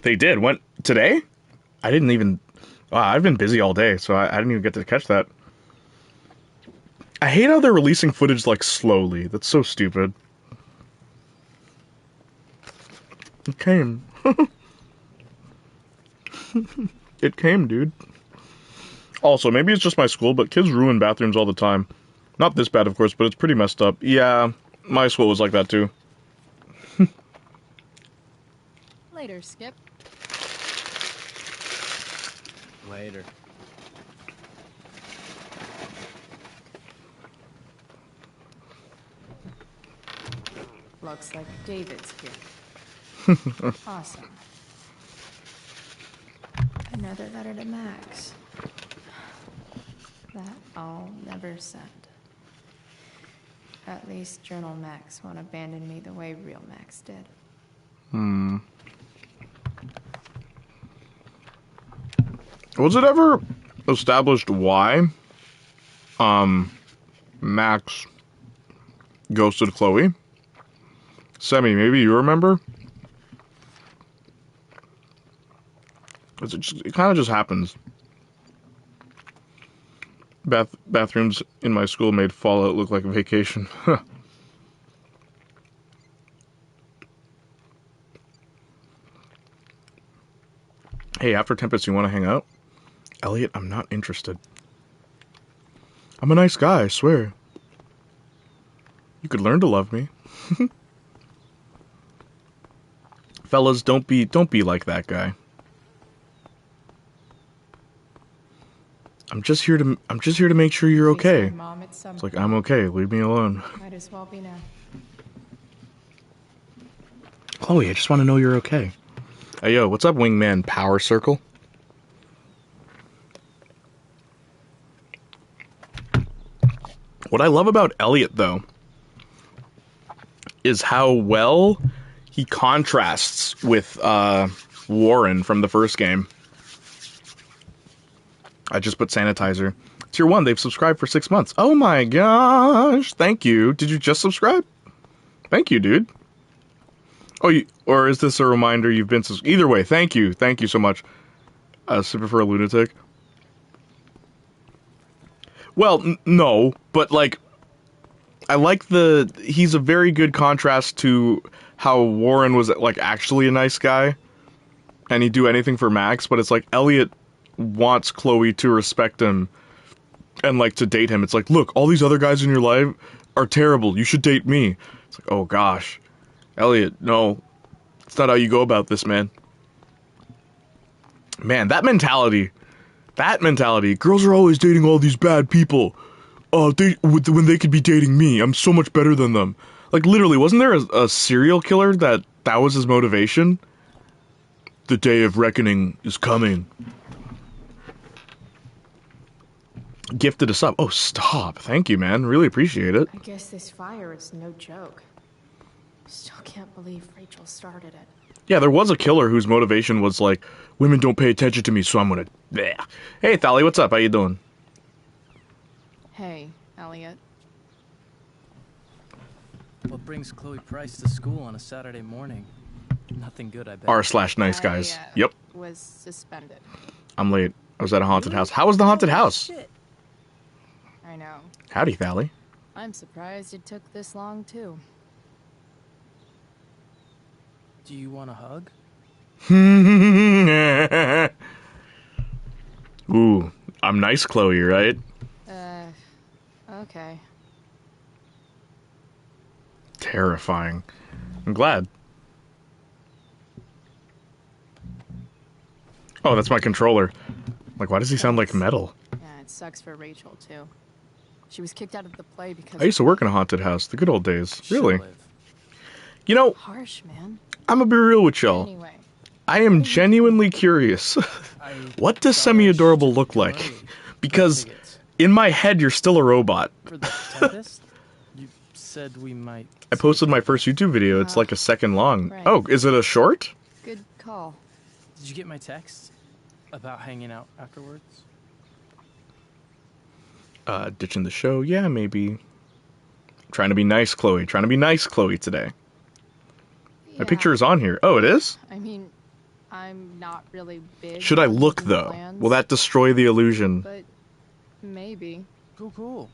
They did. When? Today? I didn't even... I've been busy all day, so I didn't even get to catch that. I hate how they're releasing footage, like, slowly. That's so stupid. It came. It came, dude. Also, maybe it's just my school, but kids ruin bathrooms all the time. Not this bad, of course, but it's pretty messed up. Yeah, my school was like that, too. Later, Skip. Later. Looks like David's here. Awesome. Another letter to Max. That I'll never send. At least Journal Max won't abandon me the way real Max did. Was it ever established why, Max ghosted Chloe? Semi, maybe you remember? It kind of just happens. Bathrooms in my school made Fallout look like a vacation. Hey, after Tempest, you want to hang out? Elliot, I'm not interested. I'm a nice guy, I swear. You could learn to love me. Fellas, don't be like that guy. I'm just here to make sure you're okay. Mom, It's like, I'm okay, leave me alone. Might as well be now. Chloe, I just want to know you're okay. Hey, yo, what's up, Wingman Power Circle? What I love about Elliot, though, is how well he contrasts with Warren from the first game. I just put sanitizer. Tier 1, they've subscribed for 6 months. Oh my gosh, thank you. Did you just subscribe? Thank you, dude. Oh, or is this a reminder you've been subscribed? Either way, thank you. Thank you so much. Super for a lunatic. Well, no, but like, I like he's a very good contrast to how Warren was like actually a nice guy, and he'd do anything for Max, but it's like Elliot wants Chloe to respect him and like to date him. It's like, look, all these other guys in your life are terrible. You should date me. It's like, oh gosh, Elliot, no, it's not how you go about this, man. Man, that mentality. Girls are always dating all these bad people. When they could be dating me, I'm so much better than them. Like, literally, wasn't there a serial killer that was his motivation? The day of reckoning is coming. Gifted a sub. Oh, stop. Thank you, man. Really appreciate it. I guess this fire is no joke. Still can't believe Rachel started it. Yeah, there was a killer whose motivation was like, women don't pay attention to me, so I'm gonna... Bleh. Hey, Thali, what's up? How you doing? Hey, Elliot. What brings Chloe Price to school on a Saturday morning? Nothing good, I bet. R/nice guys. Yep. Was suspended. I'm late. I was at a haunted house. How was the haunted house? Shit. I know. Howdy, Thali. I'm surprised it took this long, too. Do you want a hug? Ooh, I'm nice, Chloe, right? Okay. Terrifying. I'm glad. Oh, that's my controller. Like, why does he sound like metal? Yeah, it sucks for Rachel, too. She was kicked out of the play because... I used to work in a haunted house. The good old days. Really? You know, Harsh, man. I'm gonna be real with y'all. Anyway. I am genuinely curious. What does semi-adorable look like? Because in my head, you're still a robot. For the Tempest? You said we might... I posted my first YouTube video. It's like a second long. Right. Oh, is it a short? Good call. Did you get my text? About hanging out afterwards? Ditching the show? Yeah, maybe. Trying to be nice, Chloe. Trying to be nice, Chloe, today. My picture is on here. Oh, it is? I mean, I'm not really big. Should I on look, making though? plans, Will that destroy the illusion? But maybe. Cool.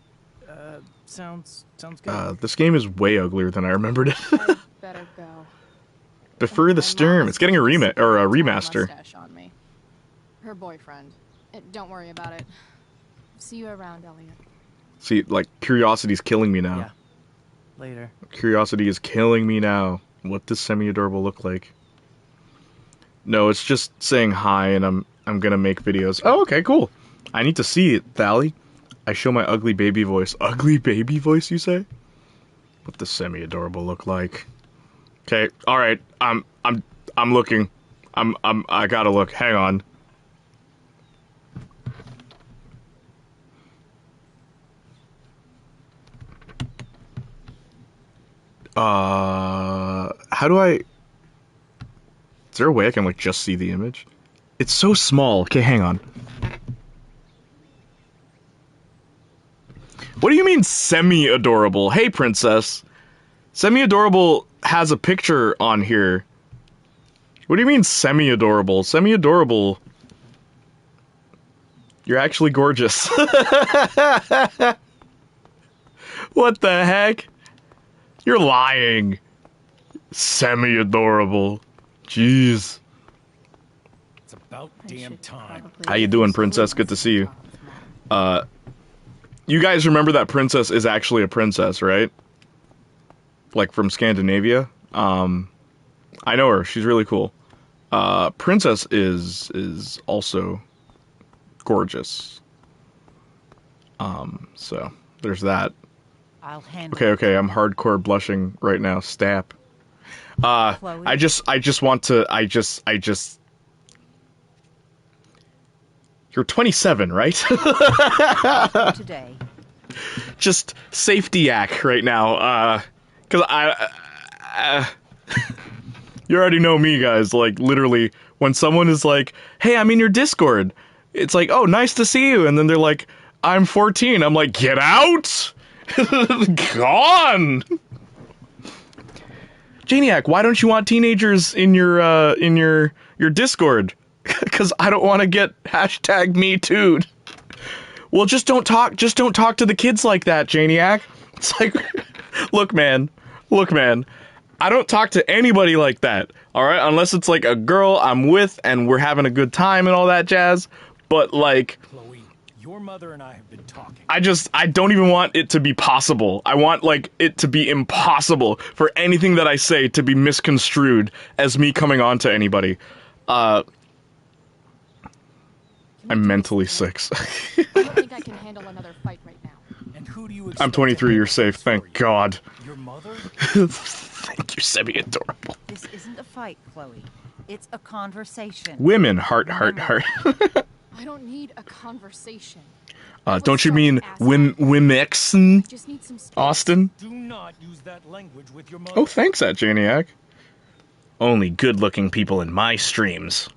Sounds good. This game is way uglier than I remembered it. I better go. Defer the storm. It's getting a remake or a remaster. Mustache on me. Her boyfriend. Don't worry about it. See you around, Elliot. See, like, curiosity's killing me now. Yeah. Later. Curiosity is killing me now. What does semi-adorable look like? No, it's just saying hi, and I'm gonna make videos. Oh, okay, cool. I need to see it, Thally. I show my ugly baby voice. Ugly baby voice, you say? What does semi-adorable look like? Okay, all right. I'm looking. I gotta look. Hang on. How do I... Is there a way I can, like, just see the image? It's so small. Okay, hang on. What do you mean semi-adorable? Hey, princess. Semi-adorable has a picture on here. What do you mean semi-adorable? Semi-adorable... You're actually gorgeous. What the heck? You're lying. Semi-adorable. Jeez. It's about damn time. How you doing, princess? Good to see you. You guys remember that princess is actually a princess, right? Like from Scandinavia. I know her. She's really cool. Princess is also gorgeous. So there's that. I'll handle Okay, I'm hardcore blushing right now. Stap. I just want to, You're 27, right? today. Just safety-ack right now, cause you already know me, guys, like, literally, when someone is like, hey, I'm in your Discord, it's like, oh, nice to see you, and then they're like, I'm 14, I'm like, get out! Gone! Janiac, why don't you want teenagers in your Discord? Because I don't want to get #MeToo. Well, just don't talk to the kids like that, Janiac. It's like, look, man. I don't talk to anybody like that, alright? Unless it's like a girl I'm with and we're having a good time and all that jazz. But, like... Chloe, your mother and I have been talking. I don't even want it to be possible. I want, like, it to be impossible for anything that I say to be misconstrued as me coming on to anybody. I'm mentally sick. I don't think I can handle another fight right now. And who do you I'm 23, you're safe, thank God. Your mother? Thank you, semi-adorable. This isn't a fight, Chloe. It's a conversation. Women, heart. I don't need a conversation. Don't you mean Wimexon, Just need some space. Austin? Do not use that language with your mother. Oh, thanks, that Janiac. Only good-looking people in my streams.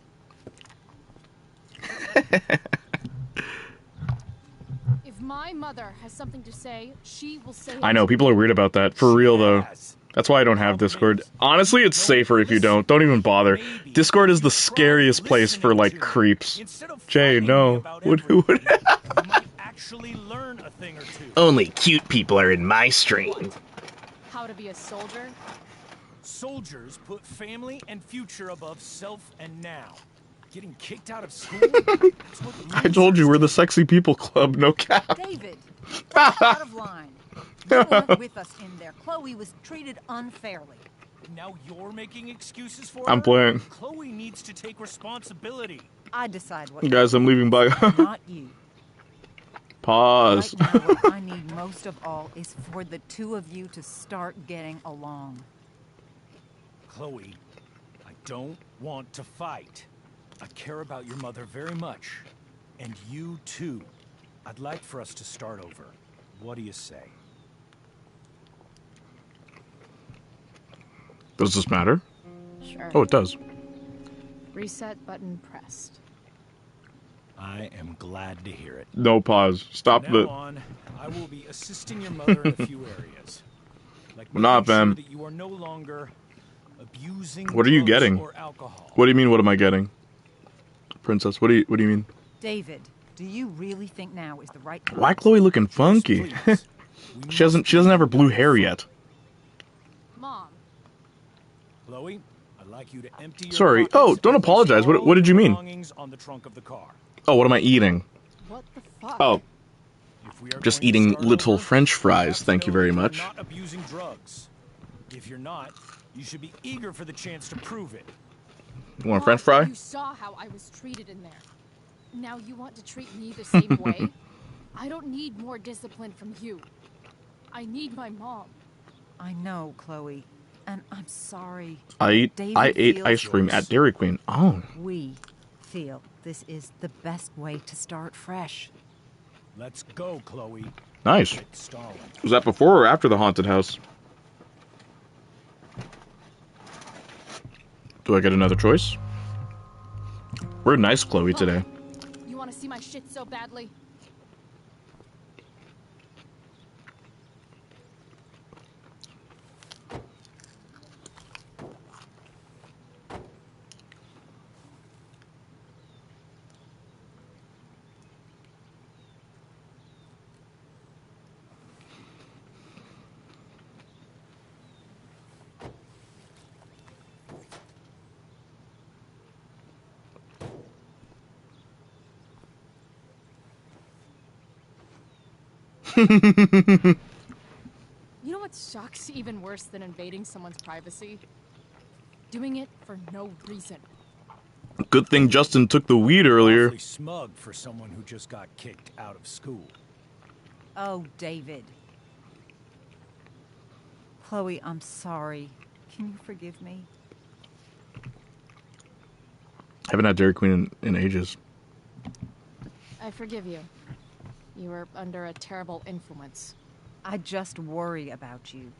If my mother has something to say, she will say it. I know, people are weird about that. For real, though. That's why I don't have Discord. Honestly, it's safer if you don't. Don't even bother. Discord is the scariest place for, like, creeps. Jay, no. What? Actually learn a thing or two. Only cute people are in my stream. How to be a soldier? Soldiers put family and future above self and now. Getting kicked out of school? I told you, we're the sexy people club, no cap. David, that's out of line. You weren't with us in there. Chloe was treated unfairly. Now you're making excuses for I'm her? playing. Chloe needs to take responsibility. I decide what. Guys, I'm leaving by. Not you. Pause. Right now, what I need most of all is for the two of you to start getting along. Chloe, I don't want to fight. I care about your mother very much. And you too. I'd like for us to start over. What do you say? Does this matter? Sure. Oh, it does. Reset button pressed. I am glad to hear it. No pause. Stop From now the. on, I will be assisting your mother in a few areas. Like We're not, making sure fam. that you are no longer abusing What are you drugs getting? or alcohol. What do you mean? What am I getting, Princess? What do you mean? David, do you really think now is the right time? Why Chloe looking funky? She doesn't have her blue hair yet. Mom. Chloe, I'd like you to empty your Sorry. pockets Oh, and don't place apologize. What all did you your mean? belongings on the trunk of the car. Oh, what am I eating? What the fuck? Oh, If we are just going to eating start little over, French you fries. have to Thank you know very that you are much. not abusing drugs. If you're not, you should be eager for the chance to prove it. You want a French fry? You saw how I was treated in there. Now you want to treat me the same way? I don't need more discipline from you. I need my mom. I know, Chloe, and I'm sorry. I David ate feels ice cream at Dairy Queen. Oh, We feel this is the best way to start fresh. Let's go, Chloe. nice. Quit stalling. Was that before or after the haunted house? Do I get another choice? We're nice, Chloe, today. You want to see my shit so badly? You know what sucks even worse than invading someone's privacy? Doing it for no reason. Good thing Justin took the weed earlier. Awfully smug for someone who just got kicked out of school. Oh, David. Chloe, I'm sorry. Can you forgive me? Haven't had Dairy Queen in ages. I forgive you. You were under a terrible influence. I just worry about you.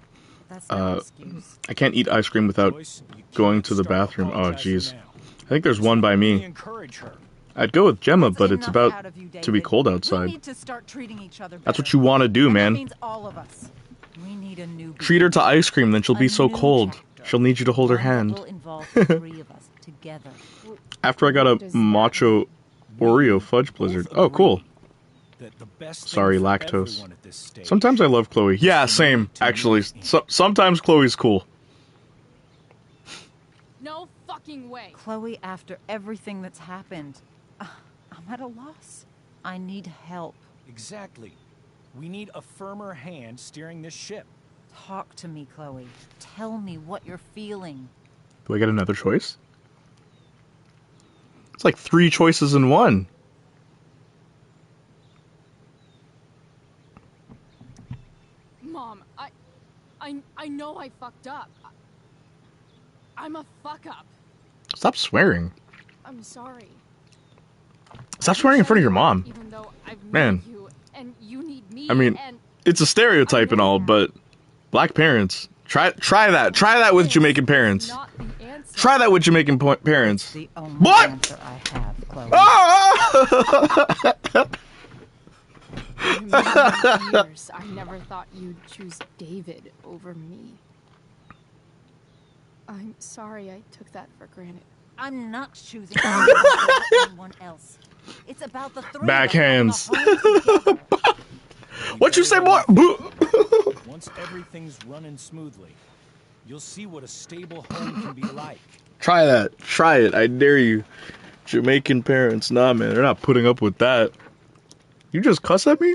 That's no excuse. I can't eat ice cream without Joyce, you going can't to the start bathroom. Oh, apologizing jeez. now. I think there's one by We me. encourage her. I'd go with Gemma, That's but it's enough about out of you, to be David. cold We outside. need to start treating each other That's what better. you want to do, And that man. means all of us. We need a new Treat her to beginning. ice cream, then she'll be A so new cold. chapter. She'll need you to hold her One that hand. will involve the three of us together. After I got a Does that macho Oreo fudge blizzard. Oh, cool. That the best thing Sorry, for lactose. everyone at this stage Sometimes I love Chloe. Yeah, same, actually. Sometimes Chloe's cool. No fucking way. Chloe, after everything that's happened, I'm at a loss. I need help. Exactly. We need a firmer hand steering this ship. Talk to me, Chloe. Tell me what you're feeling. Do I get another choice? It's like 3 choices in one. Mom, I know I fucked up. I'm a fuck up. Stop swearing. I'm sorry. Stop swearing in front of your mom. Even though I've Man. needed you and you need me I mean, and it's a stereotype and all, but black parents. Try that. Try that with Jamaican parents. not the answer. Try that with Jamaican parents. The only What? answer I have, Chloe. Ah! For many years, I never thought you'd choose David over me. I'm sorry I took that for granted. I'm not choosing anyone else. It's about the three Backhands. of us having a home together. What you say, boy? Once everything's running smoothly, you'll see what a stable home can be like. Try that. Try it. I dare you. Jamaican parents. Nah, man. They're not putting up with that. You just cuss at me?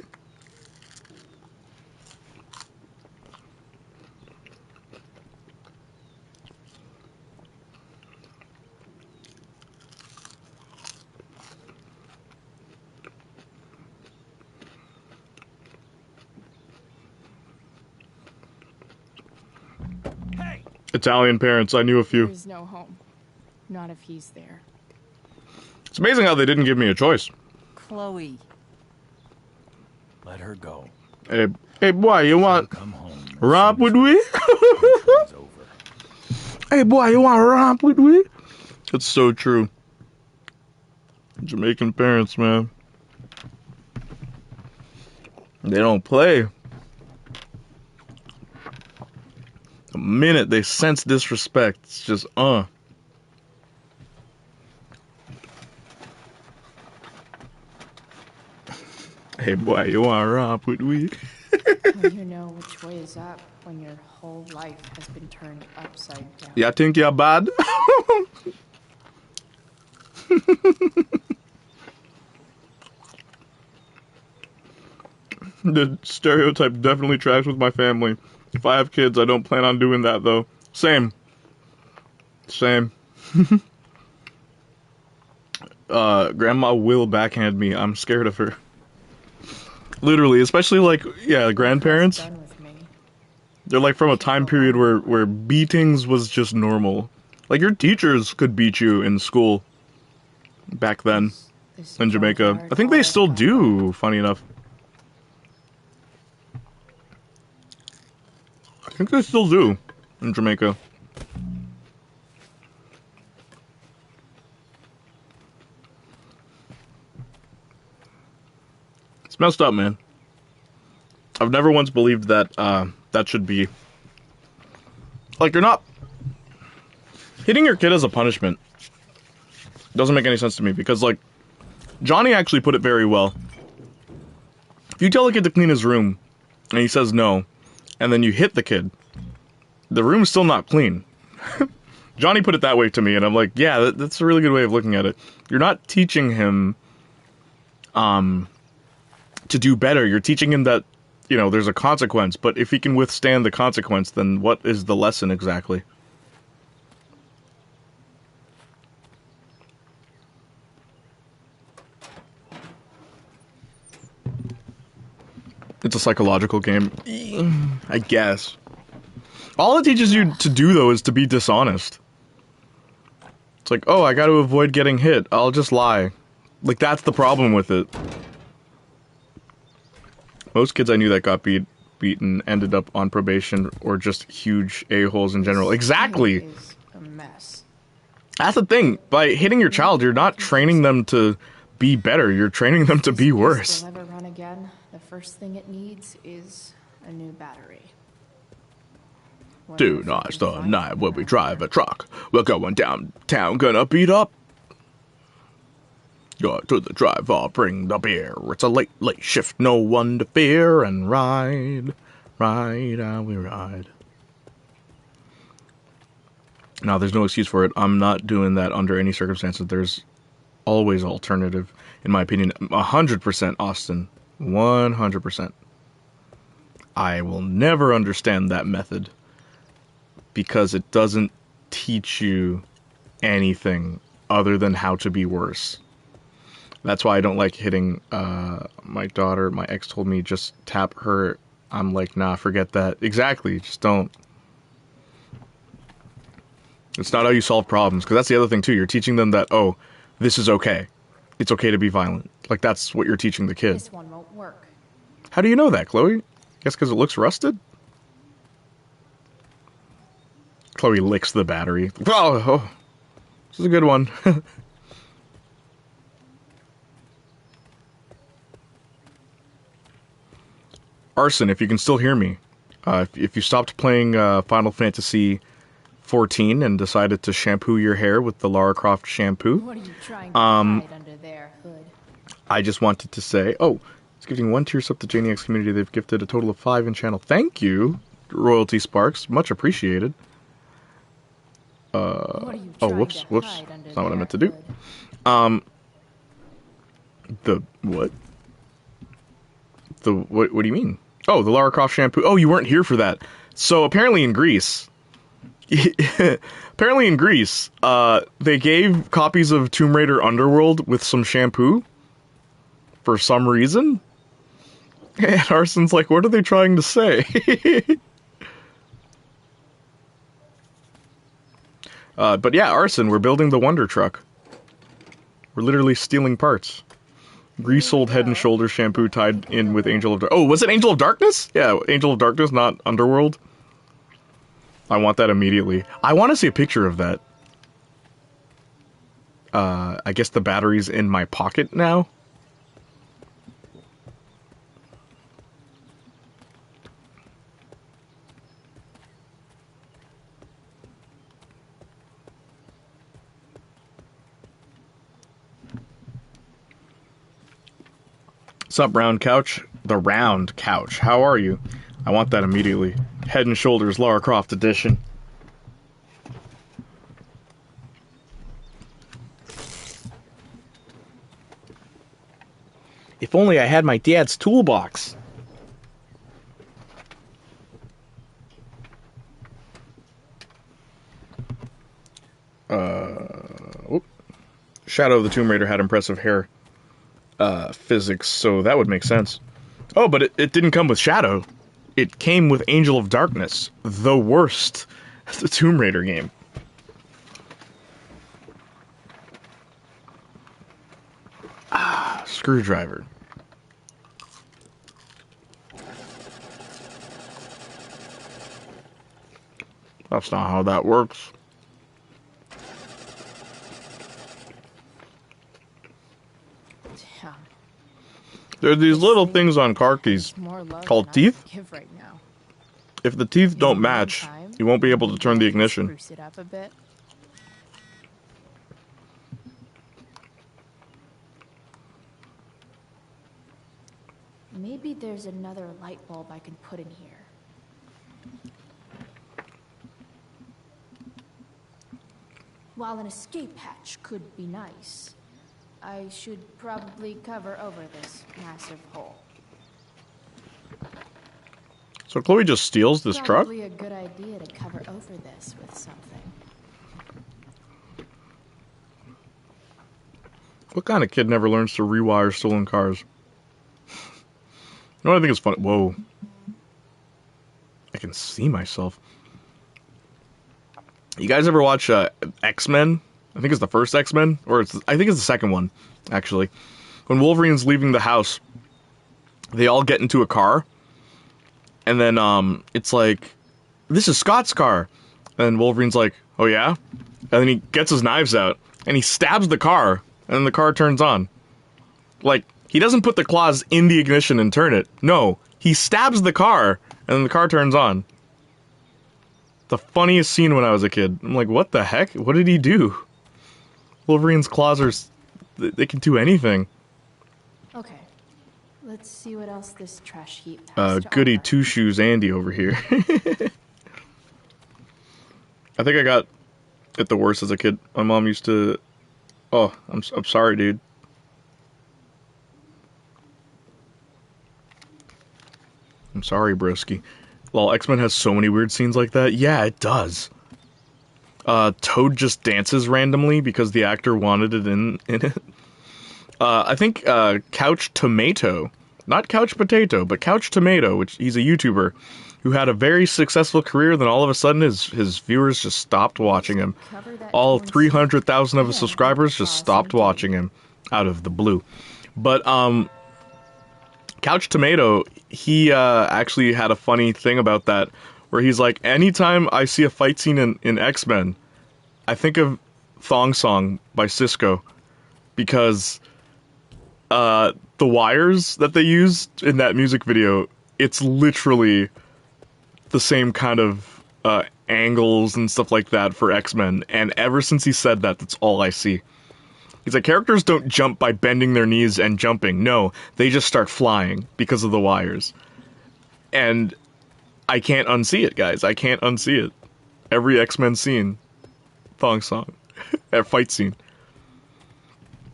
Hey, Italian parents, I knew a few. There's no home. Not if he's there. It's amazing how they didn't give me a choice. Chloe. Let her go. Hey boy, you want Come home. romp with me? Hey boy, you want romp with me? It's so true. Jamaican parents, man. They don't play. The minute they sense disrespect, it's just, Hey boy, you want romp with me? When you know which way is up when your whole life has been turned upside down. You think you're bad? The stereotype definitely tracks with my family. If I have kids, I don't plan on doing that, though. Same. Grandma will backhand me. I'm scared of her. Literally, especially, like, yeah, grandparents. They're, like, from a time period where beatings was just normal. Like, your teachers could beat you in school back then in Jamaica. I think they still do, funny enough. I think they still do in Jamaica. It's messed up, man. I've never once believed that that should be... Like, you're not... Hitting your kid as a punishment doesn't make any sense to me, because, like, Johnny actually put it very well. If you tell a kid to clean his room, and he says no, and then you hit the kid, the room's still not clean. Johnny put it that way to me, and I'm like, yeah, that's a really good way of looking at it. You're not teaching him to do better. You're teaching him that, you know, there's a consequence, but if he can withstand the consequence, then what is the lesson exactly? It's a psychological game, I guess. All it teaches you to do, though, is to be dishonest. It's like, oh, I gotta avoid getting hit. I'll just lie. Like, that's the problem with it. Most kids I knew that got beaten ended up on probation or just huge a-holes in general. Exactly! Is a mess. That's the thing. By hitting your child, you're not training them to be better. You're training them to be worse. Will ever run again. The first thing it needs is a new battery. Tonight's the night when we drive a truck. We're going downtown, gonna beat up. Go to the drive, I'll bring the beer. It's a late shift, no one to fear. And ride, how we ride. No, there's no excuse for it. I'm not doing that under any circumstances. There's always alternative, in my opinion. 100%, Austin. 100%. I will never understand that method because it doesn't teach you anything other than how to be worse. That's why I don't like hitting my daughter. My ex told me just tap her. I'm like, nah, forget that. Exactly, just don't. It's not how you solve problems, because that's the other thing too. You're teaching them that, oh, this is okay. It's okay to be violent. Like, that's what you're teaching the kid. This one won't work. How do you know that, Chloe? Guess because it looks rusted? Chloe licks the battery. Oh, this is a good one. Arson, if you can still hear me. If you stopped playing Final Fantasy 14 and decided to shampoo your hair with the Lara Croft shampoo. What are you trying to hide under there, Hood? I just wanted to say, oh, it's giving 1 tier sub to Janiacs community. They've gifted a total of 5 in channel. Thank you, Royalty Sparks. Much appreciated. Oh, whoops. That's not what I meant to do. The what? What do you mean? Oh, the Lara Croft shampoo. Oh, you weren't here for that. So apparently in Greece, they gave copies of Tomb Raider Underworld with some shampoo for some reason. And Arson's like, what are they trying to say? But yeah, arson. We're building the Wonder Truck. We're literally stealing parts. Grease old Head and Shoulders shampoo tied in with Angel of Oh, was it Angel of Darkness? Yeah, Angel of Darkness, not Underworld. I want that immediately. I want to see a picture of that. I guess the battery's in my pocket now. Sup, round couch? The round couch. How are you? I want that immediately. Head and Shoulders Lara Croft edition. If only I had my dad's toolbox. Shadow of the Tomb Raider had impressive hair physics, so that would make sense. Oh, but it didn't come with Shadow. It came with Angel of Darkness, the worst the Tomb Raider game. Screwdriver. That's not how that works. Yeah. There are these little things on car keys called teeth. Right now. If the teeth don't match, you won't be able to turn the ignition. Spruce it up a bit. Maybe there's another light bulb I can put in here. While an escape hatch could be nice, I should probably cover over this massive hole. So Chloe just steals this truck? Probably a good idea to cover over this with something. What kind of kid never learns to rewire stolen cars? You know what I think is funny? Whoa. I can see myself. You guys ever watch X-Men? I think it's the first X-Men, or I think it's the second one, actually. When Wolverine's leaving the house, they all get into a car, and then it's like, this is Scott's car. And Wolverine's like, oh yeah? And then he gets his knives out, and he stabs the car, and then the car turns on. Like, he doesn't put the claws in the ignition and turn it. No, he stabs the car, and then the car turns on. The funniest scene when I was a kid. I'm like, what the heck? What did he do? Wolverine's claws are... they can do anything. Okay. Let's see what else this trash heap has to Goody offer. two-shoes Andy over here. I think I got it the worst as a kid. My mom used to... Oh, I'm sorry, dude. I'm sorry, broski. Well, X-Men has so many weird scenes like that. Yeah, it does. Toad just dances randomly because the actor wanted it in it. I think Couch Tomato, not Couch Potato, but Couch Tomato, which he's a YouTuber who had a very successful career, then all of a sudden his viewers just stopped watching him. All 300,000 of his subscribers just stopped watching him out of the blue. But Couch Tomato, he actually had a funny thing about that, where he's like, anytime I see a fight scene in X-Men, I think of Thong Song by Cisco, because the wires that they used in that music video, it's literally the same kind of angles and stuff like that for X-Men, and ever since he said that, that's all I see. He's like, characters don't jump by bending their knees and jumping. No, they just start flying because of the wires. And I can't unsee it, guys. I can't unsee it. Every X-Men scene, Thong Song, that fight scene.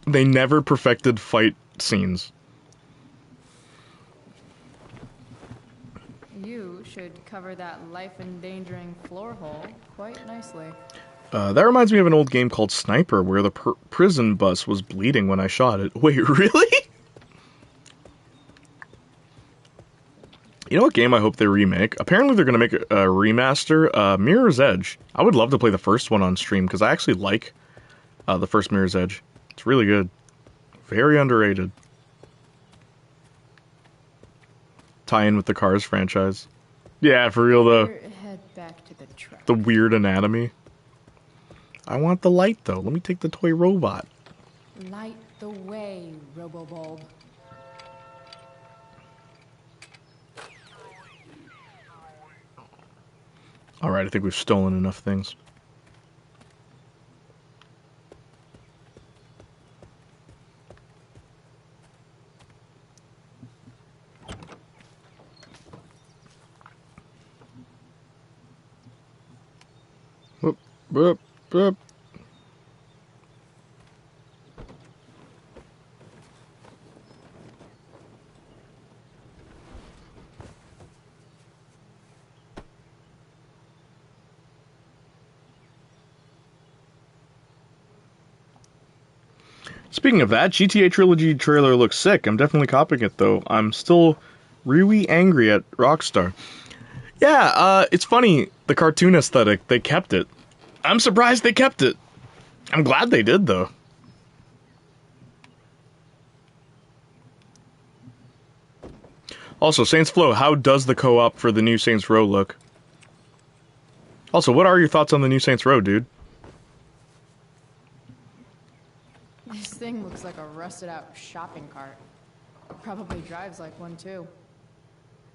They never perfected fight scenes. You should cover that life-endangering floor hole quite nicely. That reminds me of an old game called Sniper, where the prison bus was bleeding when I shot it. Wait, really? You You know what game I hope they remake? Apparently they're going to make a remaster, Mirror's Edge. I would love to play the first one on stream, because I actually like the first Mirror's Edge. It's really good. Very underrated. Tie in with the Cars franchise. Yeah, for real though. Head back to the truck. The weird anatomy. I want the light though. Let me take the toy robot. Light the way, Robobulb. Alright, I think we've stolen enough things. Whoop, whoop, whoop. Speaking of that, GTA Trilogy trailer looks sick. I'm definitely copying it, though. I'm still really angry at Rockstar. Yeah, it's funny, the cartoon aesthetic, they kept it. I'm surprised they kept it. I'm glad they did, though. Also, Saints Flow, how does the co-op for the new Saints Row look? Also, what are your thoughts on the new Saints Row, dude? This thing looks like a rusted out shopping cart. Probably drives like one too.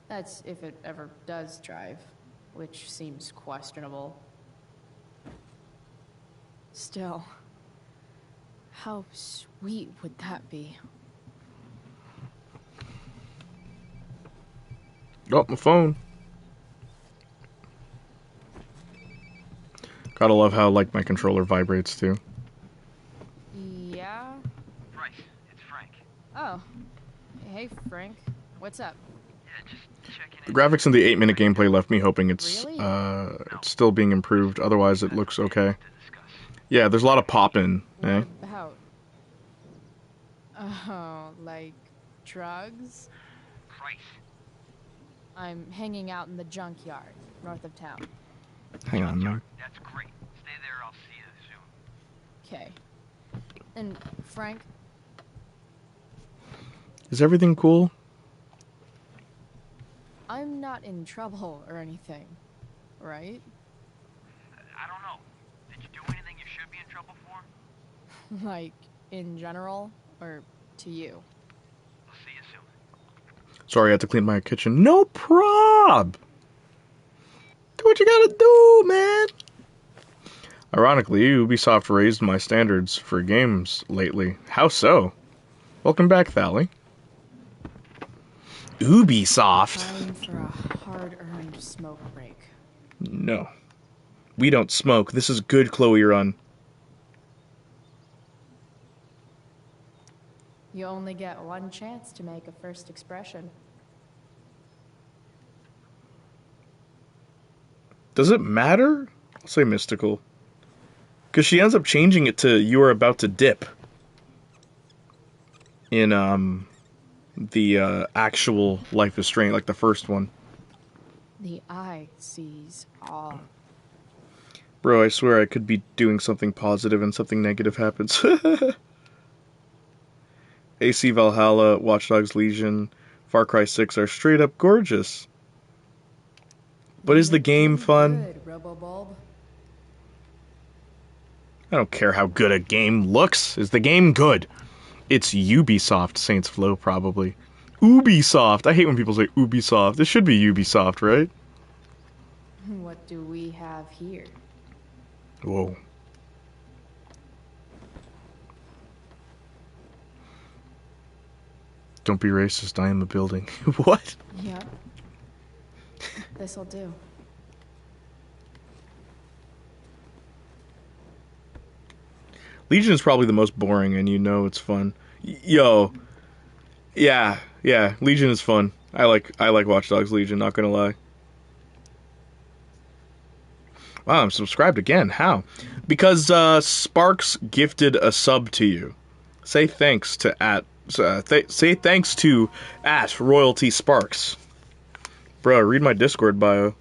That's if it ever does drive, which seems questionable. Still, how sweet would that be? Oh, my phone. Gotta love how, like, my controller vibrates, too. Yeah? Bryce, it's Frank. Oh. Hey, Frank. What's up? Yeah, just checking The graphics in the 8-minute gameplay left me hoping it's still being improved. Otherwise, it looks okay. Yeah, there's a lot of popping, eh? What about? Oh, like drugs? Bryce. I'm hanging out in the junkyard, north of town. Hang on, man. That's great. Stay there, I'll see you soon. Okay. And Frank? Is everything cool? I'm not in trouble or anything, right? I don't know. Did you do anything you should be in trouble for? Like, in general, or to you? I'll see you soon. Sorry, I had to clean my kitchen. No prob! Do what you gotta do, man! Ironically, Ubisoft raised my standards for games lately. How so? Welcome back, Thally. Ubisoft! Time for a hard-earned smoke break. No. We don't smoke. This is good Chloe run. You only get one chance to make a first expression. Does it matter? I'll say mystical. Because she ends up changing it to you are about to dip. In, the, actual Life is Strange, like the first one. The eye sees all. Bro, I swear I could be doing something positive and something negative happens. AC Valhalla, Watch Dogs Legion, Far Cry 6 are straight up gorgeous. But is the game fun? Good, Robobulb. I don't care how good a game looks. Is the game good? It's Ubisoft, Saints Flow, probably. Ubisoft! I hate when people say Ubisoft. It should be Ubisoft, right? What do we have here? Whoa. Don't be racist, I am the building. What? Yep. This'll do. Legion is probably the most boring, and you know it's fun. Yo. Yeah, Legion is fun. I like Watch Dogs Legion, not gonna lie. Wow, I'm subscribed again. How? Because Sparks gifted a sub to you. Say thanks to say thanks to @Royalty Sparks. Bro, read my Discord bio.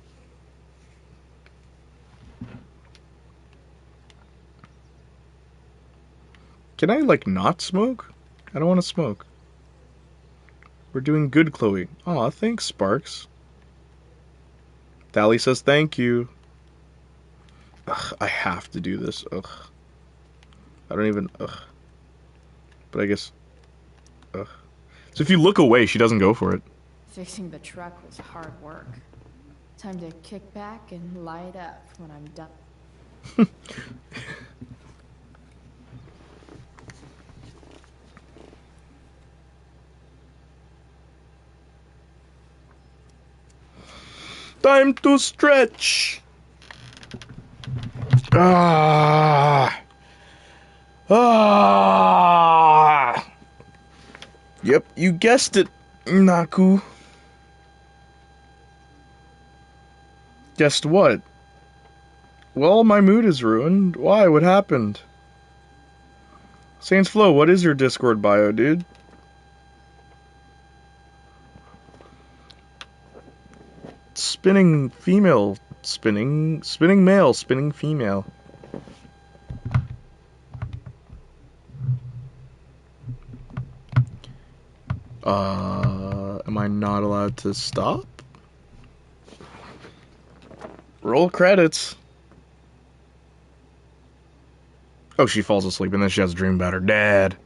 Can I, like, not smoke? I don't want to smoke. We're doing good, Chloe. Aw, thanks, Sparks. Dally says thank you. Ugh, I have to do this. Ugh. I don't even... Ugh. But I guess... Ugh. So if you look away, she doesn't go for it. Fixing the truck was hard work. Time to kick back and light up when I'm done. Time to stretch. Ah. Ah. Yep, you guessed it, Naku. Guessed what? Well, my mood is ruined. Why? What happened? Saints Flow, what is your Discord bio, dude? Spinning female, spinning male, spinning female. Am I not allowed to stop? Roll credits. Oh, she falls asleep and then she has a dream about her dad.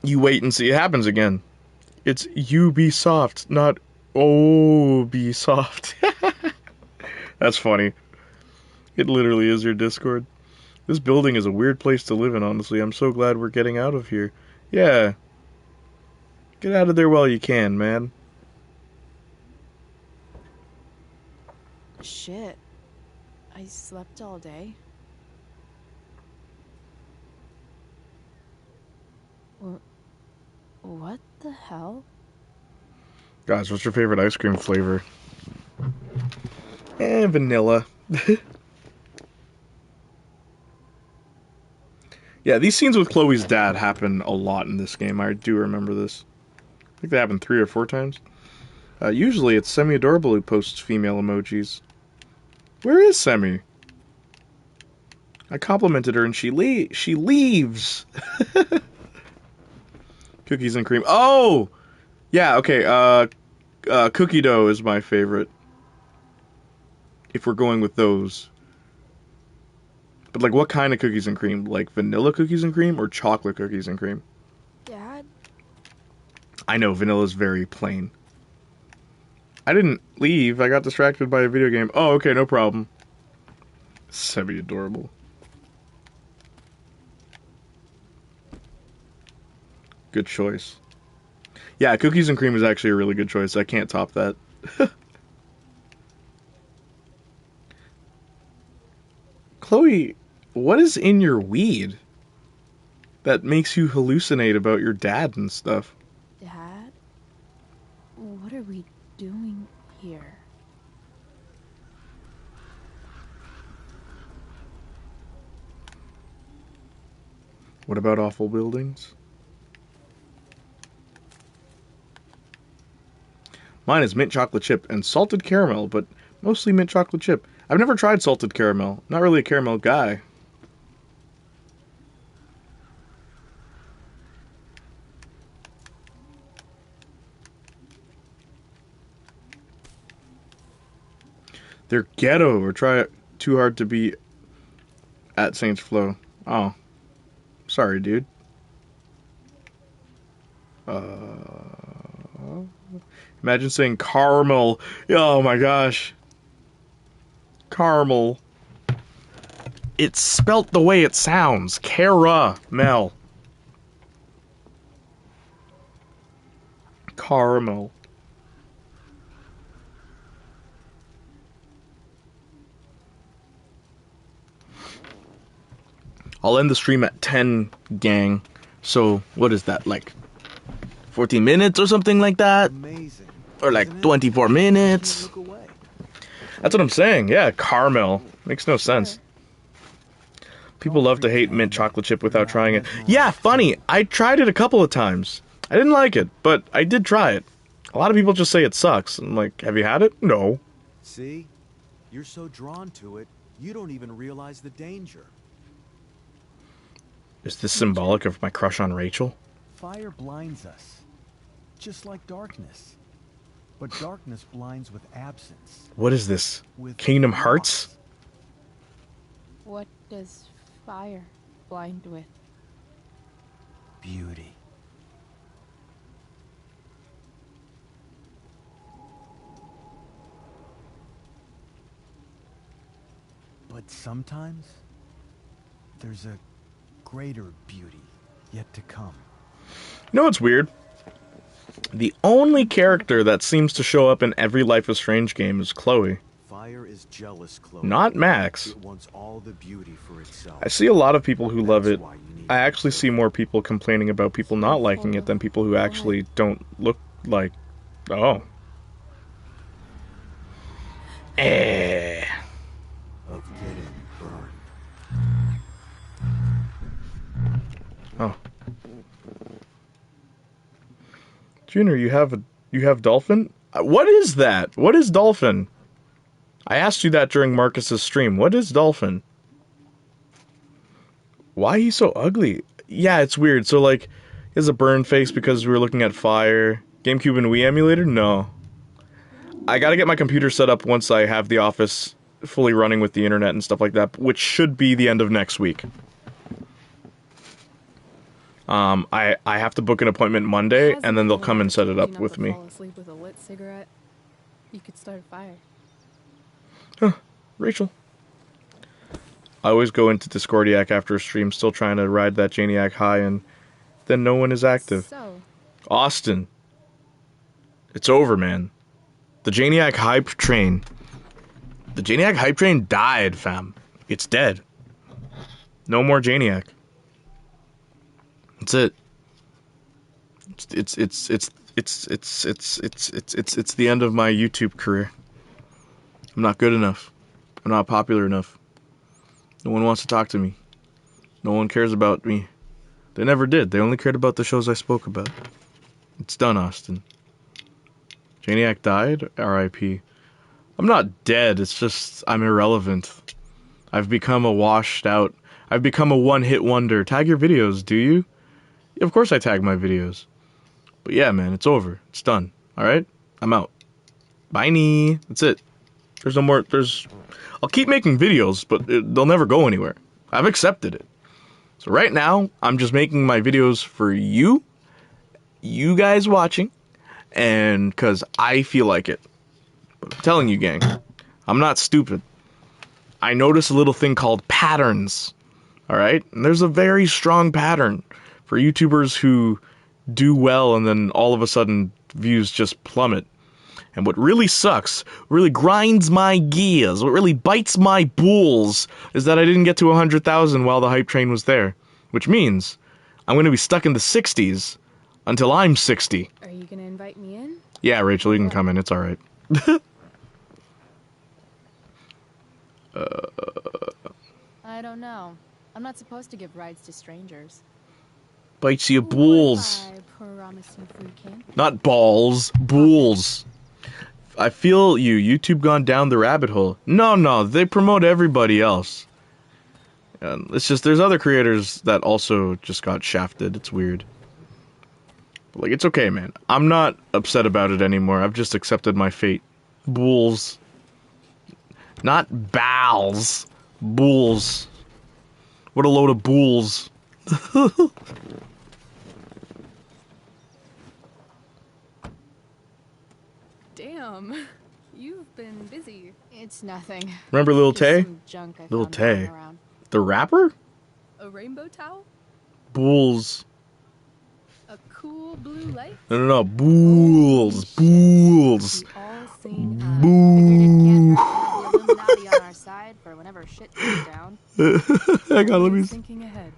You wait and see it happens again. It's Ubisoft, not Ubisoft. That's funny. It literally is your Discord. This building is a weird place to live in, honestly. I'm so glad we're getting out of here. Yeah. Get out of there while you can, man. Shit. I slept all day. What the hell? Guys, what's your favorite ice cream flavor? Vanilla. Yeah, these scenes with Chloe's dad happen a lot in this game. I do remember this. I think they happen 3 or 4 times. Usually it's Semi-Adorable who posts female emojis. Where is Semi? I complimented her and she leaves. Cookies and cream. Oh! Yeah, okay. Cookie dough is my favorite. If we're going with those. But, like, what kind of cookies and cream? Like, vanilla cookies and cream or chocolate cookies and cream? Dad? I know, vanilla's very plain. I didn't leave. I got distracted by a video game. Oh, okay, no problem. Semi-adorable. Good choice. Yeah, cookies and cream is actually a really good choice. I can't top that. Chloe, what is in your weed that makes you hallucinate about your dad and stuff? Dad? What are we doing here? What about awful buildings? Mine is mint chocolate chip and salted caramel, but mostly mint chocolate chip. I've never tried salted caramel. Not really a caramel guy. They're ghetto, or try too hard to be at Saints Flow. Oh. Sorry, dude. Imagine saying caramel. Oh my gosh. Caramel. It's spelt the way it sounds. Caramel. Caramel. I'll end the stream at 10, gang. So, what is that, like 14 minutes or something like that? Amazing. Or like 24 minutes? That's what I'm saying, yeah, caramel. Makes no sense. People love to hate mint chocolate chip without trying it. Yeah, funny, I tried it a couple of times. I didn't like it, but I did try it. A lot of people just say it sucks. I'm like, have you had it? No. See? You're so drawn to it, you don't even realize the danger. Is this symbolic of my crush on Rachel? Fire blinds us, just like darkness. But darkness blinds with absence. What is this? With Kingdom loss. Hearts? What does fire blind with? Beauty. But sometimes, there's a greater beauty yet to come. You know what's weird? The only character that seems to show up in every Life is Strange game is Chloe. Fire is jealous, Chloe. Not Max. It wants all the beauty for itself. I see a lot of people who love it. Why you need I actually see more people complaining about people not liking it than people who actually don't look like... Oh. of getting burned. Oh. Junior, you have Dolphin? What is that? What is Dolphin? I asked you that during Marcus's stream. What is Dolphin? Why he's so ugly? Yeah, it's weird. So, like, he has a burn face because we were looking at Fire. GameCube and Wii emulator? No. I gotta get my computer set up once I have the office fully running with the internet and stuff like that, which should be the end of next week. I have to book an appointment Monday, and then they'll come and set it up with me. Fall asleep with a lit cigarette. You could start a fire. Huh, Rachel. I always go into Discordiac after a stream, still trying to ride that Janiac high, and then no one is active. So, Austin. It's over, man. The Janiac hype train. The Janiac hype train died, fam. It's dead. No more Janiac. That's it. It's the end of my YouTube career. I'm not good enough. I'm not popular enough. No one wants to talk to me. No one cares about me. They never did. They only cared about the shows I spoke about. It's done, Austin. Janiac died? R.I.P. I'm not dead. It's just I'm irrelevant. I've become a washed out. I've become a one-hit wonder. Tag your videos, do you? Yeah, of course I tag my videos. But yeah, man, it's over. It's done. Alright? I'm out. Bye-nee. That's it. There's no more... I'll keep making videos, but they'll never go anywhere. I've accepted it. So right now, I'm just making my videos for you guys watching, and because I feel like it. But I'm telling you, gang, I'm not stupid. I notice a little thing called patterns. Alright? And there's a very strong pattern for YouTubers who do well and then all of a sudden views just plummet. And what really sucks, really grinds my gears, what really bites my balls, is that I didn't get to 100,000 while the hype train was there. Which means I'm going to be stuck in the 60s until I'm 60. are you gonna invite me in? Yeah, Rachel, you can come in. It's alright. I don't know. I'm not supposed to give rides to strangers. Bites your balls. I promise you free candy. Not balls. Bulls. I feel you. YouTube gone down the rabbit hole. No. They promote everybody else. And it's just, there's other creators that also just got shafted. It's weird. Like, it's okay, man. I'm not upset about it anymore. I've just accepted my fate. Bulls. Not bowels. Bulls. What a load of bulls. Damn, you've been busy. It's nothing. Remember Lil Just Tay? some junk I Lil found Tay. lying around. The rapper? A rainbow towel? Bulls. A cool blue light? No. Bulls. Bulls. We all seen Boo. The Illuminati on our side for whenever shit goes down. Hang on, let me... thinking ahead.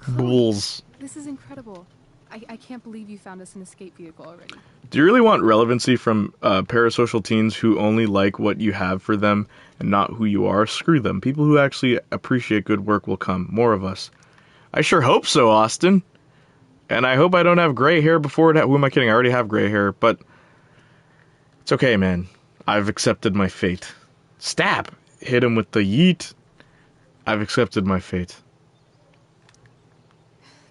Bulls. This is incredible. I can't believe you found us an escape vehicle already. Do you really want relevancy from parasocial teens who only like what you have for them and not who you are? Screw them. People who actually appreciate good work will come. More of us. I sure hope so, Austin. And I hope I don't have gray hair before it... Who am I kidding? I already have gray hair. But It's okay, man. I've accepted my fate. Stab! Hit him with the yeet. I've accepted my fate.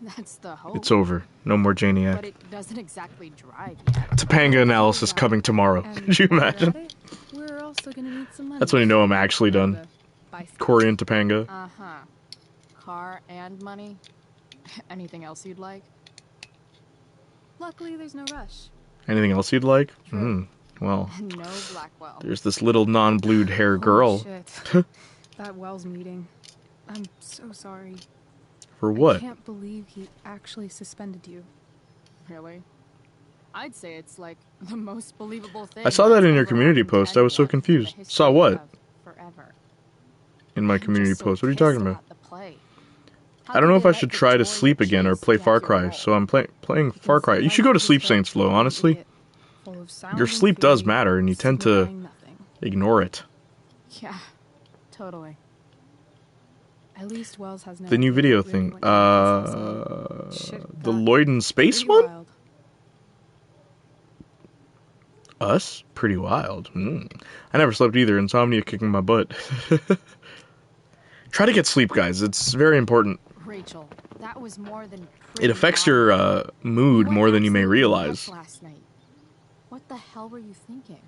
That's the hope. It's over. No more But Janiac. it doesn't exactly drive yet. Topanga analysis coming tomorrow. Could you imagine? We're also gonna need some money. That's when you know I'm actually done. Corey and Topanga. Uh-huh. Car and money? Anything else you'd like? Luckily, there's no rush. Anything else you'd like? Well, No Blackwell. there's this little non-blued hair girl. Shit. That Wells meeting. I'm so sorry. For what? I can't believe he actually suspended you. Really? I'd say it's like the most believable thing. I saw that that's in your ever community happened to post. I was so anyone in the confused. history Saw what? of Forever. In my I'm community just so post. What are you pissed talking about? about the play. How I don't could know if they I let should try to Victoria sleep again or Chase play take Far your Cry, role? so I'm playing Far Cry. You should go to sleep, Saints Flow, honestly. Full of sound Your and sleep does fury, matter, and you tend to signifying nothing. ignore it. Yeah, totally. At least Wells has no The new idea video what really thing. went down this last night. Shit The got Lloyd and Space pretty one? wild. Us? Pretty wild. I never slept either. Insomnia kicking my butt. Try to get sleep, guys. It's very important. Rachel, that was more than It affects your mood more than you may realize. last night. What the hell were you thinking?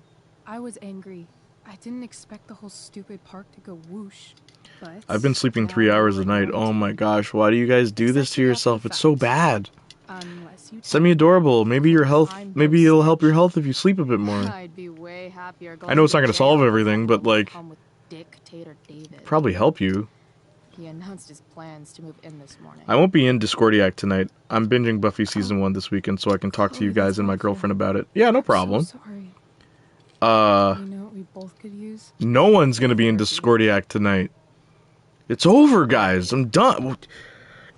I was angry. I didn't expect the whole stupid park to go whoosh. But I've been sleeping 3 hours a night. Oh my gosh, why do you guys do this to yourself? It's so bad. Unless you Semi-adorable. Maybe it'll help your health if you sleep a bit more. I'd be way happier going I know it's not to going to solve jail everything, but like, home with Dictator David. probably help you. He announced his plans to move in this morning. I won't be in Discordiac tonight. I'm binging Buffy Season 1 this weekend so I can talk to you guys and my girlfriend about it. Yeah, no problem. So sorry. You know what we both could use? No one's going to be in Discordiac tonight. It's over, guys. I'm done.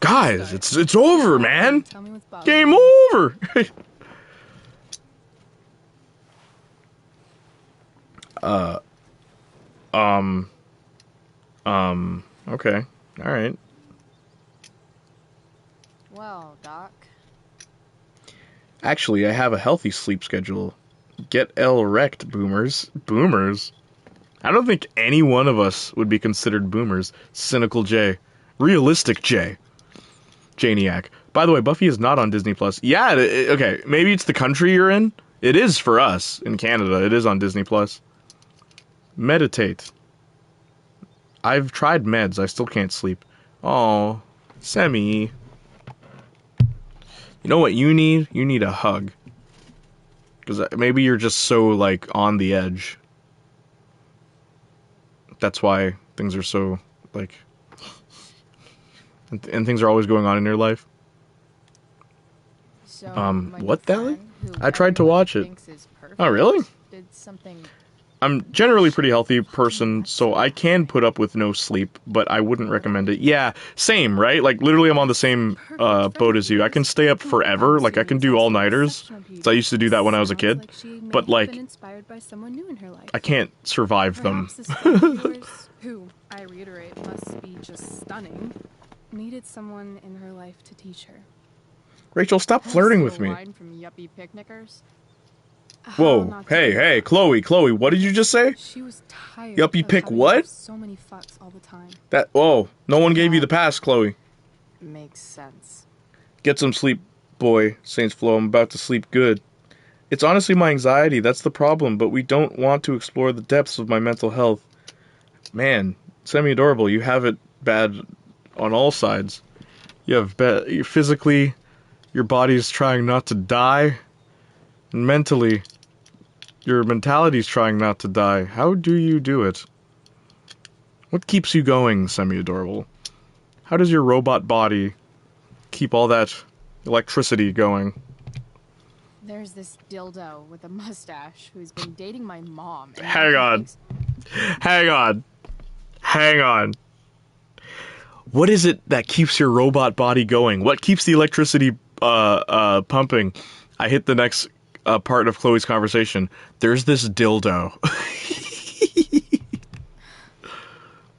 Guys, it's over, man. Tell me what's bothering Game you. over. Okay. All right. Well, Doc. Actually, I have a healthy sleep schedule. Get wrecked, boomers. Boomers? I don't think any one of us would be considered boomers. Cynical J. Realistic J. Janiac. By the way, Buffy is not on Disney+. Yeah, okay, maybe it's the country you're in. It is for us in Canada. It is on Disney+. Meditate. I've tried meds. I still can't sleep. Oh, Semi. You know what you need? You need a hug. Because maybe you're just so, like, on the edge. That's why things are so, like... And things are always going on in your life. So, what the hell? I tried to watch it. Oh, really? Did something... I'm generally a pretty healthy person, so I can put up with no sleep, but I wouldn't recommend it. Yeah, same, right? Like, literally I'm on the same boat as you. I can stay up forever. Like, I can do all-nighters. So I used to do that when I was a kid. But, like, I can't survive them. Who, I reiterate, must be just stunning, needed someone in her life to teach her. Rachel, stop flirting with me. Line from yuppie picnickers? Whoa, hey, Chloe, what did you just say? She was tired. Yuppie of pick having what? So many fucks all the time. No one gave you the pass, Chloe. Makes sense. Get some sleep, boy, Saints Flow. I'm about to sleep good. It's honestly my anxiety, that's the problem, but we don't want to explore the depths of my mental health. Man, semi-adorable, you have it bad on all sides. You have physically, your body's trying not to die, and mentally, your mentality's trying not to die. How do you do it? What keeps you going, semi-adorable? How does your robot body keep all that electricity going? There's this dildo with a mustache who's been dating my mom. And Hang on. What is it that keeps your robot body going? What keeps the electricity pumping? I hit the next part of Chloe's conversation. There's this dildo.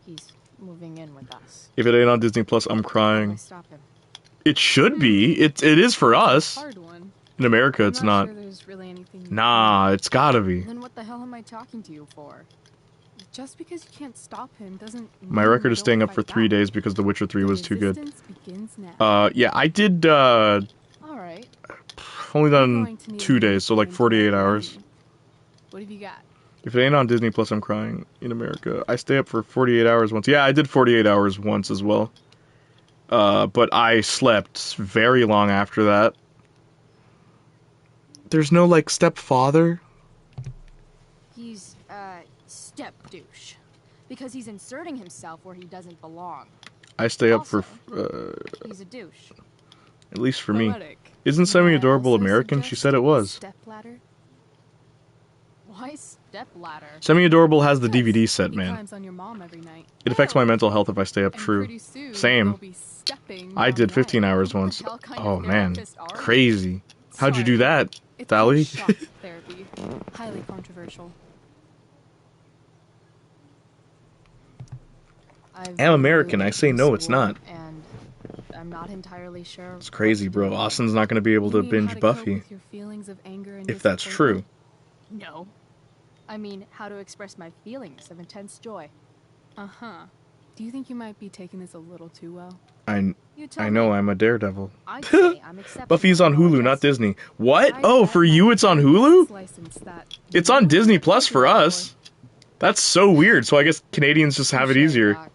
He's moving in with us. If it ain't on Disney Plus, I'm crying. Stop him. It should be. It is for us. Hard one. In America, I'm it's not. sure there's really anything. Nah, it's gotta be. Then what the hell am I talking to you for? Just because you can't stop him doesn't My mean record you is don't staying up for fight 3 back. days because The Witcher 3 was too good. Resistance begins now. Yeah, I did, All right. only done going to need 2 days, so like to 48 interrupt hours. me. What have you got? If it ain't on Disney Plus, I'm crying. In America, I stay up for 48 hours once. Yeah, I did 48 hours once as well. But I slept very long after that. There's no, like, stepfather? He's, step douche. Because he's inserting himself where he doesn't belong. I stay up Also, for, he's a douche. at least for me. Poetic. Isn't May I Semi-Adorable also American? She suggest said it was. Stepladder? Why stepladder? Semi-Adorable has the DVD set, He man. climbs on your mom every night. It affects my mental health if I stay up, And true. pretty soon, Same. you'll be stepping I on did the 15 night. hours once. hell kind Oh, of man. therapist are you? Crazy. How'd you do Sorry. that, It's Sally? called shock therapy. Highly controversial. I'm American. I say no, it's not. And I'm not entirely sure. It's crazy, bro. Austin's not going to be able to You mean how binge cope Buffy. with your feelings of anger and If that's true. No. I mean, how to express my feelings of intense joy. Uh-huh. Do you think you might be taking this a little too well? You tell I know me. I'm a daredevil. I'd say I'm accepting Buffy's on of all Hulu, not adjustments. Disney. What? I Oh, bet for my you it's on parents Hulu? licensed that. It's on Disney Plus for us. That's so weird. So I guess Canadians just have it Touche, easier. Doc.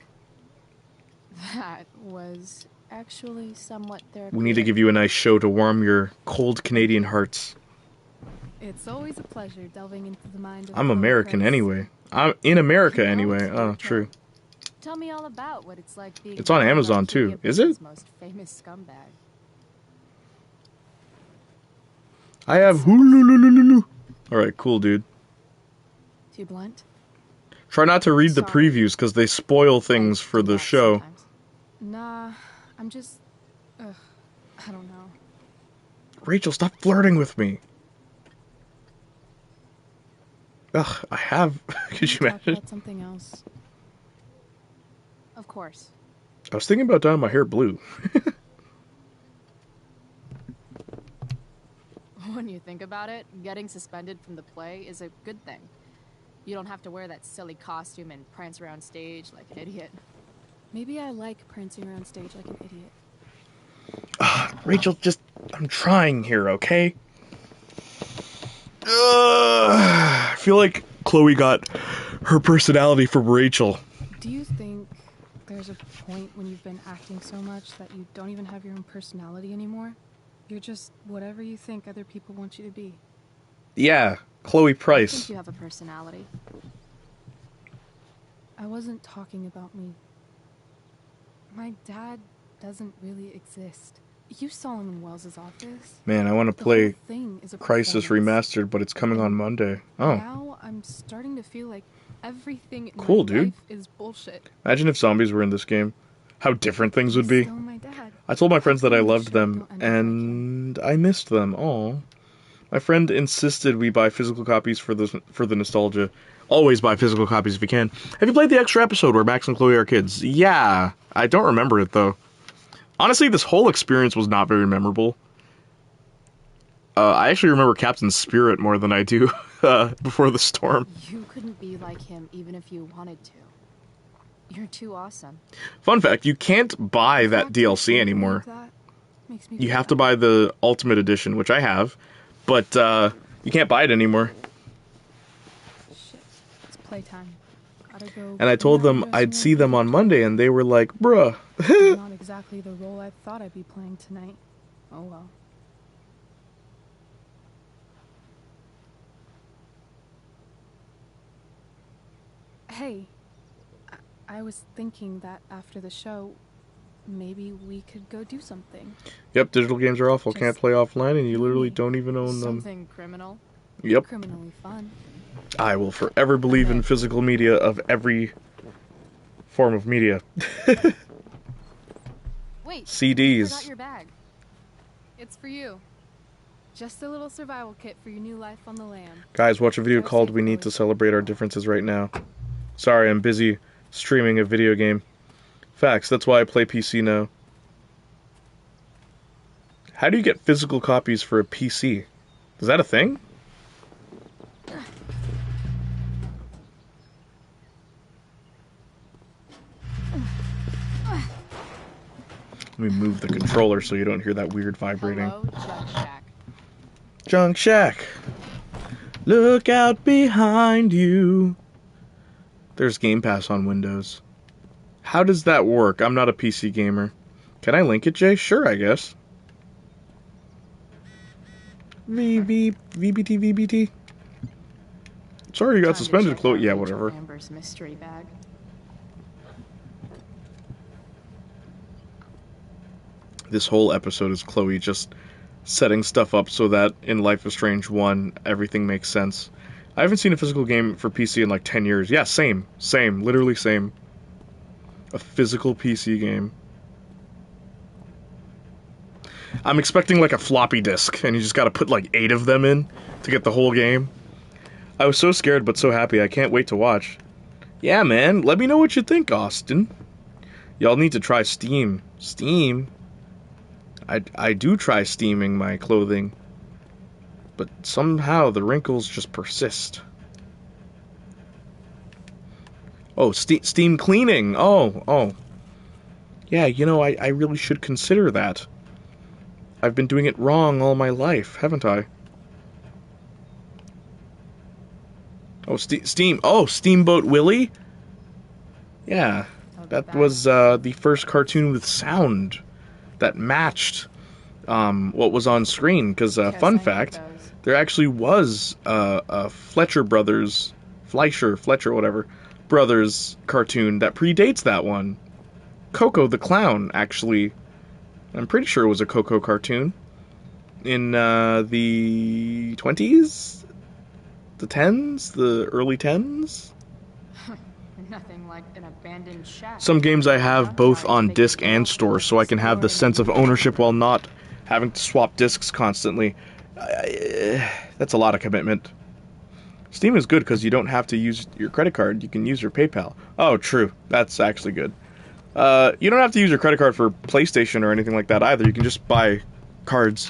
That was actually somewhat therapeutic. We need to give you a nice show to warm your cold Canadian hearts. It's always a pleasure delving into the mind of I'm Chloe American Grace. anyway. I'm in America You know, anyway. it's Oh, your true. Tell me all about what it's like being It's on one of Amazon, too. Arcadia Is it? Bay's most famous scumbag. I have Hulu. Alright, cool, dude. Too blunt? Try not to read the Sorry. previews because they spoil things for Do the that show. sometimes. Nah, I'm just... Ugh, I don't know. Rachel, stop flirting with me. Ugh, I have. Could you Talk imagine? about something else. Of course. I was thinking about dyeing my hair blue. When you think about it, getting suspended from the play is a good thing. You don't have to wear that silly costume and prance around stage like an idiot. Maybe I like prancing around stage like an idiot. Rachel, I'm trying here, okay? I feel like Chloe got her personality from Rachel. Do you think there's a point when you've been acting so much that you don't even have your own personality anymore? You're just whatever you think other people want you to be. Yeah, Chloe I Price. think you have a personality. I wasn't talking about me. My dad doesn't really exist. You saw him in Wells's office. Man, I want to The play whole thing is a Crisis performance. Remastered, but it's coming on Monday. Oh, Now I'm starting to feel like everything in Cool, my dude. life is bullshit. imagine if zombies were in this game. How different things would He's be. still my dad. I told my friends that I How come the loved show them, don't end up like and I missed them. Aw. My friend insisted we buy physical copies for the nostalgia. Always buy physical copies if you can. Have you played the extra episode where Max and Chloe are kids? Yeah. I don't remember it, though. Honestly, this whole experience was not very memorable. I actually remember Captain Spirit more than I do Before the Storm. You couldn't be like him even if you wanted to. You're too awesome. Fun fact, you can't buy that DLC anymore. You have to buy the Ultimate Edition, which I have, but you can't buy it anymore. Shit, it's playtime. Gotta go. And I told them I'd see them on Monday, and they were like, bruh. Not exactly the role I thought I'd be playing tonight. Oh well. Hey, I was thinking that after the show, maybe we could go do something. Yep, digital games are awful. Can't play offline, and you literally don't even own them. Something criminal? Yep. Criminally fun. I will forever believe in physical media of every form of media. Wait, CDs. you forgot your bag. It's for you. Just a little survival kit for your new life on the land. Guys, watch a video called We Need to Celebrate Our Differences Right Now. Sorry, I'm busy streaming a video game. Facts, that's why I play PC now. How do you get physical copies for a PC? Is that a thing? Let me move the controller so you don't hear that weird vibrating. Hello, Junk Shack. Junk Shack. Look out behind you. There's Game Pass on Windows. How does that work? I'm not a PC gamer. Can I link it, Jay? Sure, I guess. VBT. Sorry, you got suspended, Chloe. Yeah, whatever. Amber's mystery bag. This whole episode is Chloe just setting stuff up so that in Life is Strange 1, everything makes sense. I haven't seen a physical game for PC in like 10 years. Yeah, same. Literally same. A physical PC game. I'm expecting like a floppy disk, and you just gotta put like 8 of them in to get the whole game. I was so scared but so happy. I can't wait to watch. Yeah, man. Let me know what you think, Austin. Y'all need to try Steam. Steam? I do try steaming my clothing, but somehow the wrinkles just persist. Oh, steam cleaning. Oh. Yeah, you know, I really should consider that. I've been doing it wrong all my life, haven't I? Oh, Steam. Oh, Steamboat Willie? Yeah, that was the first cartoon with sound that matched what was on screen. Because, fun fact, there actually was a Fletcher, whatever, Brothers cartoon that predates that one. Coco the Clown, actually. I'm pretty sure it was a Coco cartoon. In the 20s? The 10s? The early 10s? Nothing like an abandoned shack. Some games I have both on disc and store, so I can have the sense of ownership while not having to swap discs constantly. That's a lot of commitment. Steam is good because you don't have to use your credit card. You can use your PayPal. Oh, true. That's actually good. You don't have to use your credit card for PlayStation or anything like that either. You can just buy cards,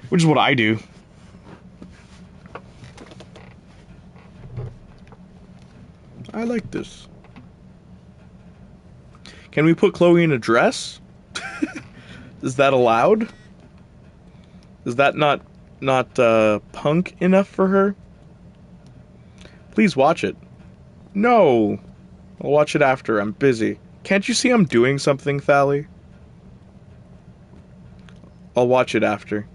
which is what I do. I like this. Can we put Chloe in a dress? Is that allowed? Is that not punk enough for her? Please watch it. No. I'll watch it after. I'm busy. Can't you see I'm doing something, Thally? I'll watch it after.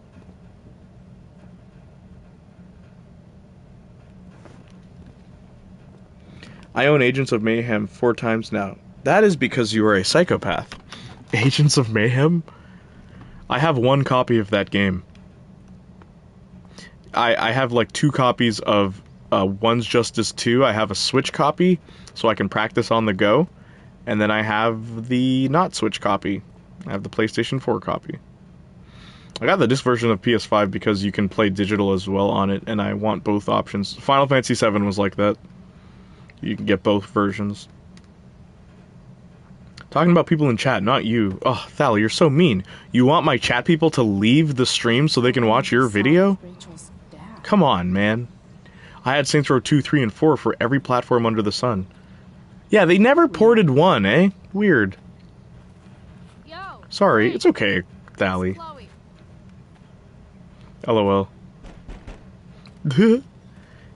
I own Agents of Mayhem 4 times now. That is because you are a psychopath. Agents of Mayhem? I have 1 copy of that game. I have like 2 copies of One's Justice 2. I have a Switch copy, so I can practice on the go. And then I have the not Switch copy. I have the PlayStation 4 copy. I got the disc version of PS5 because you can play digital as well on it, and I want both options. Final Fantasy VII was like that. You can get both versions. Talking about people in chat, not you. Oh, Thally, you're so mean. You want my chat people to leave the stream so they can watch your video? Come on, man. I had Saints Row 2, 3, and 4 for every platform under the sun. Yeah, they never ported 1, eh? Weird. Sorry, it's okay, Thally. LOL.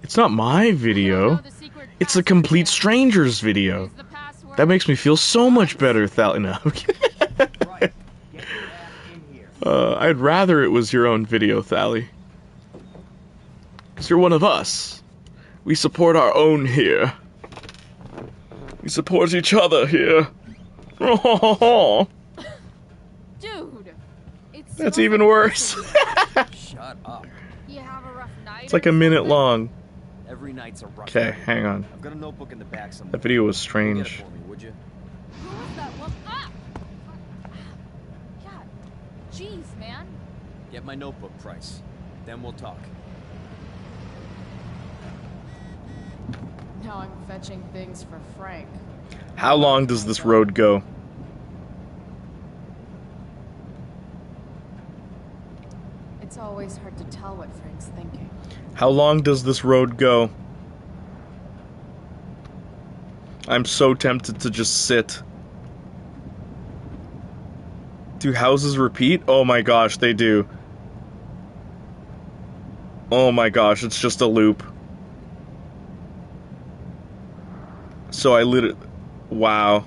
It's not my video. It's a complete stranger's video. That makes me feel so much better, Thally. No, I'm kidding. I'd rather it was your own video, Thally. Because you're one of us. We support our own here. We support each other here. Dude, it's That's even worse. Shut up. You have a rough night. It's like a minute long. Every night's a rough Okay, night. hang on. I've got a notebook in the back somewhere. That video was Go get it strange. for me, would you? Who was that? Well, God, jeez, man. Get my notebook price. Then we'll talk. Now I'm fetching things for Frank. How long does this road go? always hard to tell what Frank's thinking. How long does this road go? I'm so tempted to just sit. Do houses repeat? Oh my gosh, they do. Oh my gosh, it's just a loop. So I literally... Wow.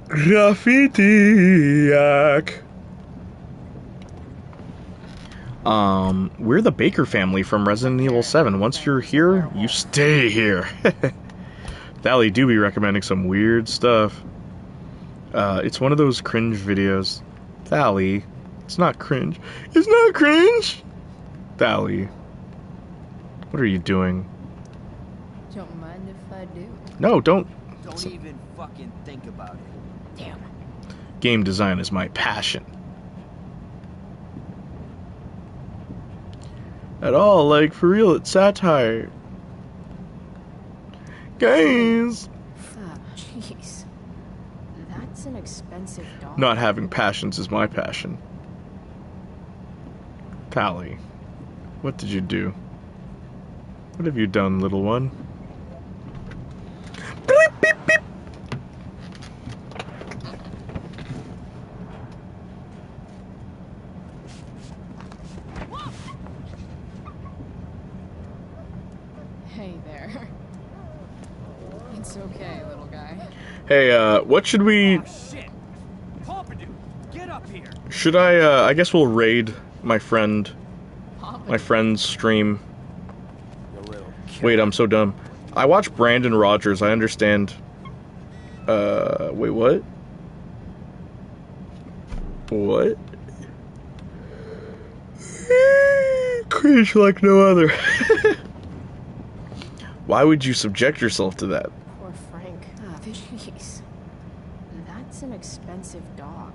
Graffitiac. We're the Baker family from Resident Evil 7. Once you're here, you stay here. Thally do be recommending some weird stuff. It's one of those cringe videos. Thally, it's not cringe. It's not cringe! Thally, what are you doing? Don't mind if I do. No, don't. Don't even fucking think about it. Damn. Game design is my passion. At all, like, for real, it's satire. Guys! Jeez. That's an expensive dog. Not having passions is my passion. Tally, what did you do? What have you done, little one? Beep, beep, beep. Hey there. It's okay, little guy. Hey, what should we... Oh, shit. Pompidou, get up here. Should I guess we'll raid my friend's stream. Wait, I'm so dumb. I watch Brandon Rogers, I understand. Wait, what? What? Cringe like no other. Why would you subject yourself to that? Poor Frank. Jeez. That's an expensive dog.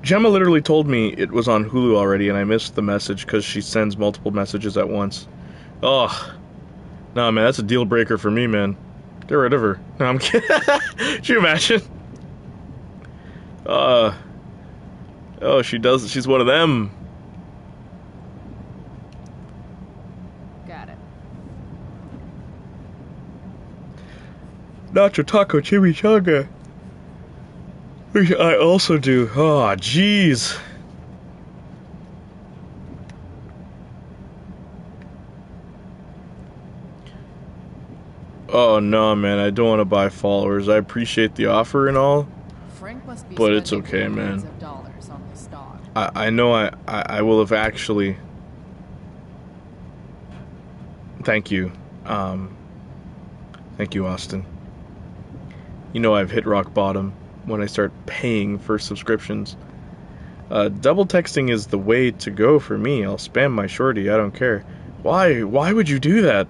Gemma literally told me it was on Hulu already, and I missed the message because she sends multiple messages at once. Ugh. Nah, man, that's a deal breaker for me, man. Get rid of her. No, I'm kidding. Could you imagine? Oh, she does. She's one of them. Got it. Nacho taco chimichanga. Which I also do. Oh, jeez. Oh, no, man. I don't want to buy followers. I appreciate the offer and all. Frank must be But it's spending okay, millions man. of dollars on this dog. I know I will have actually... Thank you. Thank you, Austin. You know I've hit rock bottom when I start paying for subscriptions. Double texting is the way to go for me. I'll spam my shorty, I don't care. Why would you do that?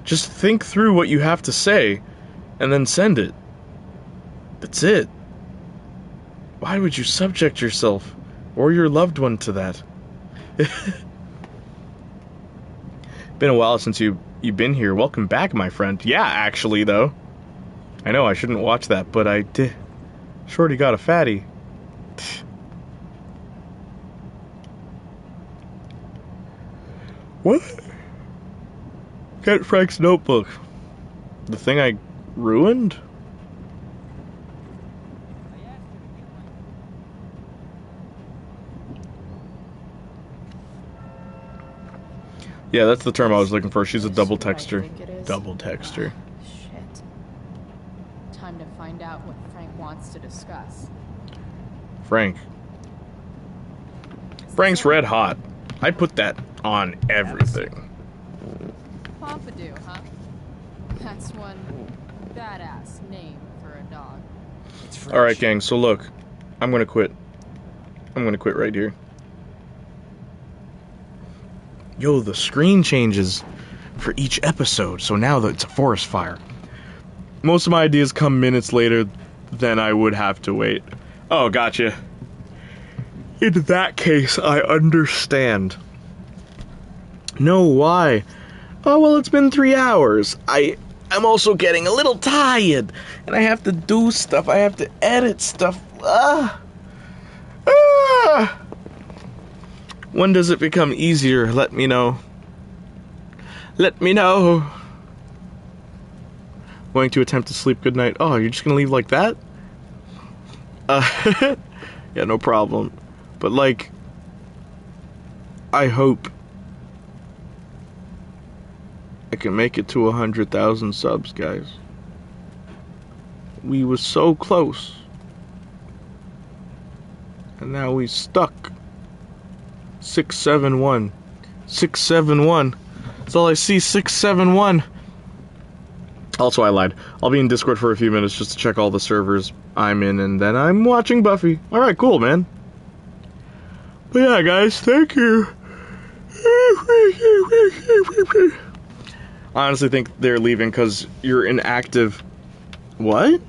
Just think through what you have to say, and then send it. That's it. Why would you subject yourself, or your loved one to that? Been a while since you've been here. Welcome back, my friend. Yeah, actually, though. I know I shouldn't watch that, but I did. Shorty got a fatty. What? Get Frank's notebook. The thing I ruined? Yeah, that's the term I was looking for. She's a double texter. Double texter. Shit. Time to find out what Frank wants to discuss. Frank's red hot. I put that on everything. Pompidou, huh? That's one badass name for a dog. Alright, gang, so look. I'm gonna quit. I'm gonna quit right here. Yo, the screen changes for each episode, so now that it's a forest fire. Most of my ideas come minutes later than I would have to wait. Oh, gotcha. In that case, I understand. No, why? Oh, well, it's been 3 hours. I'm also getting a little tired, and I have to do stuff. I have to edit stuff. When does it become easier? Let me know. Let me know. Going to attempt to sleep. Good night. Oh, you're just gonna leave like that? Yeah, no problem. But, like, I hope I can make it to 100,000 subs, guys. We was so close. And now we stuck. 671. 671. That's all I see, 671. Also, I lied. I'll be in Discord for a few minutes just to check all the servers I'm in, and then I'm watching Buffy. Alright, cool, man. But yeah, guys, thank you. I honestly think they're leaving because you're inactive. What?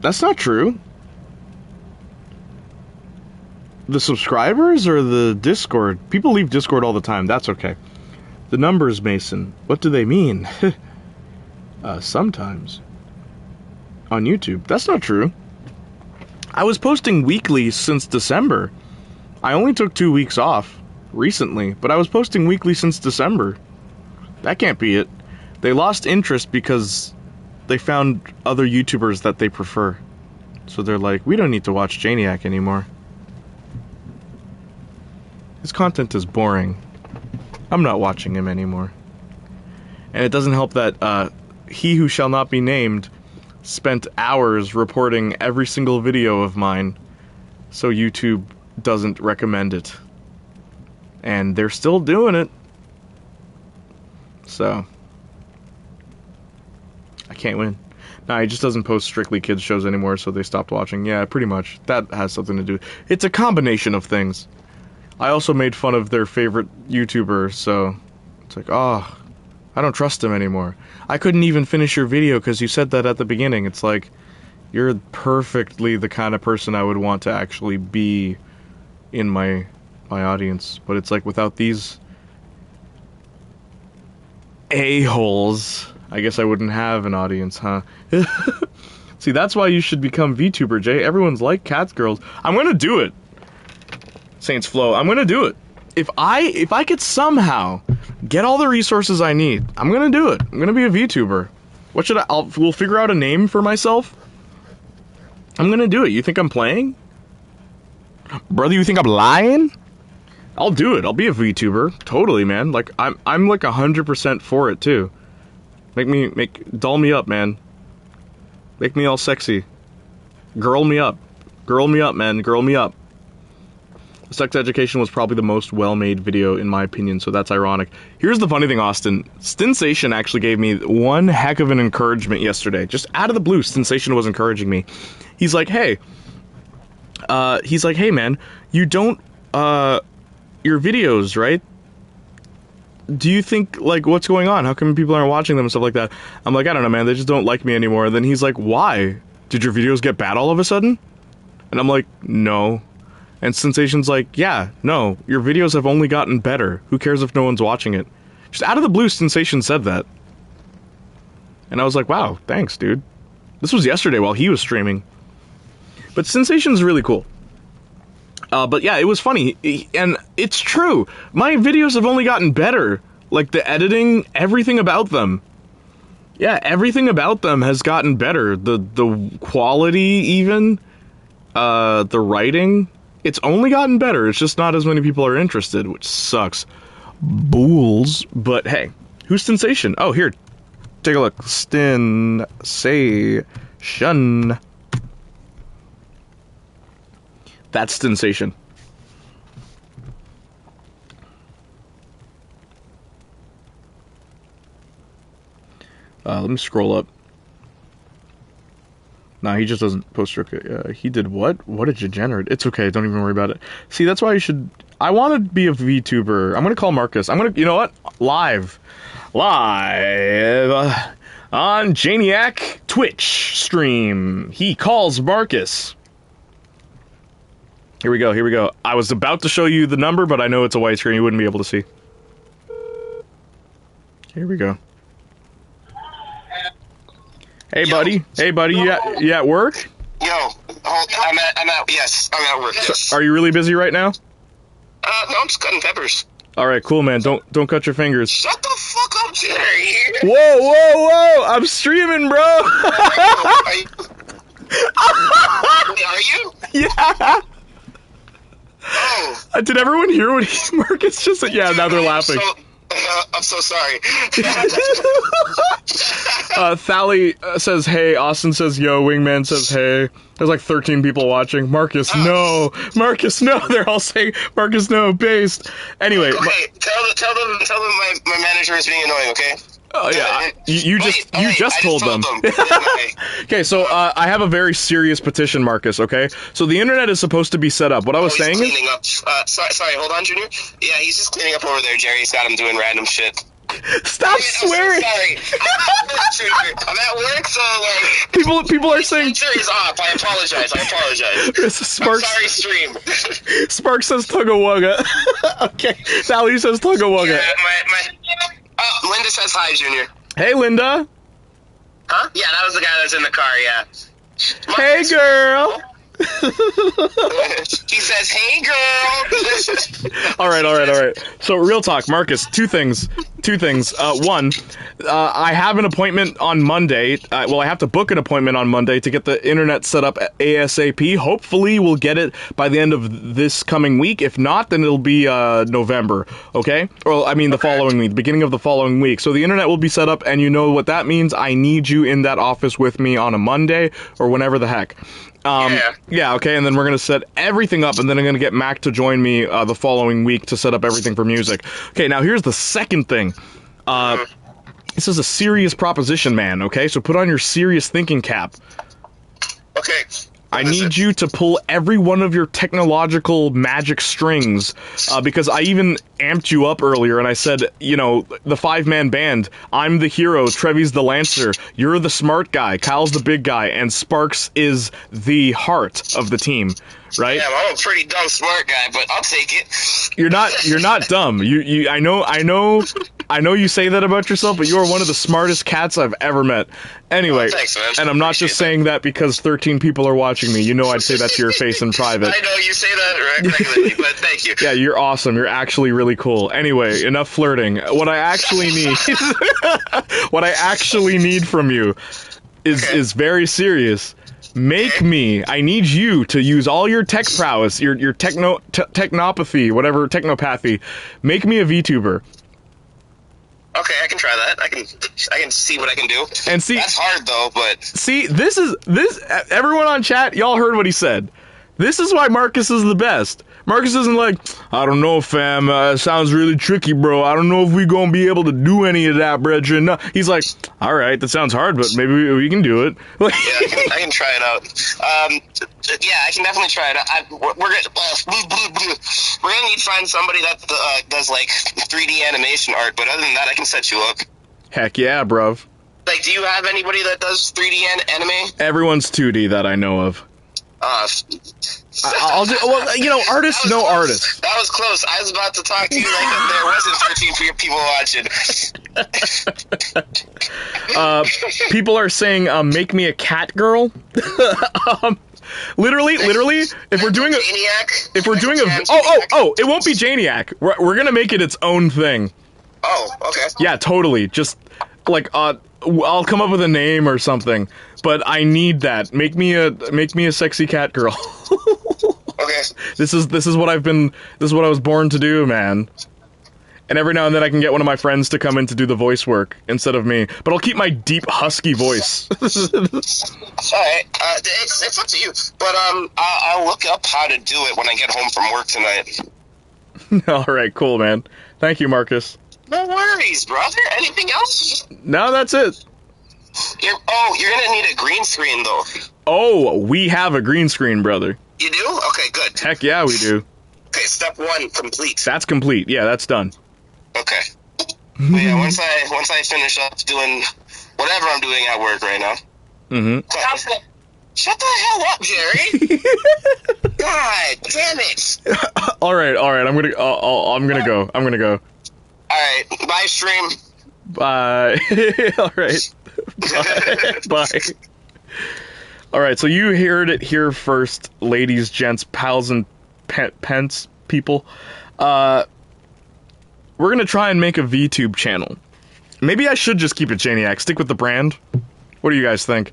That's not true. The subscribers or the Discord? People leave Discord all the time. That's okay. The numbers, Mason. What do they mean? Sometimes. On YouTube. That's not true. I was posting weekly since December. I only took 2 weeks off recently, but I was posting weekly since December. That can't be it. They lost interest because they found other YouTubers that they prefer. So they're like, we don't need to watch Playniac anymore. His content is boring. I'm not watching him anymore. And it doesn't help that he who shall not be named spent hours reporting every single video of mine, so YouTube doesn't recommend it. And they're still doing it. So I can't win. Nah, he just doesn't post strictly kids shows anymore, so they stopped watching. Yeah, pretty much. That has something to do. It's a combination of things. I also made fun of their favorite YouTuber, so it's like, oh, I don't trust him anymore. I couldn't even finish your video because you said that at the beginning. It's like, you're perfectly the kind of person I would want to actually be in my audience. But it's like, without these a-holes, I guess I wouldn't have an audience, huh? See, that's why you should become VTuber, Jay. Everyone's like cats girls. I'm gonna do it. Saints Flow, I'm gonna do it. If I could somehow get all the resources I need, I'm gonna do it. I'm gonna be a VTuber. What should we'll figure out a name for myself. I'm gonna do it. You think I'm playing? Brother, you think I'm lying? I'll do it. I'll be a VTuber. Totally, man. Like, I'm like 100% for it, too. Doll me up, man. Make me all sexy. Girl me up. Girl me up, man. Girl me up. Sex Education was probably the most well-made video, in my opinion, so that's ironic. Here's the funny thing, Austin. Sensation actually gave me one heck of an encouragement yesterday. Just out of the blue, Sensation was encouraging me. He's like, hey, man, you don't, your videos, right? Do you think, like, what's going on? How come people aren't watching them and stuff like that? I'm like, I don't know, man, they just don't like me anymore. And then he's like, why? Did your videos get bad all of a sudden? And I'm like, no. And Sensation's like, yeah, no, your videos have only gotten better. Who cares if no one's watching it? Just out of the blue, Sensation said that. And I was like, wow, thanks, dude. This was yesterday while he was streaming. But Sensation's really cool. But yeah, it was funny. And it's true. My videos have only gotten better. Like, the editing, everything about them. Yeah, everything about them has gotten better. The quality, even. The writing. It's only gotten better. It's just not as many people are interested, which sucks. Bulls. But hey, who's Sensation? Oh, here. Take a look. Sensation. That's Sensation. Let me scroll up. Nah, he just doesn't post he did what? What a degenerate. It's okay, don't even worry about it. See, that's why you should... I want to be a VTuber. I'm gonna call Marcus. You know what? Live on Playniac Twitch stream. He calls Marcus. Here we go. I was about to show you the number, but I know it's a white screen. You wouldn't be able to see. Here we go. Hey, buddy. Hey, buddy. You at work? Yo, I'm at work. Yes. So, are you really busy right now? No, I'm just cutting peppers. All right, cool, man. Don't cut your fingers. Shut the fuck up, Jerry. Whoa! I'm streaming, bro. Are you? Yeah. Oh. Did everyone hear what Marcus just said? Yeah, now they're laughing. I'm so sorry. Thally says hey. Austin says yo. Wingman says hey. There's like 13 people watching. Marcus, no. Marcus, no. They're all saying Marcus, no. Based. Anyway. Okay, tell them my manager is being annoying. Okay. Oh yeah, you just told them. Okay, so I have a very serious petition, Marcus. Okay, so the internet is supposed to be set up. What I was saying is cleaning up. Sorry, hold on, Junior. Yeah, he's just cleaning up over there. Jerry's got him doing random shit. Stop swearing. Sorry, I'm at work, so like people are saying Jerry's off. I apologize. Sparks, I'm sorry, stream. Sparks says tugga wugga. Okay, Sally says tugga wugga. Yeah, Linda says hi, Junior. Hey, Linda. Huh? Yeah, that was the guy that's in the car, yeah. Hey, girl. He says, hey, girl. All right. So, real talk, Marcus, two things. One, I have an appointment on Monday. I have to book an appointment on Monday to get the internet set up ASAP. Hopefully, we'll get it by the end of this coming week. If not, then it'll be November, okay? Well, I mean, the following week, beginning of the following week. So, the internet will be set up, and you know what that means. I need you in that office with me on a Monday or whenever the heck. Yeah, okay, and then we're going to set everything up, and then I'm going to get Mac to join me the following week to set up everything for music. Okay, now here's the second thing. This is a serious proposition, man, okay? So put on your serious thinking cap. Okay. I need you to pull every one of your technological magic strings, because I even amped you up earlier and I said, you know, the 5-man band, I'm the hero, Trevi's the lancer, you're the smart guy, Kyle's the big guy, and Sparks is the heart of the team, right? Yeah, well, I'm a pretty dumb smart guy, but I'll take it. You're not dumb. I know you say that about yourself, but you are one of the smartest cats I've ever met. Anyway, thanks, man. And I'm not just saying that because 13 people are watching me. You know I'd say that to your face in private. I know you say that regularly, but thank you. Yeah, you're awesome. You're actually really cool. Anyway, enough flirting. What I actually need from you is very serious. I need you to use all your tech prowess, your technopathy, whatever, technopathy. Make me a VTuber. Okay, I can try that. I can see what I can do. And see, that's hard though, but see, this everyone on chat, y'all heard what he said. This is why Marcus is the best. Marcus isn't like, I don't know, fam, sounds really tricky, bro. I don't know if we gonna be able to do any of that, brethren. No. He's like, all right, that sounds hard, but maybe we can do it. Yeah, I can try it out. Yeah, I can definitely try it out. We're gonna need to find somebody that does like 3D animation art, but other than that, I can set you up. Heck yeah, bruv. Like, do you have anybody that does 3D anime? Everyone's 2D that I know of. I'll do, well, you know, artists know artists. That was close. I was about to talk to you like there wasn't 13 people watching. People are saying, make me a cat girl. Literally, if we're doing it won't be Janiac. We're gonna make it its own thing. Oh, okay. Yeah, totally. Just like I'll come up with a name or something, but I need that. Make me a sexy cat girl. Okay. This is what I was born to do, man. And every now and then I can get one of my friends to come in to do the voice work instead of me. But I'll keep my deep husky voice. Alright, it's up to you. But I'll look up how to do it when I get home from work tonight. Alright, cool, man. Thank you, Marcus. No worries, brother. Anything else? No, that's it. You're gonna need a green screen, though. Oh, we have a green screen, brother. You do? Okay, good. Heck yeah, we do. Okay, step 1 complete. That's complete. Yeah, that's done. Okay. But yeah, once I finish up doing whatever I'm doing at work right now. Mm-hmm. Shut the hell up, Jerry. God damn it. All right. I'm gonna go. All right, bye, stream. Bye. All right. Bye. Bye. All right, so you heard it here first, ladies, gents, pals, and pence people. We're gonna try and make a VTube channel. Maybe I should just keep it Playniac, stick with the brand. What do you guys think?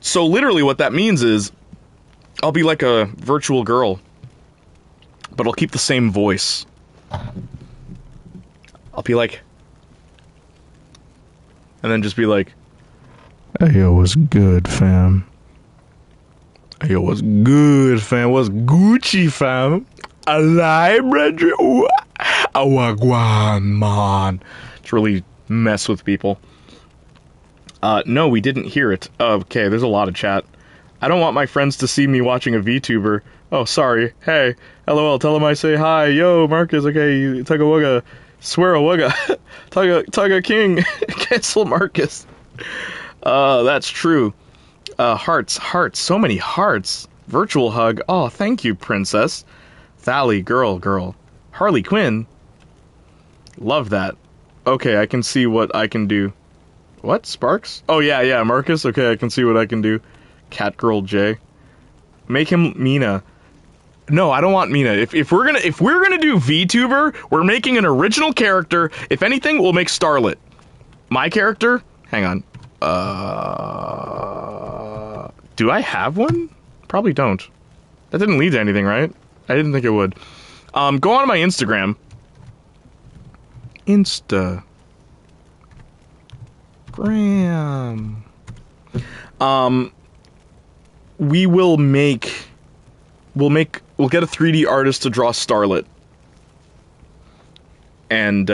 So literally what that means is I'll be like a virtual girl, but I'll keep the same voice. I'll be like, and then just be like, hey, yo, what's good, fam? Hey, yo, what's good, fam? What's Gucci, fam? Alive, brethren? Awagwan, man. It's really mess with people. No, we didn't hear it. Okay, there's a lot of chat. I don't want my friends to see me watching a VTuber. Oh, sorry. Hey, LOL, tell them I say hi. Yo, Marcus, okay, tugga wugga. Swear a wugga. Tugga king. Cancel Marcus. That's true. Hearts, so many hearts. Virtual hug. Oh, thank you, princess. Thally, girl. Harley Quinn. Love that. Okay, I can see what I can do. What? Sparks? Oh, yeah, Marcus. Okay, I can see what I can do. Catgirl J. Make him Mina. No, I don't want Mina. If we're gonna do VTuber, we're making an original character. If anything, we'll make Starlet. My character? Hang on. Do I have one? Probably don't. That didn't lead to anything, right? I didn't think it would. Go on to my Instagram. Instagram. We'll get a 3D artist to draw Starlet. And,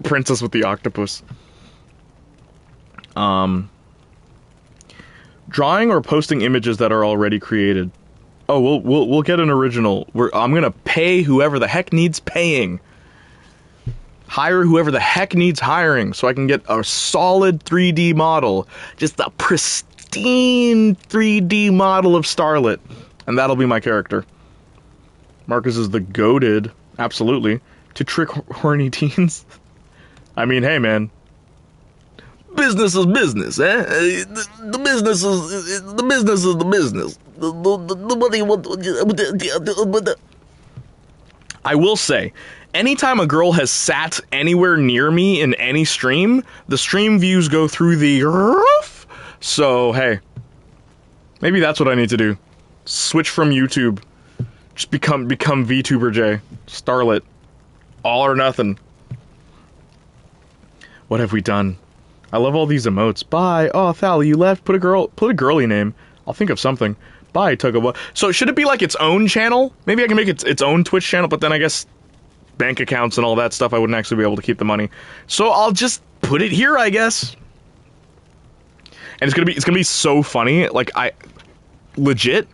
Princess with the Octopus. Drawing or posting images that are already created. Oh, we'll get an original. I'm gonna pay whoever the heck needs paying. Hire whoever the heck needs hiring so I can get a solid 3D model. Just a pristine 3D model of Starlet. And that'll be my character. Marcus is the goated, absolutely, to trick horny teens. I mean, hey man. Business is business, eh? The business is the business. I will say, anytime a girl has sat anywhere near me in any stream, the stream views go through the roof. So, hey, maybe that's what I need to do. Switch from YouTube. Just become VTuber J. Starlet. All or nothing. What have we done? I love all these emotes. Bye. Oh, Thally, you left. Put a girly name. I'll think of something. Bye, Tugga. So should it be like its own channel? Maybe I can make its own Twitch channel, but then I guess bank accounts and all that stuff, I wouldn't actually be able to keep the money. So I'll just put it here, I guess. And it's gonna be so funny. Like, I legit.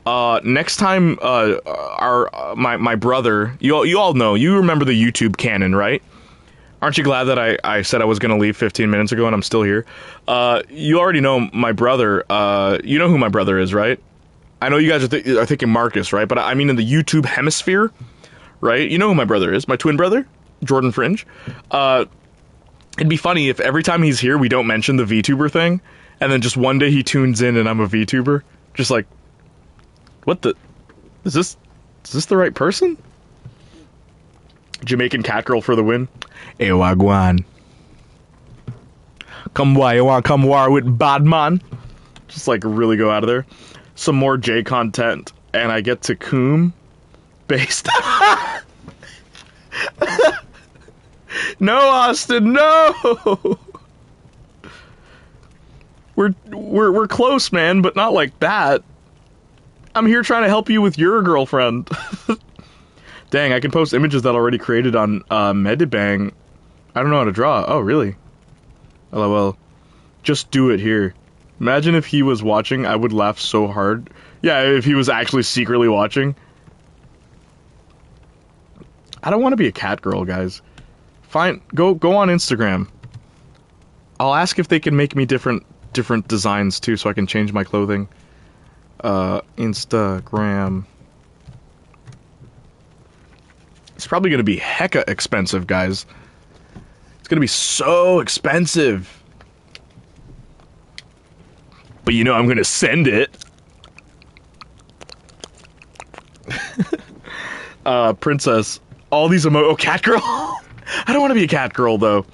Next time, my brother, you all know, you remember the YouTube canon, right? Aren't you glad that I said I was going to leave 15 minutes ago and I'm still here? You already know my brother. You know who my brother is, right? I know you guys are thinking Marcus, right? But I mean in the YouTube hemisphere, right? You know who my brother is. My twin brother, Jordan Fringe. It'd be funny if every time he's here we don't mention the VTuber thing, and then just one day he tunes in and I'm a VTuber. Just like, what the... Is this the right person? Jamaican Catgirl for the win. Hey, Wagwan. Come war, you want come war with Badman? Just like really go out of there. Some more J content, and I get to coom based. No, Austin, no. We're close, man, but not like that. I'm here trying to help you with your girlfriend. Dang, I can post images that already created on Medibang. I don't know how to draw. Oh, really? LOL. Just do it here. Imagine if he was watching, I would laugh so hard. Yeah, if he was actually secretly watching. I don't want to be a cat girl, guys. Fine, go on Instagram. I'll ask if they can make me different designs too, so I can change my clothing. Instagram. It's probably going to be hecka expensive, guys. It's gonna be so expensive. But you know I'm gonna send it. Princess. All these oh, cat girl? I don't want to be a cat girl, though.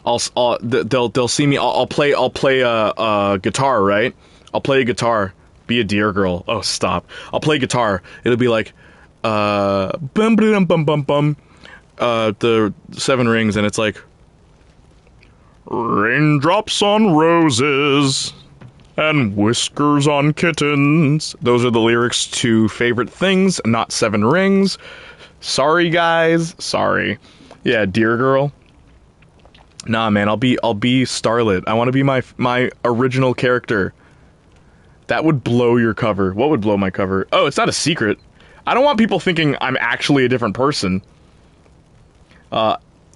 They'll see me. I'll play a guitar, right? I'll play a guitar. Be a deer girl. Oh, stop. I'll play guitar. It'll be like, bum bum bum bum bum. The 7 rings, and it's like, raindrops on roses and whiskers on kittens. Those are the lyrics to Favorite Things, not 7 Rings. Sorry, guys. Sorry. Yeah, deer girl. Nah, man. I'll be Starlet. I want to be my original character. That would blow your cover. What would blow my cover? Oh, it's not a secret. I don't want people thinking I'm actually a different person.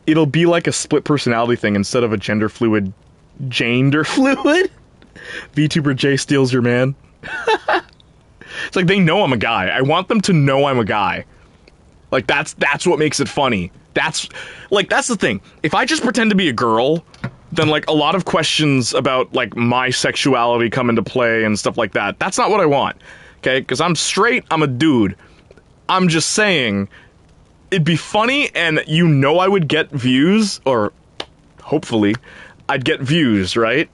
It'll be like a split personality thing instead of a gender fluid. Gender fluid? VTuber J steals your man. It's like they know I'm a guy. I want them to know I'm a guy. Like that's what makes it funny. That's the thing. If I just pretend to be a girl, then like a lot of questions about like my sexuality come into play and stuff like that. That's not what I want. Okay? Because I'm straight, I'm a dude. I'm just saying it'd be funny, and you know I would get views, or hopefully I'd get views, right?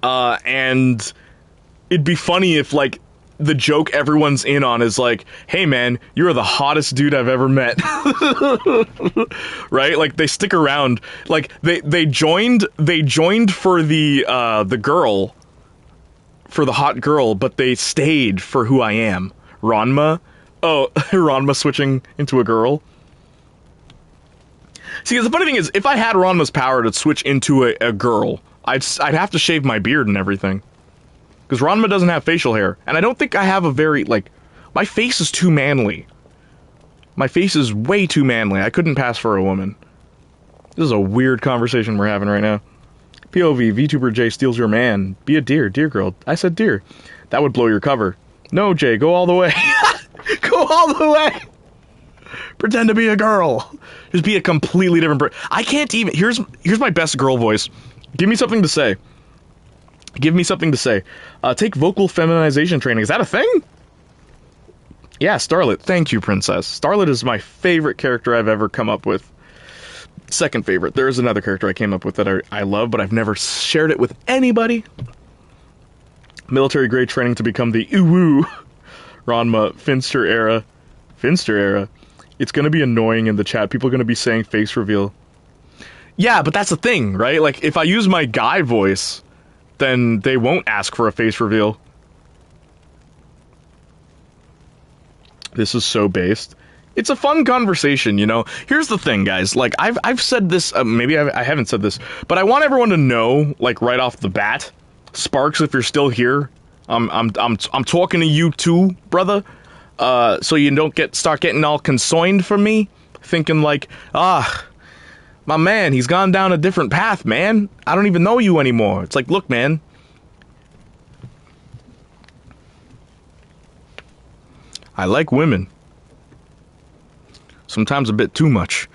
And it'd be funny if, like, the joke everyone's in on is like, hey man, you're the hottest dude I've ever met. Right? Like, they stick around. Like, they joined for the girl, for the hot girl, but they stayed for who I am. Ranma? Oh, Ranma switching into a girl? See, the funny thing is, if I had Ranma's power to switch into a girl, I'd have to shave my beard and everything. Because Ranma doesn't have facial hair. And I don't think I have a very, like... My face is too manly. My face is way too manly. I couldn't pass for a woman. This is a weird conversation we're having right now. POV, VTuber J steals your man. Be a deer girl. I said deer. That would blow your cover. No, Jay, go all the way. Go all the way! Pretend to be a girl. Just be a completely different person. I can't even... Here's my best girl voice. Give me something to say. Give me something to say. Take vocal feminization training. Is that a thing? Yeah, Starlet. Thank you, Princess. Starlet is my favorite character I've ever come up with. Second favorite. There is another character I came up with that I love, but I've never shared it with anybody. Military grade training to become the Uwu. Ranma, Finster era. Finster era. It's gonna be annoying in the chat. People are gonna be saying face reveal. Yeah, but that's the thing, right? Like, if I use my guy voice, then they won't ask for a face reveal. This is so based. It's a fun conversation, you know? Here's the thing, guys. Like, I've said this, maybe I haven't said this, but I want everyone to know, like, right off the bat, Sparks, if you're still here, I'm talking to you too, brother. So you don't start getting all consoined for me, thinking like, my man, he's gone down a different path, man. I don't even know you anymore. It's like, look, man. I like women. Sometimes a bit too much.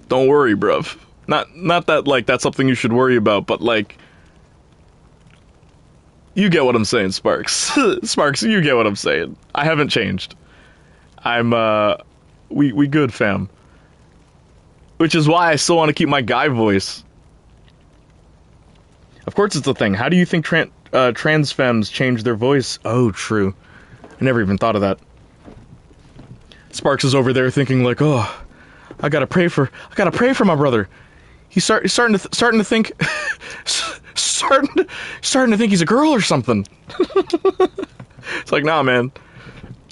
Don't worry, bruv. Not that, like, that's something you should worry about, but, like, you get what I'm saying, Sparks. Sparks, you get what I'm saying. I haven't changed. We good, fam. Which is why I still want to keep my guy voice. Of course it's the thing. How do you think trans femmes change their voice? Oh, true. I never even thought of that. Sparks is over there thinking like, oh, I gotta pray for my brother. He's starting to think starting to think he's a girl or something. It's like, nah, man.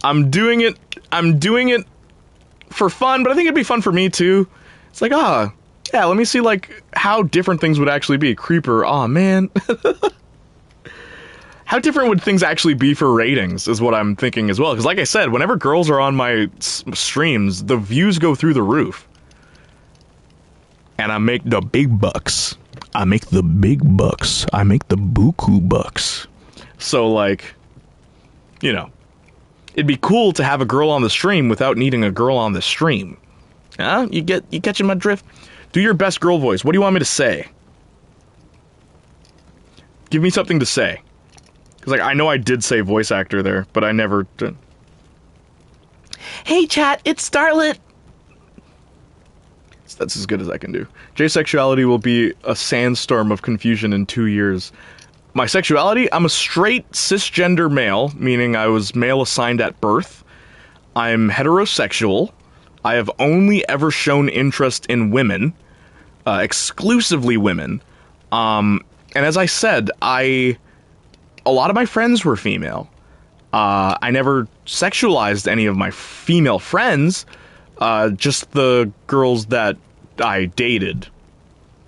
I'm doing it for fun, but I think it'd be fun for me too. It's like, yeah, let me see like how different things would actually be. Creeper, man. How different would things actually be for ratings is what I'm thinking as well. Because like I said, whenever girls are on my streams, the views go through the roof. And I make the big bucks. I make the big bucks. I make the buku bucks. So, like, you know, It'd be cool to have a girl on the stream without needing a girl on the stream. Huh? You catching my drift? Do your best girl voice. What do you want me to say? Give me something to say. Because, like, I know I did say voice actor there, but I never did. Hey, chat, it's Starlet. That's as good as I can do. J-sexuality will be a sandstorm of confusion in 2 years. My sexuality? I'm a straight cisgender male, meaning I was male assigned at birth. I'm heterosexual. I have only ever shown interest in women, exclusively women. And as I said, a lot of my friends were female. I never sexualized any of my female friends, just the girls that I dated,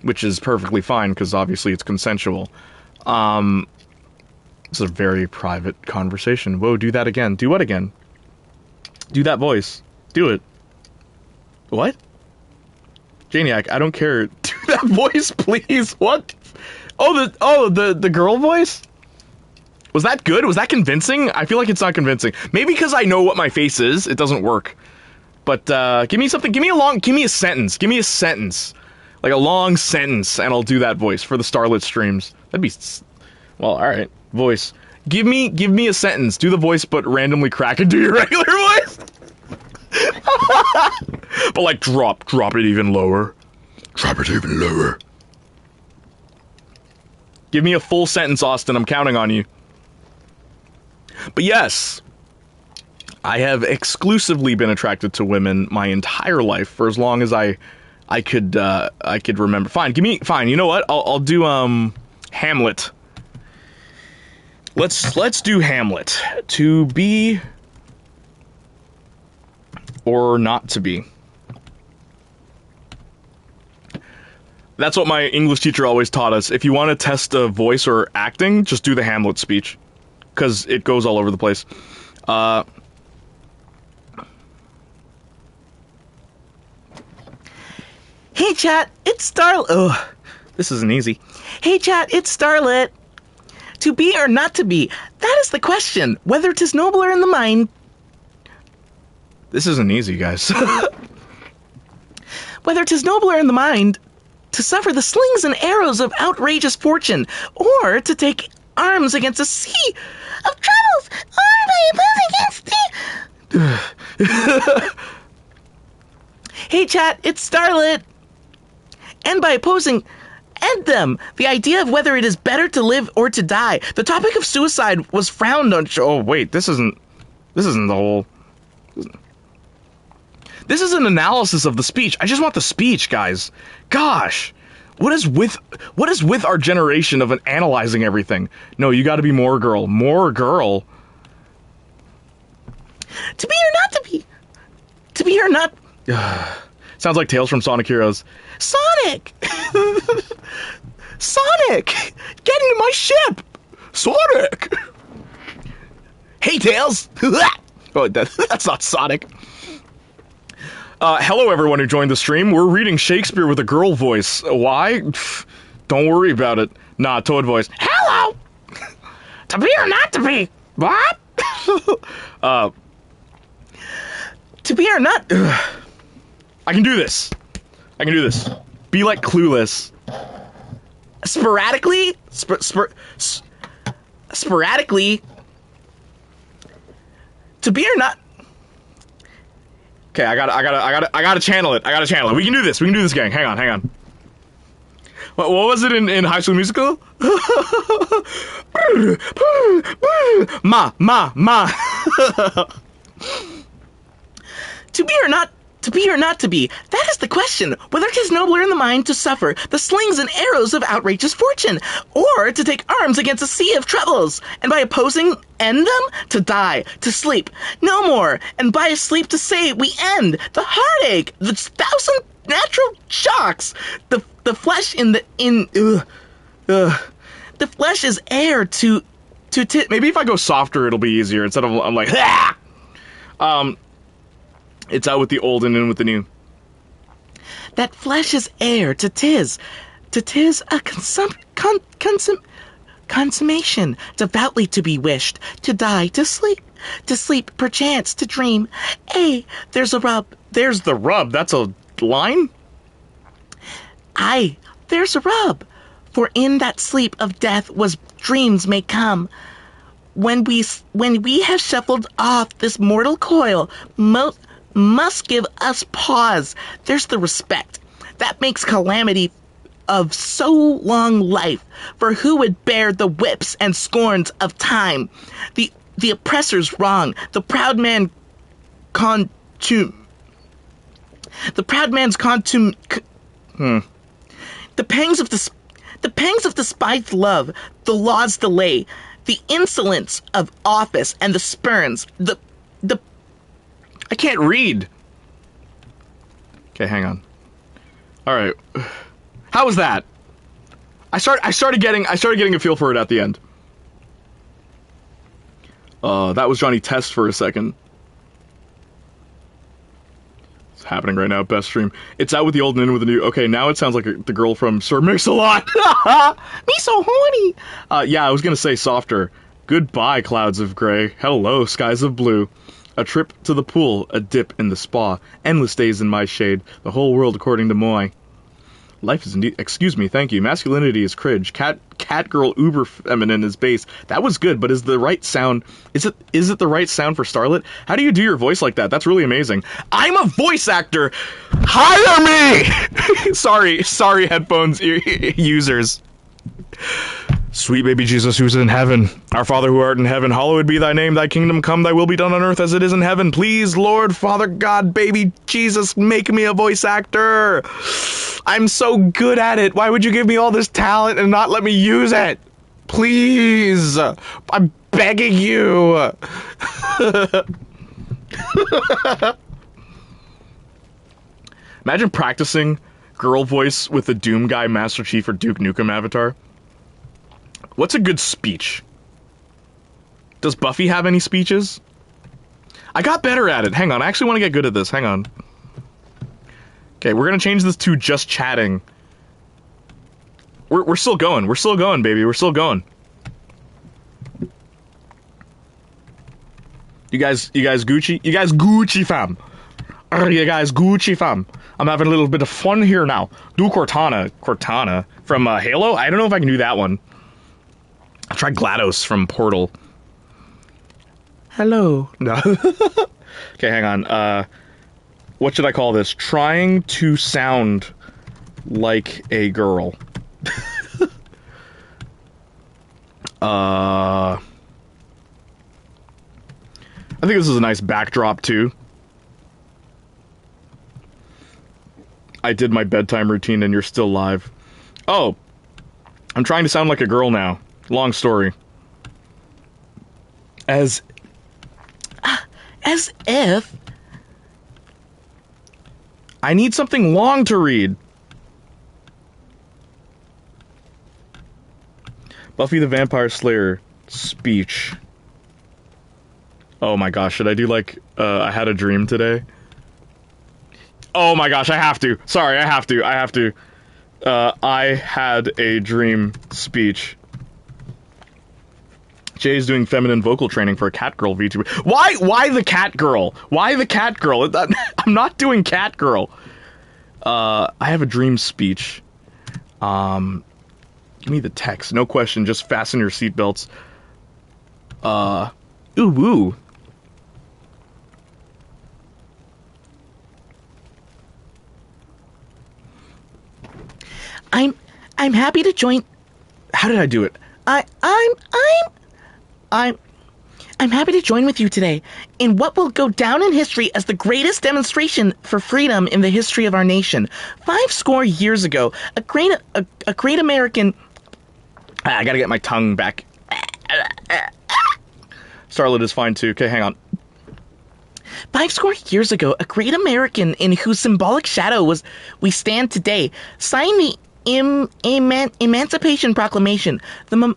which is perfectly fine because obviously it's consensual. It's a very private conversation. Whoa, do that again. Do what again? Do that voice. Do it. What? Janiac, I don't care. Do that voice, please. What? Oh, the girl voice? Was that good? Was that convincing? I feel like it's not convincing. Maybe because I know what my face is, it doesn't work. But, give me something. Give me a sentence. Give me a sentence. Like a long sentence, and I'll do that voice for the Starlit streams. That'd be... Well, alright. Voice. Give me a sentence. Do the voice, but randomly crack and do your regular voice. But, like, drop it even lower. Drop it even lower. Give me a full sentence, Austin. I'm counting on you. But yes, I have exclusively been attracted to women my entire life for as long as I could remember. Fine, you know what? I'll do Hamlet. Let's do Hamlet. To be or not to be. That's what my English teacher always taught us. If you want to test a voice or acting, just do the Hamlet speech. Because it goes all over the place. Hey chat, it's Starlet. Ugh, this isn't easy. Hey chat, it's Starlet. To be or not to be, that is the question. Whether 'tis nobler in the mind. This isn't easy, guys. Whether 'tis nobler in the mind to suffer the slings and arrows of outrageous fortune, or to take arms against a sea of troubles, or by opposing against Hey chat, it's Starlet. And by opposing end them, the idea of whether it is better to live or to die. The topic of suicide was frowned on. Oh wait, this isn't the whole. This is an analysis of the speech. I just want the speech, guys. Gosh. What is with our generation of analyzing everything? No, you gotta be more girl. More girl. To be or not to be. To be or not. Sounds like Tales from Sonic Heroes. Sonic! Sonic! Get into my ship! Sonic! Hey, Tails! Oh, that's not Sonic. Hello everyone who joined the stream. We're reading Shakespeare with a girl voice. Why? Don't worry about it. Nah, Toad voice. Hello! To be or not to be? What? To be or not... I can do this. Be like Clueless. Sporadically... Sporadically... To be or not... Okay, I gotta channel it. We can do this, gang. Hang on. What was it in High School Musical? Ma. To be or not to be, that is the question. Whether 'tis nobler in the mind to suffer the slings and arrows of outrageous fortune, or to take arms against a sea of troubles, and by opposing end them, to die, to sleep, no more, and by a sleep to say we end the heartache, the 1,000 natural shocks, the flesh the flesh is heir to maybe if I go softer it'll be easier instead of I'm like it's out with the old and in with the new. That flesh is heir to tis a Consummation, devoutly to be wished, to die, to sleep, perchance, to dream. Ay, there's a rub. There's the rub. That's a line? Aye, there's a rub. For in that sleep of death was dreams may come. When we have shuffled off this mortal coil, must give us pause. There's the respect that makes calamity of so long life. For who would bear the whips and scorns of time? The oppressor's wrong. The proud man's The pangs of despised love, the law's delay, the insolence of office and the spurns, the I can't read. Okay, hang on. All right. How was that? I started getting a feel for it at the end. That was Johnny Test for a second. It's happening right now, best stream. It's out with the old and in with the new. Okay, now it sounds like the girl from Sir Mix-a-Lot. Me so horny. Yeah, I was gonna say softer. Goodbye, clouds of gray. Hello, skies of blue. A trip to the pool, a dip in the spa. Endless days in my shade. The whole world according to Moy. Life is indeed. Excuse me, thank you. Masculinity is cringe. Cat girl uber feminine is bass. That was good, but is the right sound? Is it the right sound for Starlet? How do you do your voice like that? That's really amazing. I'm a voice actor. Hire me. sorry, headphones users. Sweet baby Jesus who's in heaven, our Father who art in heaven, hallowed be thy name, thy kingdom come, thy will be done on earth as it is in heaven. Please, Lord, Father God, baby Jesus, make me a voice actor. I'm so good at it. Why would you give me all this talent and not let me use it? Please. I'm begging you. Imagine practicing girl voice with the Doom Guy, Master Chief, or Duke Nukem avatar. What's a good speech? Does Buffy have any speeches? I got better at it. Hang on, I actually want to get good at this. Hang on. Okay, we're gonna change this to just chatting. We're still going. We're still going, baby. We're still going. You guys Gucci? You guys Gucci fam. You guys Gucci fam. I'm having a little bit of fun here now. Do Cortana from Halo? I don't know if I can do that one. I'll try GLaDOS from Portal. Hello. No. Okay, hang on. What should I call this? Trying to sound like a girl. I think this is a nice backdrop, too. I did my bedtime routine and you're still live. Oh, I'm trying to sound like a girl now. Long story. As if... I need something long to read. Buffy the Vampire Slayer speech. Oh my gosh, should I do like, I had a dream today? Oh my gosh, I have to. Sorry, I have to. I had a dream speech. Jay's doing feminine vocal training for a cat girl VTuber. Why the cat girl? Why the cat girl? I'm not doing cat girl. I have a dream speech. Give me the text. No question, just fasten your seatbelts. Ooh woo. I'm happy to join. How did I do it? I'm happy to join with you today in what will go down in history as the greatest demonstration for freedom in the history of our nation. 50 years ago, a great American. I gotta get my tongue back. Starlet is fine too. Okay, hang on. 50 years ago, a great American in whose symbolic shadow we stand today signed the Emancipation Proclamation. The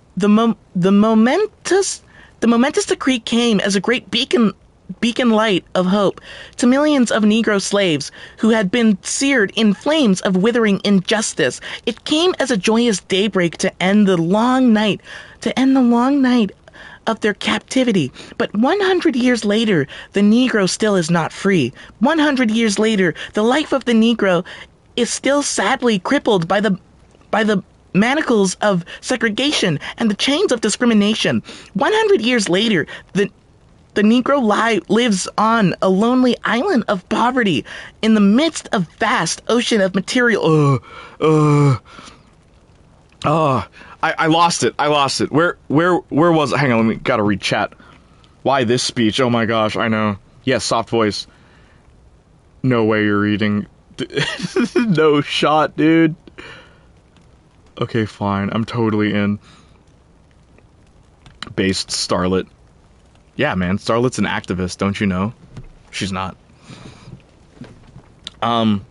momentous decree came as a great beacon beacon light of hope to millions of Negro slaves who had been seared in flames of withering injustice. It came as a joyous daybreak to end the long night of their captivity. But 100 years later, the Negro still is not free. 100 years later, the life of the Negro is still sadly crippled by the manacles of segregation and the chains of discrimination. 100 years later, the Negro lives on a lonely island of poverty in the midst of vast ocean of material. I lost it. Where was it? Hang on, gotta read chat. Why this speech? Oh my gosh, I know. Yes, soft voice. No way you're reading. No shot, dude. Okay, fine. I'm totally in. Based Starlet. Yeah, man, Starlet's an activist, don't you know? She's not. But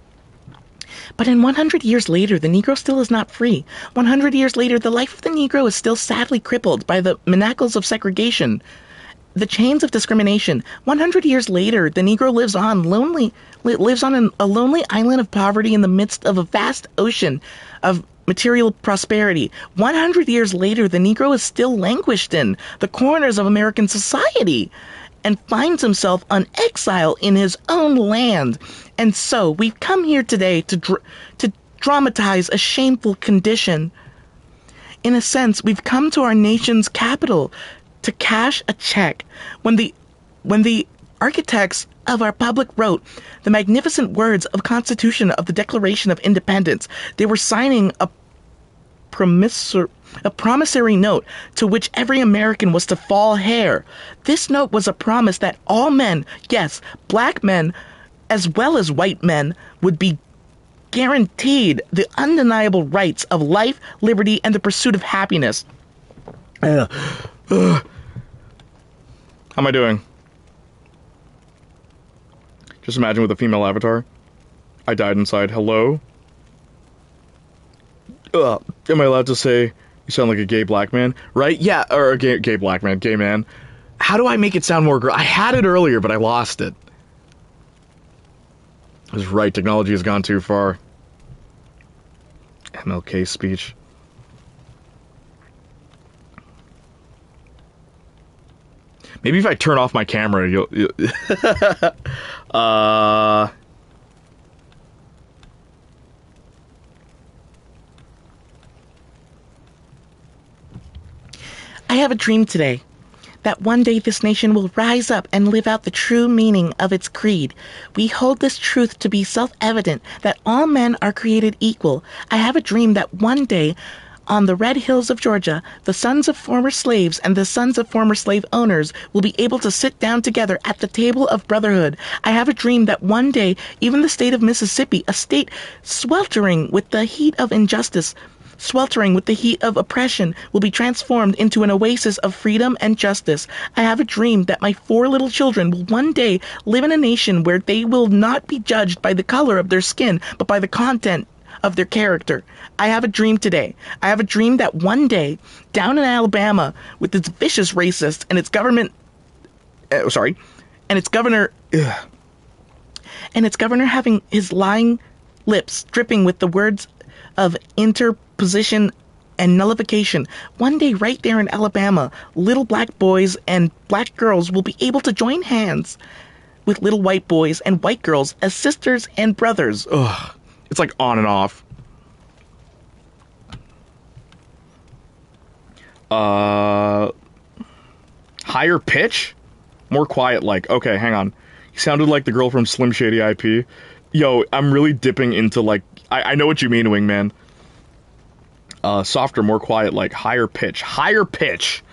in 100 years later, the Negro still is not free. 100 years later, the life of the Negro is still sadly crippled by the manacles of segregation, the chains of discrimination. 100 years later, the Negro lives on a lonely island of poverty in the midst of a vast ocean of material prosperity. 100 years later, the Negro is still languished in the corners of American society and finds himself on exile in his own land. And so we've come here today to dramatize a shameful condition. In a sense, we've come to our nation's capital to cash a check. When the architects of our republic wrote the magnificent words of Constitution of the Declaration of Independence, they were signing a promissory note to which every American was to fall heir. This note was a promise that all men, yes, black men as well as white men, would be guaranteed the undeniable rights of life, liberty, and the pursuit of happiness. How am I doing? Just imagine with a female avatar. I died inside. Hello? Am I allowed to say you sound like a gay black man? Right? Yeah, or a gay black man, gay man. How do I make it sound more I had it earlier, but I lost it. I was right, technology has gone too far. MLK speech. Maybe if I turn off my camera, you'll I have a dream today that one day this nation will rise up and live out the true meaning of its creed. We hold this truth to be self-evident that all men are created equal. I have a dream that one day on the red hills of Georgia, the sons of former slaves and the sons of former slave owners will be able to sit down together at the table of brotherhood. I have a dream that one day, even the state of Mississippi, a state sweltering with the heat of injustice, sweltering with the heat of oppression, will be transformed into an oasis of freedom and justice. I have a dream that my 4 little children will one day live in a nation where they will not be judged by the color of their skin, but by the content of their character. I have a dream today. I have a dream that one day, down in Alabama, with its vicious racists and its government, and its governor having his lying lips dripping with the words of interposition and nullification. One day right there in Alabama, little black boys and black girls will be able to join hands with little white boys and white girls as sisters and brothers. Ugh. It's like on and off. Higher pitch? More quiet like. Okay, hang on. You sounded like the girl from Slim Shady IP. Yo, I'm really dipping into like... I know what you mean, Wingman. Softer, more quiet, like higher pitch. Higher pitch!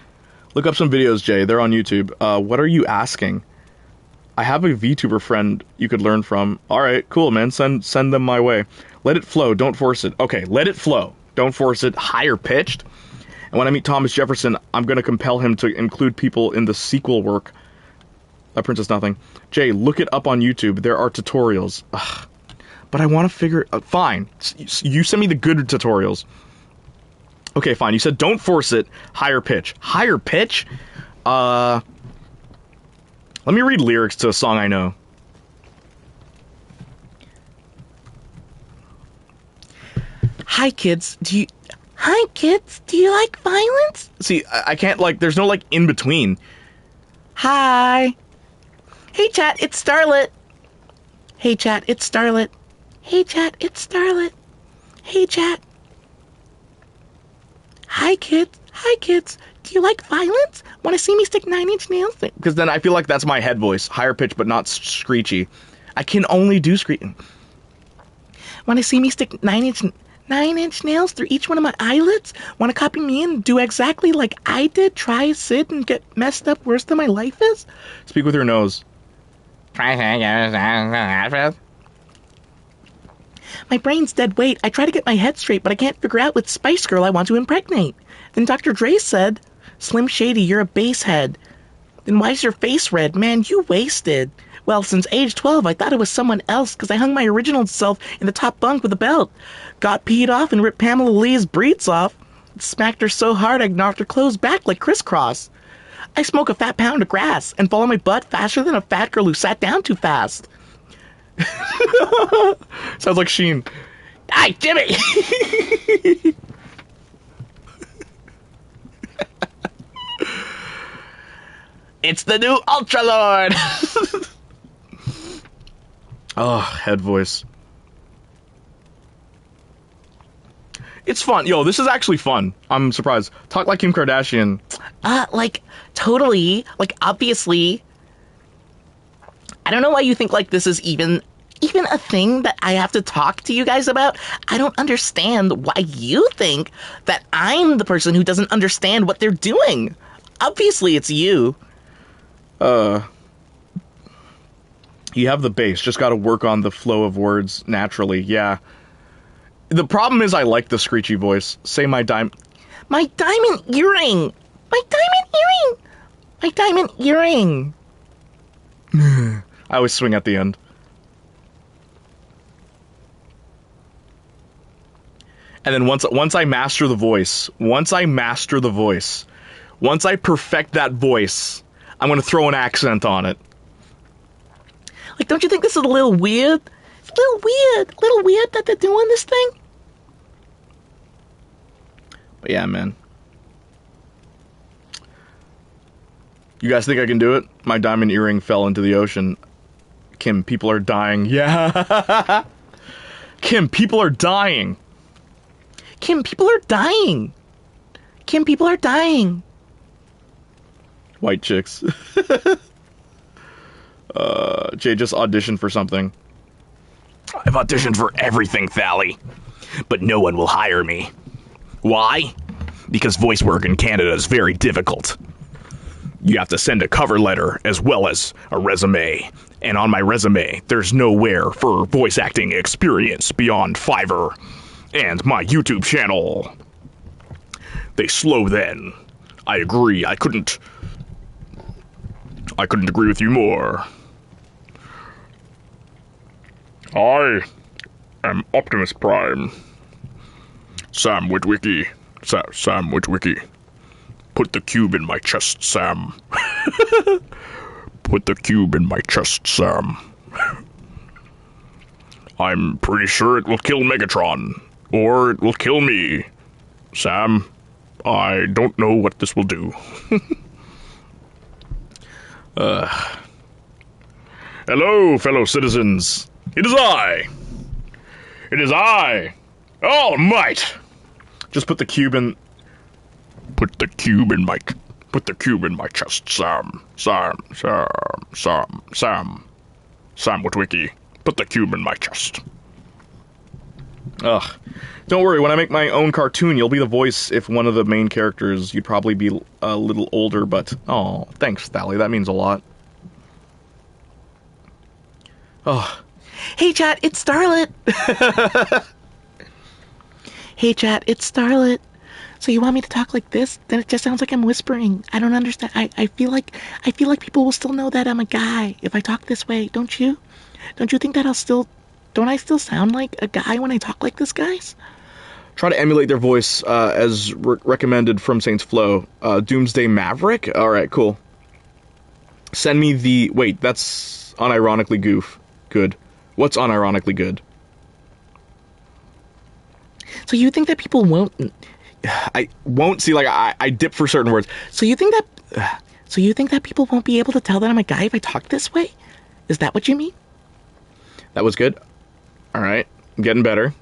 Look up some videos, Jay. They're on YouTube. What are you asking? I have a VTuber friend you could learn from. Alright, cool, man. Send them my way. Let it flow. Don't force it. Okay, let it flow. Don't force it. Higher pitched. And when I meet Thomas Jefferson, I'm going to compel him to include people in the sequel work. Princess Nothing. Jay, look it up on YouTube. There are tutorials. Ugh. But I want to figure... fine. You send me the good tutorials. Okay, fine. You said don't force it. Higher pitch. Higher pitch? Let me read lyrics to a song I know. Hi kids, do you like violence? See, I can't, like, there's no, like, in between. Hi. Hey chat, it's Starlet. Hey chat, it's Starlet. Hey chat, it's Starlet. Hey chat. Hi kids, do you like violence? Want to see me stick 9-inch nails? Because then I feel like that's my head voice. Higher pitch, but not screechy. I can only do screeching. Want to see me stick 9-inch nails through each one of my eyelids? Want to copy me and do exactly like I did? Try, sit, and get messed up worse than my life is? Speak with your nose. My brain's dead weight. I try to get my head straight, but I can't figure out which Spice Girl I want to impregnate. Then Dr. Dre said, Slim Shady, you're a basehead. Then why's your face red? Man, you wasted. Well, since age 12, I thought it was someone else because I hung my original self in the top bunk with a belt. Got peed off and ripped Pamela Lee's breeds off. Smacked her so hard I knocked her clothes back like crisscross. I smoke a fat pound of grass and fall on my butt faster than a fat girl who sat down too fast. Sounds like Sheen. Hi, Jimmy! It's the new Ultra Lord! Oh, head voice. It's fun. Yo, this is actually fun. I'm surprised. Talk like Kim Kardashian. Like, totally. Like, obviously. I don't know why you think, like, this is even a thing that I have to talk to you guys about. I don't understand why you think that I'm the person who doesn't understand what they're doing. Obviously, it's you. You have the bass, just gotta work on the flow of words naturally, yeah. The problem is I like the screechy voice. Say my diamond earring! My diamond earring! My diamond earring! I always swing at the end. And then once I master the voice, once I perfect that voice, I'm gonna throw an accent on it. Like, don't you think this is a little weird? It's a little weird that they're doing this thing? But yeah, man. You guys think I can do it? My diamond earring fell into the ocean. Kim, people are dying. Yeah. Kim, people are dying. Kim, people are dying. Kim, people are dying. White chicks. Jay just auditioned for something. I've auditioned for everything, Thally. But no one will hire me. Why? Because voice work in Canada is very difficult. You have to send a cover letter as well as a resume. And on my resume, there's nowhere for voice acting experience beyond Fiverr and my YouTube channel. They slow then. I agree, I couldn't agree with you more. I am Optimus Prime. Sam Witwicky. Sam Witwicky. Put the cube in my chest, Sam. Put the cube in my chest, Sam. I'm pretty sure it will kill Megatron. Or it will kill me. Sam, I don't know what this will do. Hello, fellow citizens. It is I. It is I. All might. Just put the cube in. Put the cube in my chest, Sam. Sam Witwicky. Put the cube in my chest. Ugh. Don't worry, when I make my own cartoon, you'll be the voice if one of the main characters. You'd probably be a little older, but... Oh, thanks, Thally. That means a lot. Oh. Hey, chat, it's Starlet. Hey, chat, it's Starlet. So you want me to talk like this? Then it just sounds like I'm whispering. I don't understand. I feel like people will still know that I'm a guy if I talk this way. Don't you? Don't you think that don't I still sound like a guy when I talk like this, guys? Try to emulate their voice as recommended from Saints Flow. Doomsday Maverick? Alright, cool. Send me the... Wait, that's unironically goof. Good. What's unironically good? So you think that people won't... I won't see, like, I dip for certain words. So you think that people won't be able to tell that I'm a guy if I talk this way? Is that what you mean? That was good. Alright. I'm getting better.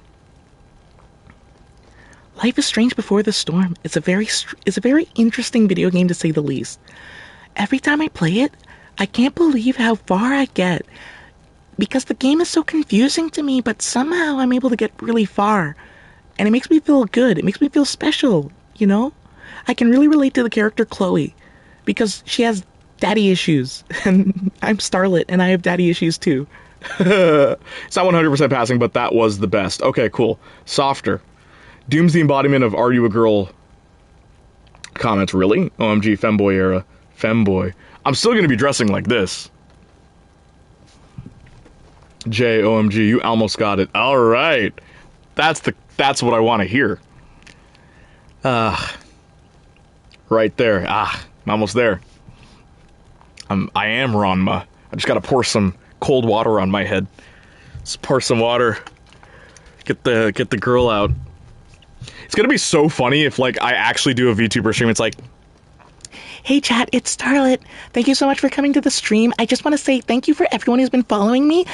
Life is Strange Before the Storm. It's a very interesting video game, to say the least. Every time I play it, I can't believe how far I get. Because the game is so confusing to me, but somehow I'm able to get really far. And it makes me feel good. It makes me feel special, you know? I can really relate to the character Chloe. Because she has daddy issues. And I'm Starlet, and I have daddy issues too. It's not 100% passing, but that was the best. Okay, cool. Softer. Doom's the embodiment of "Are you a girl?" comments. Really? OMG, femboy era. Femboy. I'm still gonna be dressing like this. J, OMG, you almost got it. Alright. That's what I want to hear. Right there. I'm almost there. I am Ranma. I just gotta pour some cold water on my head. Just pour some water. Get the girl out. It's gonna be so funny if, like, I actually do a VTuber stream. It's like, hey chat, it's Starlet. Thank you so much for coming to the stream. I just want to say thank you for everyone who's been following me.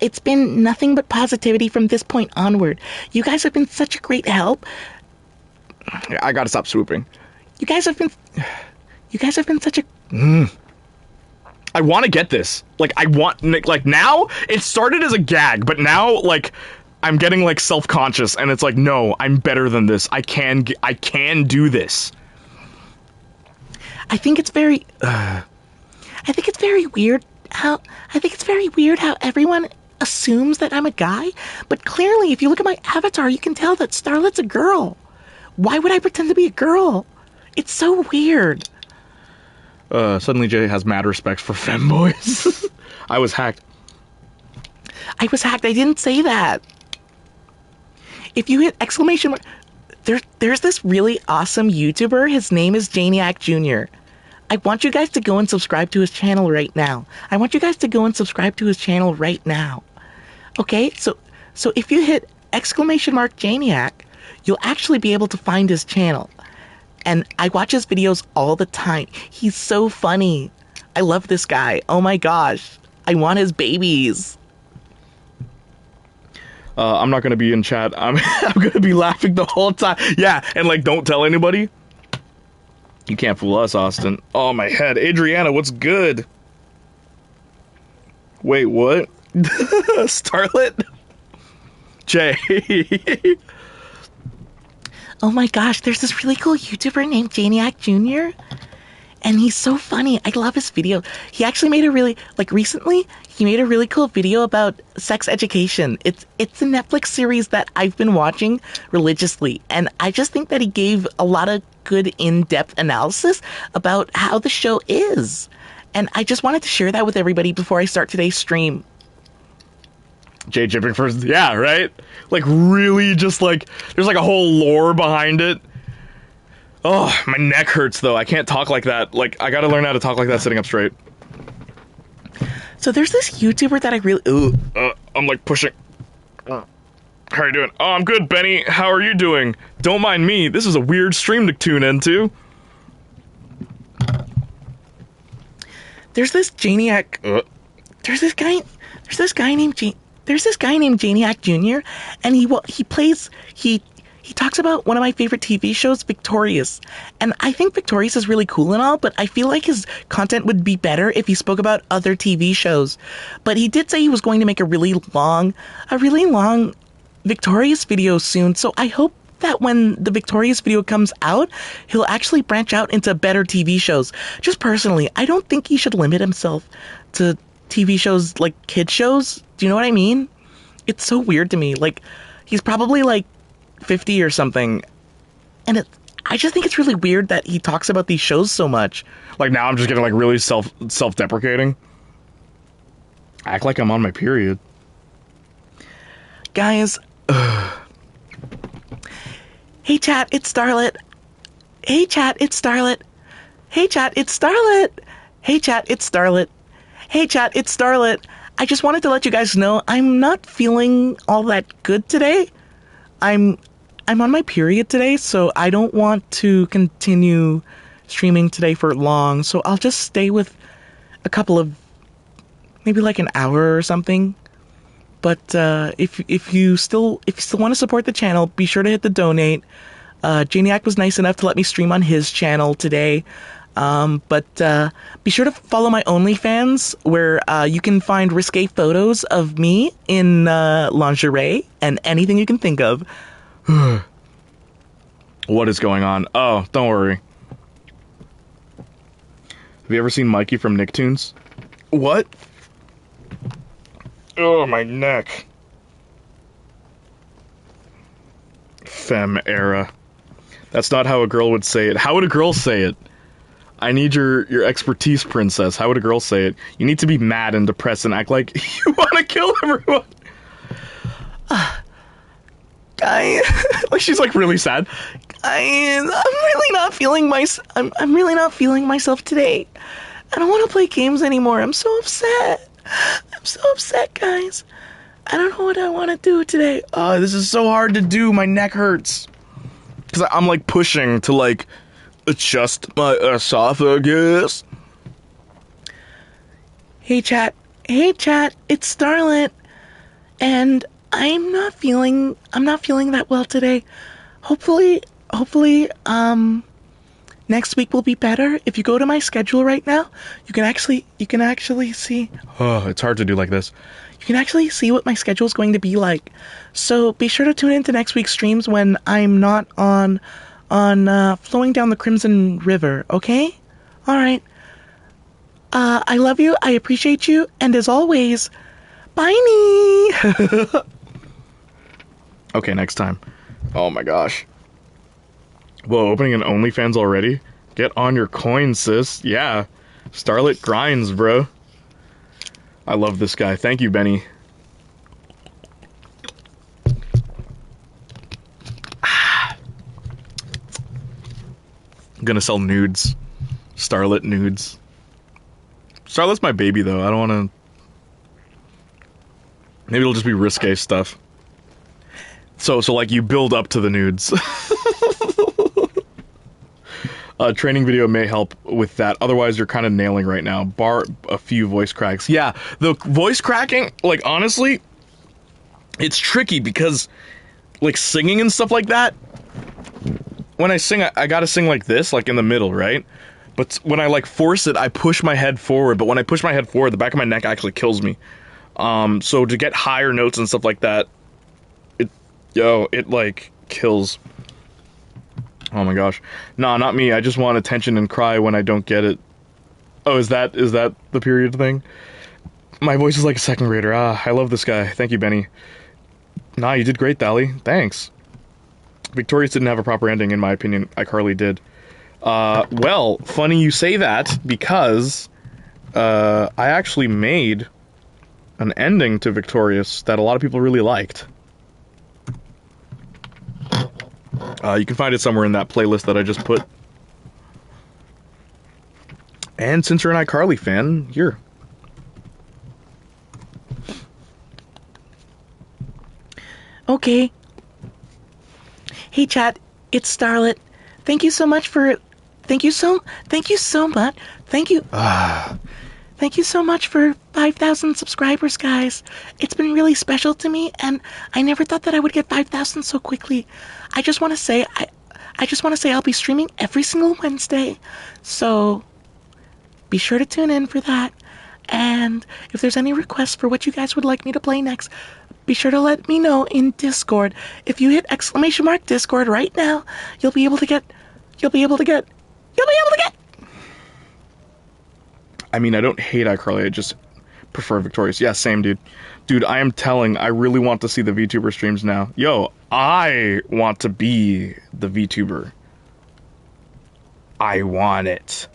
It's been nothing but positivity from this point onward. You guys have been such a great help. I gotta stop swooping. You guys have been such a... I want to get this. Like, now, it started as a gag, but now, like, I'm getting, like, self-conscious, and it's like, no, I'm better than this. I can do this. I think it's very weird how everyone assumes that I'm a guy, but clearly, if you look at my avatar, you can tell that Starlet's a girl. Why would I pretend to be a girl? It's so weird. Suddenly Jay has mad respect for femboys. I was hacked. I didn't say that. If you hit exclamation mark... There's this really awesome YouTuber. His name is Playniac Jr. I want you guys to go and subscribe to his channel right now. Okay? So if you hit exclamation mark Playniac, you'll actually be able to find his channel. And I watch his videos all the time. He's so funny. I love this guy. Oh my gosh. I want his babies. I'm not gonna be in chat. I'm gonna be laughing the whole time. Yeah, and, like, don't tell anybody. You can't fool us, Austin. Oh, my head. Adriana, what's good? Wait, what? Starlet? Jay. Oh my gosh, there's this really cool YouTuber named Playniac Jr. And he's so funny. I love his video. He actually made recently, he made a really cool video about sex education. It's a Netflix series that I've been watching religiously. And I just think that he gave a lot of good in-depth analysis about how the show is. And I just wanted to share that with everybody before I start today's stream. Jay jipping first. Yeah, right? Like, really just, like, there's, like, a whole lore behind it. Oh, my neck hurts, though. I can't talk like that. Like, I gotta learn how to talk like that sitting up straight. So there's this YouTuber that I really... I'm, like, pushing. How are you doing? Oh, I'm good, Benny. How are you doing? Don't mind me. This is a weird stream to tune into. There's this Playniac... There's this guy named Playniac Jr. And he talks about one of my favorite TV shows, Victorious. And I think Victorious is really cool and all, but I feel like his content would be better if he spoke about other TV shows. But he did say he was going to make a really long Victorious video soon, so I hope that when the Victorious video comes out, he'll actually branch out into better TV shows. Just personally, I don't think he should limit himself to TV shows like kid shows. Do you know what I mean? It's so weird to me. Like, he's probably like 50 or something, and I just think it's really weird that he talks about these shows so much. Like, now I'm just getting, like, really self-deprecating. Act like I'm on my period. Guys, hey chat, it's Starlet. Hey chat, it's Starlet. Hey chat, it's Starlet. I just wanted to let you guys know I'm not feeling all that good today. I'm on my period today, so I don't want to continue streaming today for long, so I'll just stay with a couple of, maybe like an hour or something. But if you still want to support the channel, be sure to hit the donate. Janiac was nice enough to let me stream on his channel today. But be sure to follow my OnlyFans, where you can find risque photos of me in lingerie and anything you can think of. What is going on? Oh, don't worry. Have you ever seen Mikey from Nicktoons? What? Oh, my neck. Femme era. That's not how a girl would say it. How would a girl say it? I need your expertise, princess. How would a girl say it? You need to be mad and depressed and act like you want to kill everyone. Like she's like really sad. I'm really not feeling I'm really not feeling myself today. I don't want to play games anymore. I'm so upset. I'm so upset, guys. I don't know what I want to do today. Oh, this is so hard to do. My neck hurts. Because I'm like pushing to like adjust my esophagus. Hey chat, it's Starlet. And I'm not feeling that well today. Hopefully, next week will be better. If you go to my schedule right now, you can actually see. Oh, it's hard to do like this. You can actually see what my schedule is going to be like. So be sure to tune into next week's streams when I'm not on flowing down the Crimson River. Okay? All right. I love you. I appreciate you. And as always, bye me. Okay, next time. Oh my gosh. Whoa, opening an OnlyFans already? Get on your coins, sis. Yeah. Starlet grinds, bro. I love this guy. Thank you, Benny. I'm gonna sell nudes. Starlet nudes. Starlet's my baby, though. I don't want to... Maybe it'll just be risque stuff. So like, you build up to the nudes. Training video may help with that. Otherwise, you're kind of nailing right now. Bar a few voice cracks. Yeah, the voice cracking, like, honestly, it's tricky because, like, singing and stuff like that, when I sing, I gotta sing like this, like in the middle, right? But when I, like, force it, I push my head forward. But when I push my head forward, the back of my neck actually kills me. So to get higher notes and stuff like that, it, like, kills. Oh my gosh. Nah, not me. I just want attention and cry when I don't get it. Oh, is that the period thing? My voice is like a second grader. Ah, I love this guy. Thank you, Benny. Nah, you did great, Thali. Thanks. Victorious didn't have a proper ending, in my opinion. iCarly did. Well, funny you say that, because I actually made an ending to Victorious that a lot of people really liked. You can find it somewhere in that playlist that I just put. And since you're an iCarly fan, here. Okay. Hey chat, it's Starlet. Thank you so much. Thank you so much for 5,000 subscribers, guys. It's been really special to me, and I never thought that I would get 5,000 so quickly. I just want to say I'll be streaming every single Wednesday, so be sure to tune in for that. And if there's any requests for what you guys would like me to play next, be sure to let me know in Discord. If you hit !Discord right now, you'll be able to get. I mean, I don't hate iCarly, I just prefer Victorious. Yeah, same, dude. Dude, I am telling, I really want to see the VTuber streams now. Yo, I want to be the VTuber. I want it.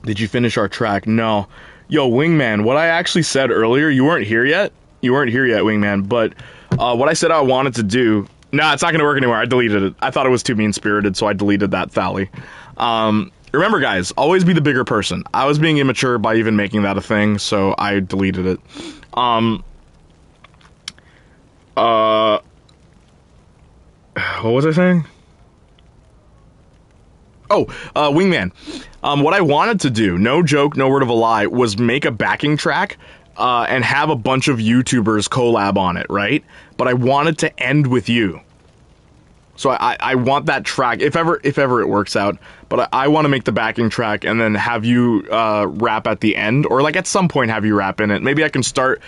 Did you finish our track? No. Yo, Wingman, what I actually said earlier, you weren't here yet, Wingman, but what I said I wanted to do... Nah, it's not going to work anymore. I deleted it. I thought it was too mean-spirited, so I deleted that, Thali. Remember, guys, always be the bigger person. I was being immature by even making that a thing, so I deleted it. What was I saying? Oh, Wingman. What I wanted to do, no joke, no word of a lie, was make a backing track and have a bunch of YouTubers collab on it, right? But I wanted to end with you. So I want that track, if ever it works out, but I want to make the backing track and then have you rap at the end, or like at some point have you rap in it. Maybe I can start,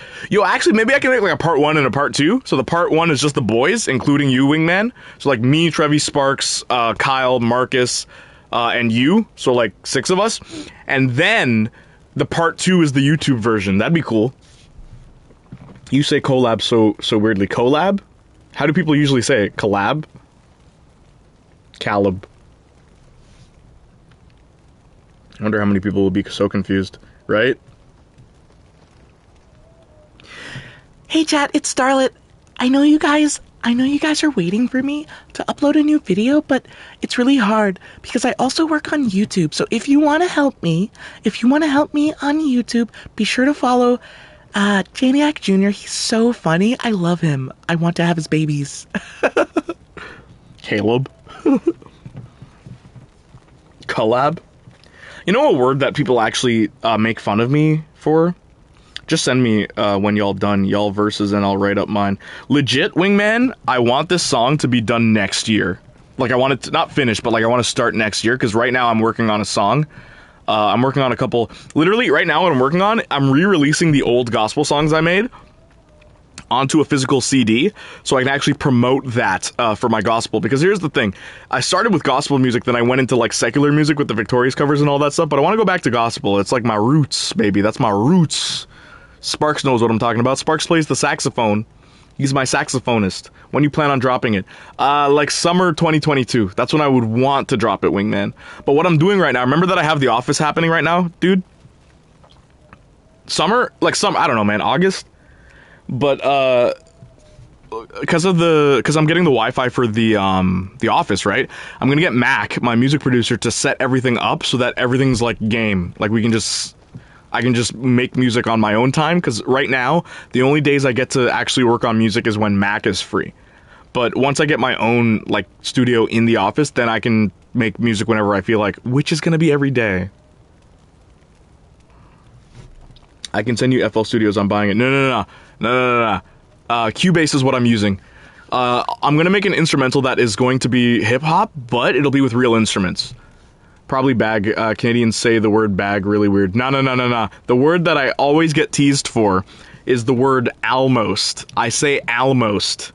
actually maybe I can make like a part 1 and a part 2. So the part 1 is just the boys, including you, Wingman. So like me, Trevi, Sparks, Kyle, Marcus, and you. So like 6 of us. And then the part 2 is the YouTube version. That'd be cool. You say collab so weirdly. Collab? How do people usually say it? Collab? Caleb. I wonder how many people will be so confused, right? Hey chat, it's Starlet. I know you guys are waiting for me to upload a new video, but it's really hard because I also work on YouTube. So if you want to help me on YouTube, be sure to follow Playniac Jr. He's so funny. I love him. I want to have his babies. Caleb. Collab. You know a word that people actually make fun of me for? Just send me when y'all done y'all verses and I'll write up mine. Legit, Wingman, I want this song to be done next year. Like I want it to not finish, but like I want to start next year, because right now I'm working on a song. I'm working on a couple. Literally right now what I'm working on, I'm re-releasing the old gospel songs I made onto a physical CD, so I can actually promote that for my gospel. Because here's the thing, I started with gospel music, then I went into like secular music with the Victorious covers and all that stuff, but I want to go back to gospel. It's like my roots, baby. That's my roots. Sparks knows what I'm talking about. Sparks plays the saxophone. He's my saxophonist. When you plan on dropping it? Like summer 2022. That's when I would want to drop it, Wingman. But what I'm doing right now, remember that I have The Office happening right now, dude? Summer? Like I don't know, man, August? But because I'm getting the Wi-Fi for the Office, right? I'm gonna get Mac, my music producer, to set everything up so that everything's like game. Like I can just make music on my own time, because right now the only days I get to actually work on music is when Mac is free. But once I get my own like studio in the office, then I can make music whenever I feel like, which is gonna be every day. I can send you FL Studios. I'm buying it. No. Cubase is what I'm using. I'm gonna make an instrumental that is going to be hip hop, but it'll be with real instruments. Probably bag. Canadians say the word bag really weird. No. The word that I always get teased for is the word almost. I say almost.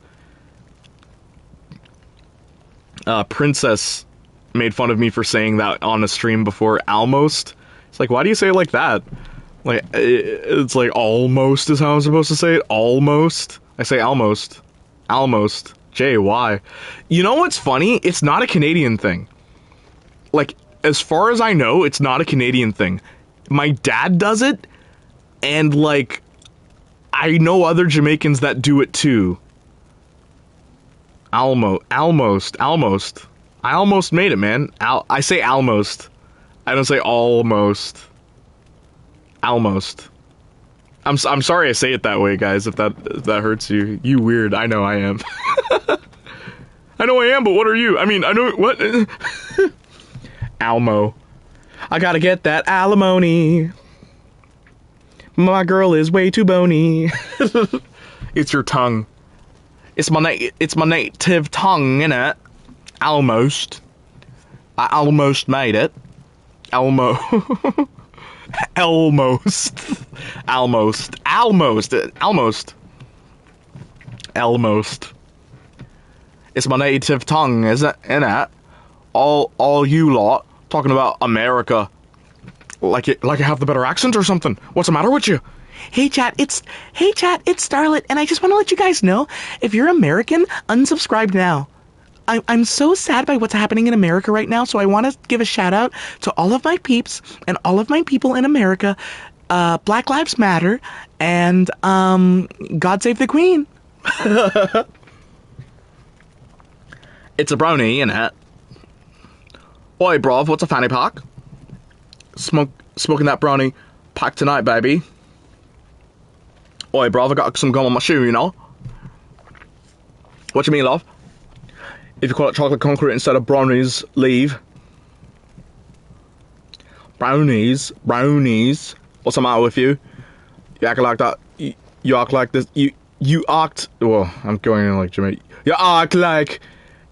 Princess made fun of me for saying that on a stream before. Almost. It's like, why do you say it like that? Like, it's like almost is how I'm supposed to say it. Almost. I say almost. Almost. J-Y. You know what's funny? It's not a Canadian thing. Like, as far as I know, it's not a Canadian thing. My dad does it, and, like, I know other Jamaicans that do it, too. Almost. I almost made it, man. I say almost. I don't say almost. Almost. I'm sorry I say it that way, guys, if that hurts you. You weird. I know I am. I know I am, but what are you? I mean, I know what. Almo. I gotta get that alimony. My girl is way too bony. It's your tongue. It's my native tongue, innit? Almost. I almost made it. Almost. It's my native tongue, innit? All you lot talking about America like I have the better accent or something. What's the matter with you? Hey chat, it's Starlet, and I just want to let you guys know, if you're American, unsubscribe now. I'm so sad by what's happening in America right now, so I want to give a shout out to all of my peeps and all of my people in America. Black Lives Matter, and God Save the Queen. It's a brownie, innit? Oi, bruv, what's a fanny pack? smoking that brownie pack tonight, baby. Oi, bruv, I got some gum on my shoe, you know? What you mean, love? If you call it chocolate concrete instead of brownies, leave. Brownies? What's the matter with you? You act like that. You act like this. You act. Well, I'm going in like Jimmy. You act like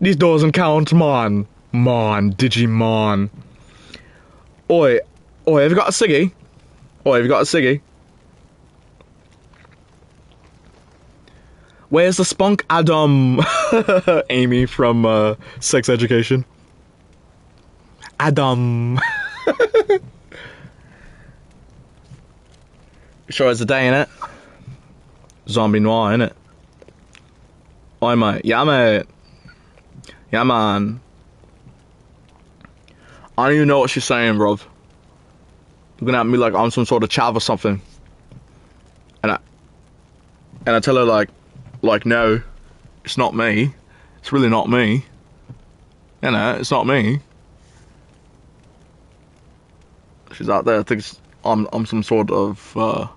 this doesn't count, man. Digimon. Oi, have you got a ciggy? Where's the spunk, Adam? Amy from Sex Education. Adam. Sure as a day, innit? Zombie noir, innit? Oi, mate. Yeah, mate. Yeah, man. I don't even know what she's saying, bruv. Looking at me like I'm some sort of chav or something. And I tell her like, no, it's not me. It's really not me. You know, it's not me. She's out there thinks I'm some sort of